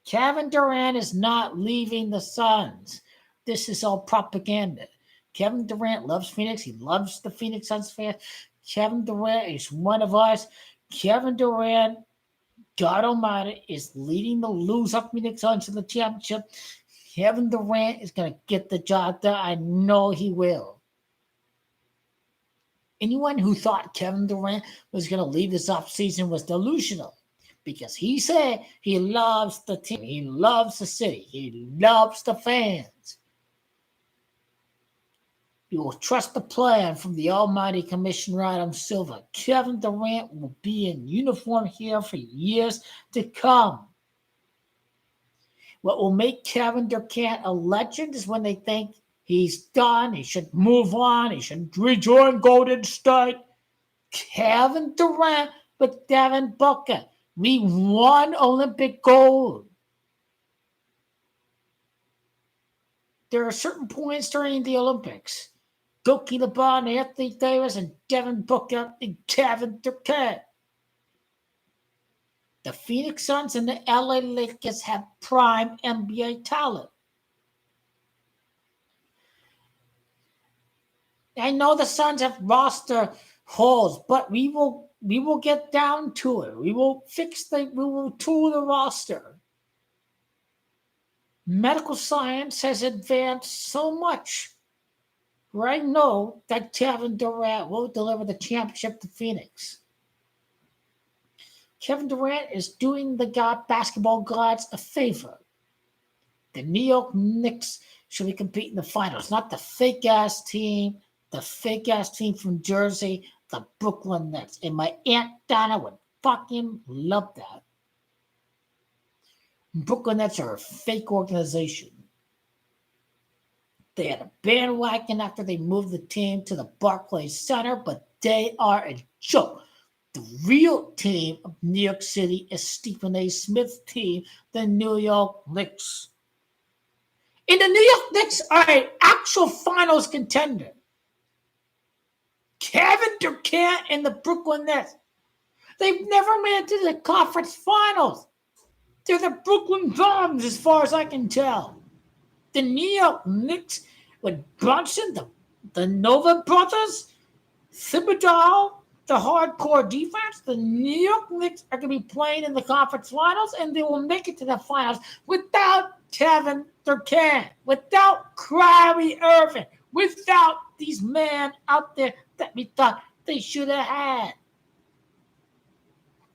Kevin Durant is not leaving the Suns. This is all propaganda. Kevin Durant loves Phoenix. He loves the Phoenix Suns fans. Kevin Durant is one of us. Kevin Durant, God Almighty, is leading the loser Phoenix Suns to the championship. Kevin Durant is going to get the job done. I know he will. Anyone who thought Kevin Durant was going to leave this offseason was delusional, because he said he loves the team. He loves the city. He loves the fans. You will trust the plan from the almighty Commissioner Adam Silver. Kevin Durant will be in uniform here for years to come. What will make Kevin Durant a legend is when they think he's done, he should move on, he should rejoin Golden State. Kevin Durant with Devin Booker. We won Olympic gold. There are certain points during the Olympics. Goki LeBron, Anthony Davis, and Devin Booker, and Kevin Durant. The Phoenix Suns and the LA Lakers have prime NBA talent. I know the Suns have roster holes, but we will get down to it. We will tool the roster. Medical science has advanced so much. I know that Kevin Durant will deliver the championship to Phoenix. Kevin Durant is doing the basketball gods a favor. The New York Knicks should be competing in the finals, not the fake-ass team from Jersey, the Brooklyn Nets. And my Aunt Donna would fucking love that. Brooklyn Nets are a fake organization. They had a bandwagon after they moved the team to the Barclays Center, but they are a joke. The real team of New York City is Stephen A. Smith's team, the New York Knicks. And the New York Knicks are an actual finals contender. Kevin Durant and the Brooklyn Nets. They've never made it to the conference finals. They're the Brooklyn Bombs, as far as I can tell. The New York Knicks with Brunson, the Nova brothers, Thibodeau, the hardcore defense, the New York Knicks are going to be playing in the conference finals, and they will make it to the finals without Kevin Durant, without Kyrie Irving, without these men out there that we thought they should have had.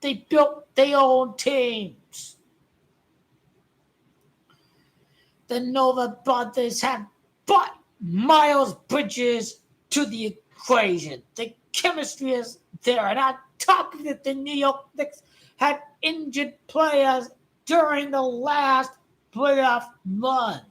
They built their own teams. The Nova brothers have brought Miles Bridges to the equation. The chemistry is there. And on top of it, the New York Knicks had injured players during the last playoff run.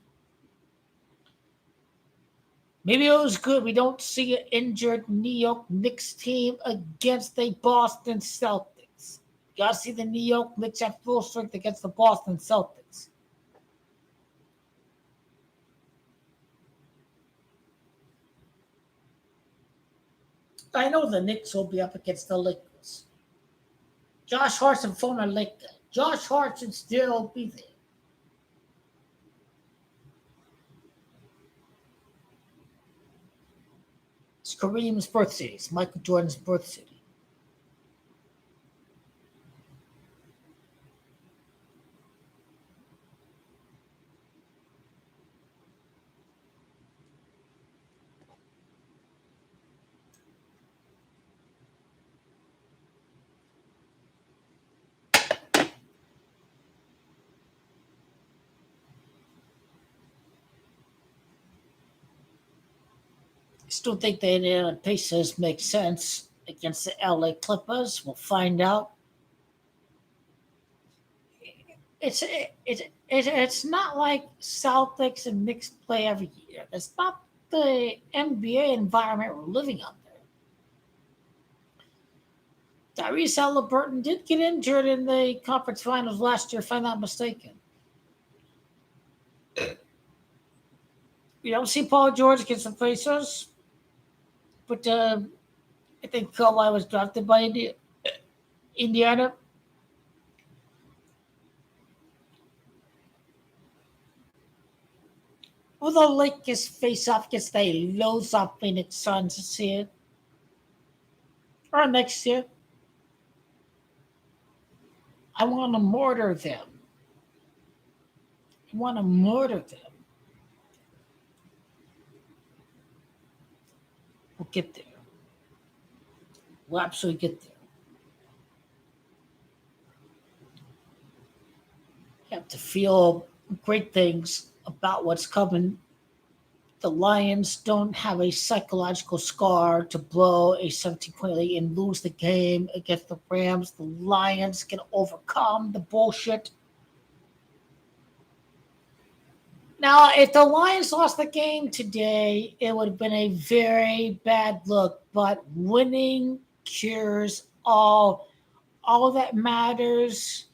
Maybe it was good we don't see an injured New York Knicks team against the Boston Celtics. You gotta see the New York Knicks at full strength against the Boston Celtics. I know the Knicks will be up against the Lakers. Josh Hart's a former Laker. Josh Hart should still be there. It's Kareem's birth city. It's Michael Jordan's birth city. Still think the Indiana Pacers make sense against the LA Clippers. We'll find out. It's not like Celtics and Knicks play every year. It's not the NBA environment we're living under. Tyrese Halliburton did get injured in the conference finals last year, if I'm not mistaken. You don't see Paul George against the Pacers, but I think Kawhi was drafted by Indiana. Will the Lakers face off against the lows of Phoenix Suns this year or next year? I want to murder them. I want to murder them. We'll get there. We'll absolutely get there. You have to feel great things about what's coming. The Lions don't have a psychological scar to blow a 17-point lead and lose the game against the Rams. The Lions can overcome the bullshit. Now, if the Lions lost the game today, it would have been a very bad look. But winning cures all. All that matters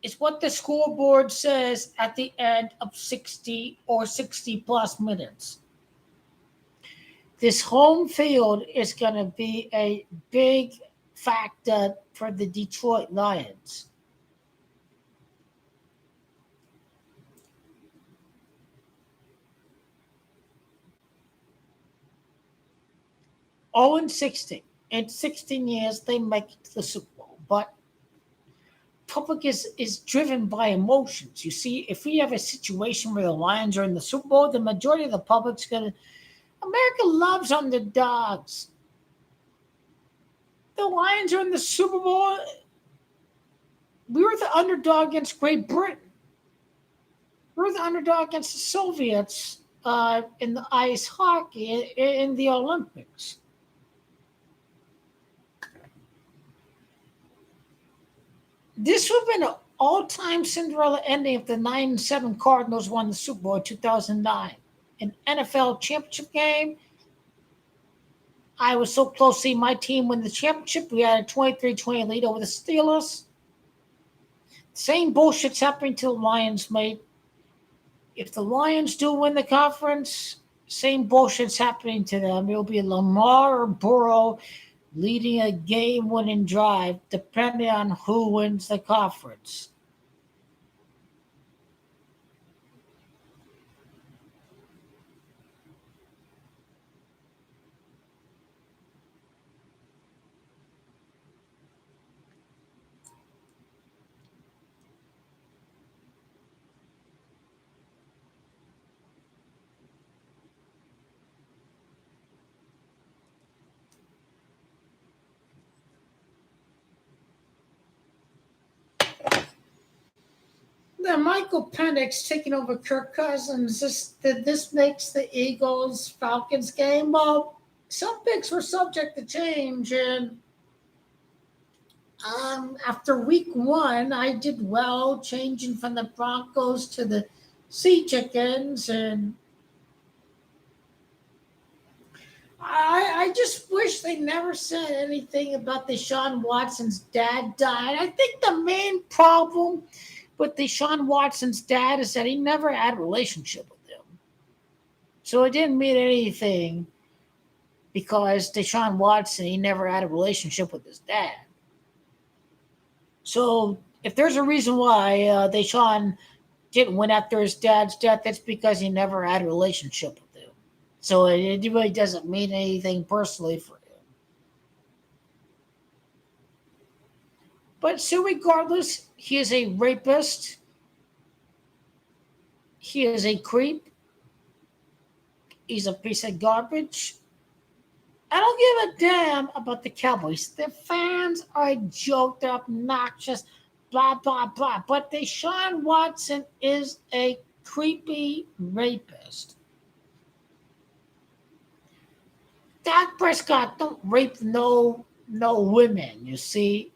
is what the scoreboard says at the end of 60 or 60 plus minutes. This home field is going to be a big factor for the Detroit Lions. Oh, and 16. In 16 years, they make it to the Super Bowl. But public is driven by emotions. You see, if we have a situation where the Lions are in the Super Bowl, the majority of the public's going to... America loves underdogs. The Lions are in the Super Bowl. We were the underdog against Great Britain. We were the underdog against the Soviets in the ice hockey in the Olympics. This would have been an all-time Cinderella ending if the 9-7 Cardinals won the Super Bowl in 2009. An NFL championship game. I was so close to seeing my team win the championship. We had a 23-20 lead over the Steelers. Same bullshit's happening to the Lions, mate. If the Lions do win the conference, same bullshit's happening to them. It'll be Lamar or Burrow leading a game-winning drive, depending on who wins the conference. Then Michael Penix taking over Kirk Cousins. This makes the Eagles Falcons game. Well, some picks were subject to change, and after week one, I did well changing from the Broncos to the Sea Chickens, and I just wish they never said anything about Deshaun Watson's dad died. I think the main problem with Deshaun Watson's dad is that he never had a relationship with him. So it didn't mean anything because Deshaun Watson, he never had a relationship with his dad. So if there's a reason why Deshaun didn't win after his dad's death, that's because he never had a relationship with him. So it really doesn't mean anything personally for him. But so regardless, he is a rapist. He is a creep. He's a piece of garbage. I don't give a damn about the Cowboys. Their fans are a joke. They're obnoxious. Blah, blah, blah. But Deshaun Watson is a creepy rapist. Dak Prescott don't rape no women, you see.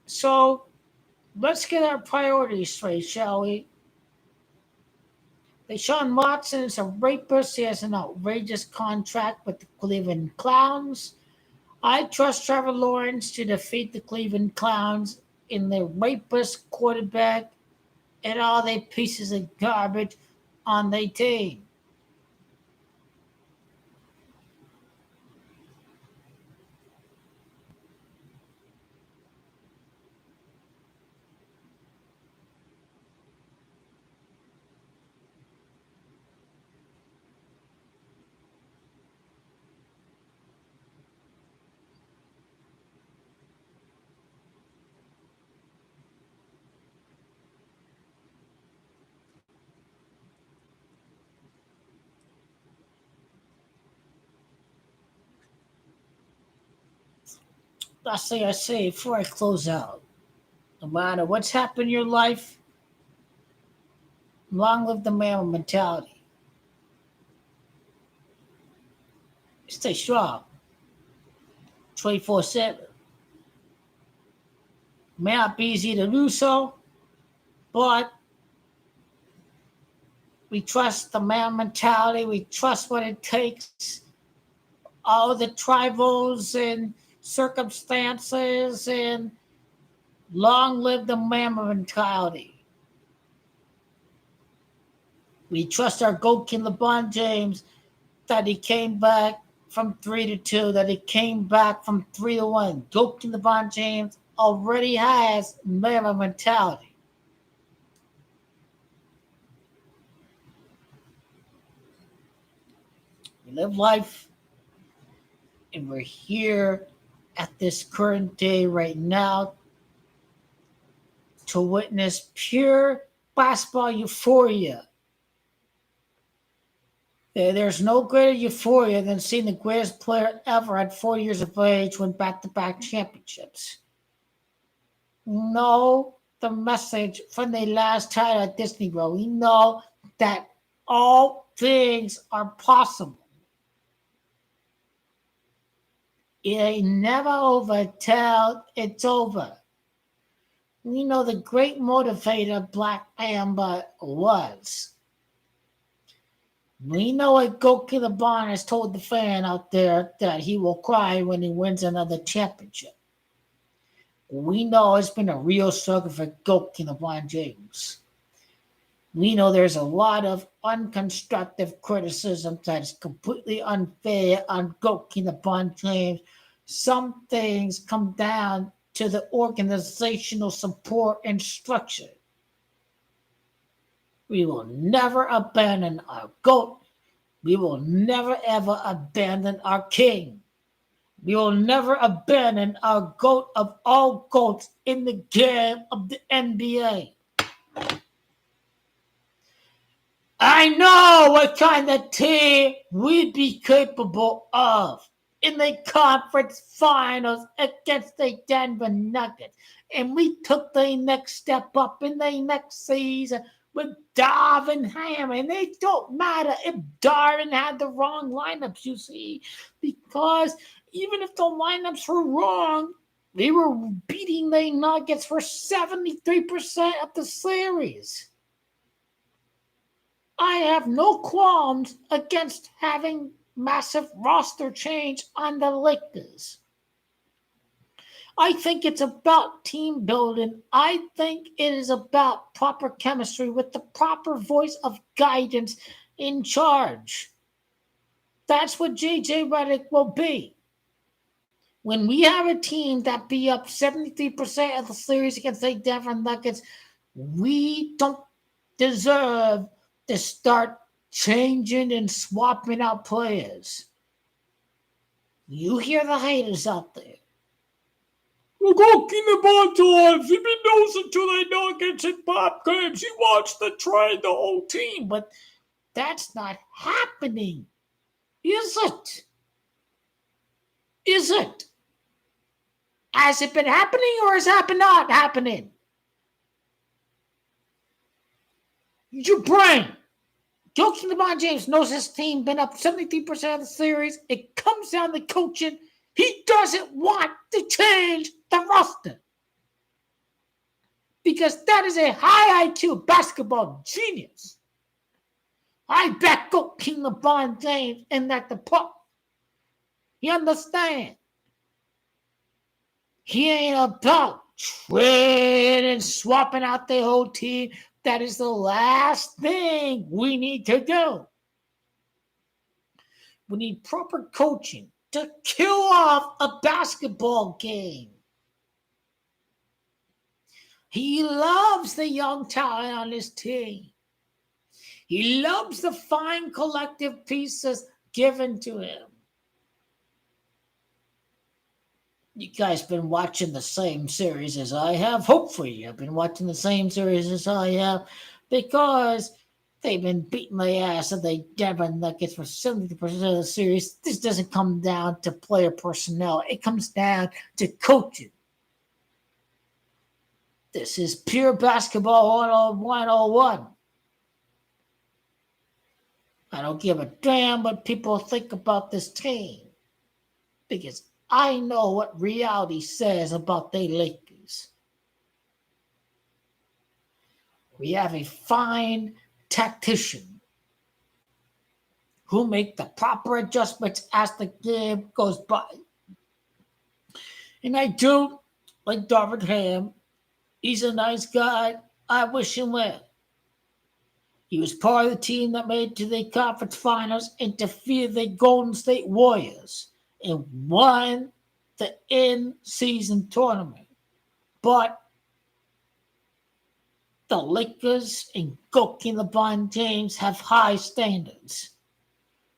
So let's get our priorities straight, shall we? Deshaun Watson is a rapist. He has an outrageous contract with the Cleveland Clowns. I trust Trevor Lawrence to defeat the Cleveland Clowns in their rapist quarterback and all they pieces of garbage on their team. Last thing I say before I close out, no matter what's happened in your life, long live the man mentality. Stay strong, 24/7. May not be easy to do so, but we trust the man mentality. We trust what it takes. All the tribals and circumstances, and long live the man mentality. We trust our GOAT King LeBron James that he came back from 3-2, that he came back from 3-1. GOAT King LeBron James already has man mentality. We live life, and we're here at this current day right now to witness pure basketball euphoria. There's no greater euphoria than seeing the greatest player ever at 4 years of age win back-to-back championships. Know the message from the last title at Disney World. We know that all things are possible. It ain't never over till it's over. We know the great motivator Black Amber was. We know what Goki LeBron has told the fan out there that he will cry when he wins another championship. We know it's been a real struggle for Goki LeBron James. We know there's a lot of unconstructive criticism that's completely unfair on Goki LeBron James. Some things come down to the organizational support and structure. We will never abandon our GOAT. We will never ever abandon our king. We will never abandon our GOAT of all GOATs in the game of the NBA. I know what kind of team we'd be capable of in the conference finals against the Denver Nuggets. And we took the next step up in the next season with Darvin Ham. And it don't matter if Darvin had the wrong lineups, you see, because even if the lineups were wrong, they were beating the Nuggets for 73% of the series. I have no qualms against having massive roster change on the Lakers. I think it's about team building. I think it is about proper chemistry with the proper voice of guidance in charge. That's what JJ Redick will be. When we have a team that be up 73% of the series against the Denver Nuggets, we don't deserve to start changing and swapping out players. You hear the haters out there. We'll go keep the ball times. He been losing to the Nuggets and Pop games. He wants to trade the whole team, but that's not happening. Is it? Is it? Has it been happening or is it not happening? Use your brain. Joking LeBron James knows his team been up 73% of the series. It comes down to coaching. He doesn't want to change the roster. Because that is a high IQ basketball genius. I back up King LeBron James in that department. You understand? He ain't about trading and swapping out the whole team. That is the last thing we need to do. We need proper coaching to kill off a basketball game. He loves the young talent on his team. He loves the fine collective pieces given to him. You guys been watching the same series as I have. Hopefully you've been watching the same series as I have, because they've been beating my ass of the Denver Nuggets for 70% of the series. This doesn't come down to player personnel. It comes down to coaching. This is pure basketball 101. I don't give a damn what people think about this team, because I know what reality says about the Lakers. We have a fine tactician who make the proper adjustments as the game goes by. And I do like Darvin Ham. He's a nice guy. I wish him well. He was part of the team that made it to the conference finals and defeated the Golden State Warriors and won the in-season tournament. But the Lakers and Goki LeBron James have high standards,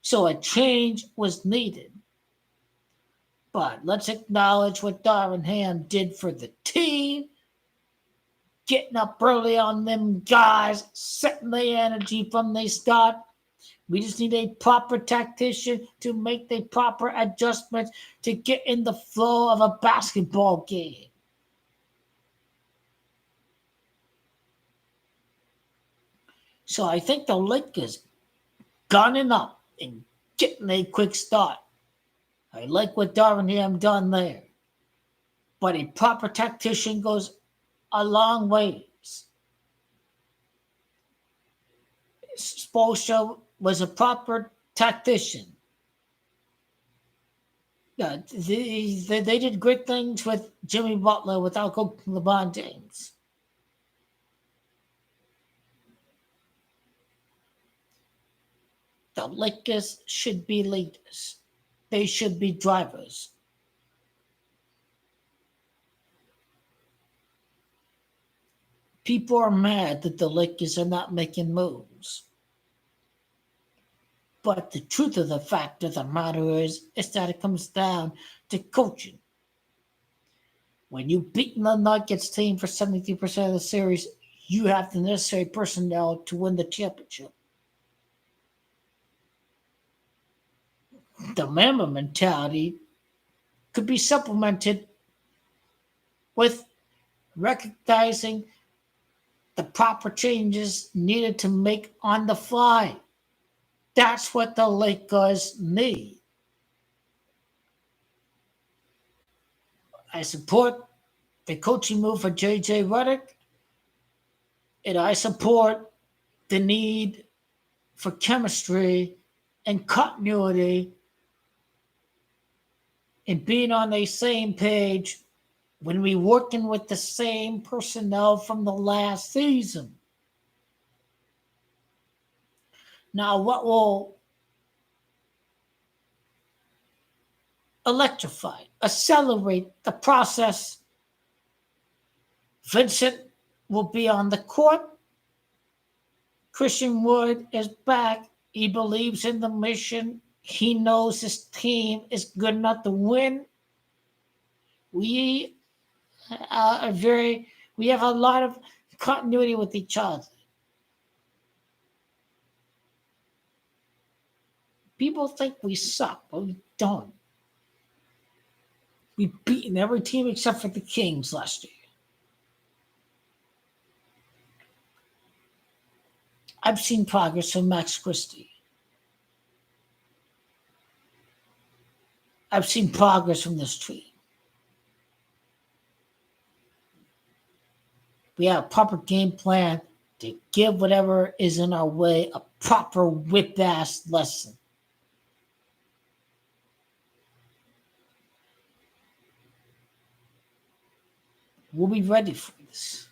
so a change was needed. But let's acknowledge what Darvin Ham did for the team, getting up early on them guys, setting the energy from the start. We just need a proper tactician to make the proper adjustments to get in the flow of a basketball game. So I think the Lakers gunning up and getting a quick start. I like what Darvin Ham done there. But a proper tactician goes a long ways. Spoelstra was a proper tactician. They did great things with Jimmy Butler without coaching LeBron James. The Lakers should be leaders. They should be drivers. People are mad that the Lakers are not making moves. But the truth of the fact of the matter is that it comes down to coaching. When you beat the Nuggets team for 73% of the series, you have the necessary personnel to win the championship. The Mamba mentality could be supplemented with recognizing the proper changes needed to make on the fly. That's what the Lakers need. I support the coaching move for J.J. Redick, and I support the need for chemistry and continuity and being on the same page when we're working with the same personnel from the last season. Now, what will electrify, accelerate the process? Vincent will be on the court. Christian Wood is back. He believes in the mission. He knows his team is good enough to win. We have a lot of continuity with each other. People think we suck, but we don't. We've beaten every team except for the Kings last year. I've seen progress from Max Christie. I've seen progress from this team. We have a proper game plan to give whatever is in our way a proper whip-ass lesson. We'll be ready for this.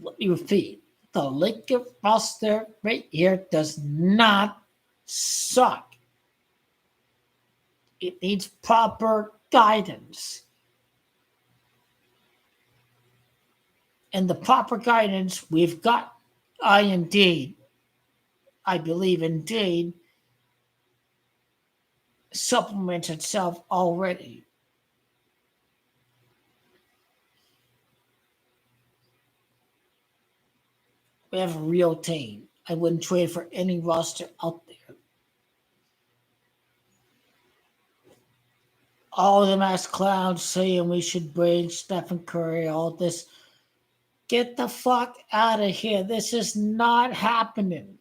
Let me repeat. The Laker roster right here does not suck. It needs proper guidance. And the proper guidance we've got, I believe indeed, supplements itself already. We have a real team. I wouldn't trade for any roster out there. All of them as clowns saying we should bring Stephen Curry, all this. Get the fuck out of here. This is not happening.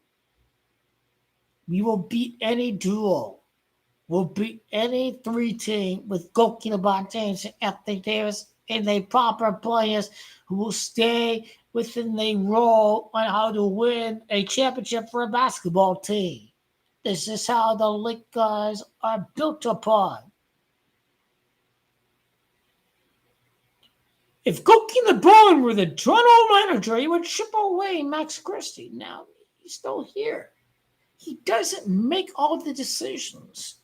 We will beat any duo. We'll beat any 3-team with Goki, LeBron James, and Anthony Davis, and they proper players who will stay within the role on how to win a championship for a basketball team. This is how the Lakers are built upon. If Goki LeBron were the general manager, he would ship away Max Christie. Now, he's still here. He doesn't make all the decisions.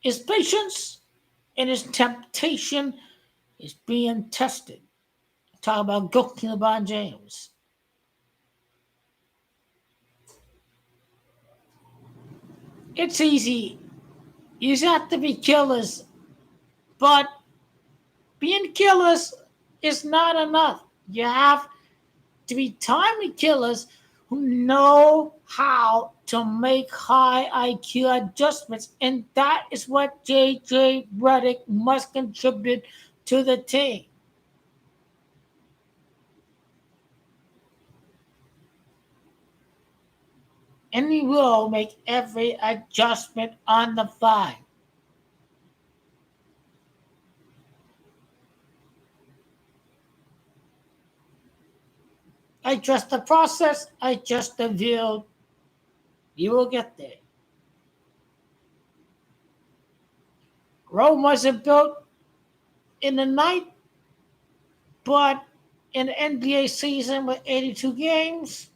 His patience and his temptation is being tested. Talk about Goki LeBron James. It's easy. You have to be killers, but being killers is not enough. You have to be timely killers who know how to make high IQ adjustments, and that is what JJ Redick must contribute to the team. And he will make every adjustment on the fly. I trust the process. I trust the view. You will get there. Rome wasn't built in the night, but in the NBA season with 82 games,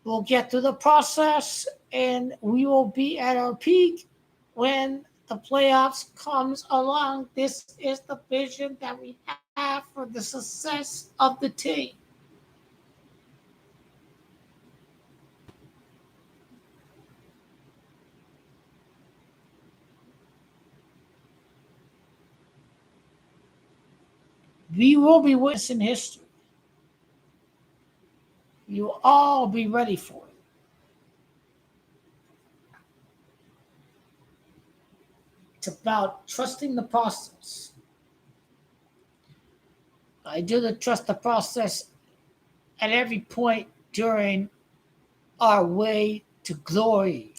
we'll get through the process and we will be at our peak when the playoffs comes along. This is the vision that we have for the success of the team. We will be witnessing history. You will all be ready for it. It's about trusting the process. I do the trust the process at every point during our way to glory.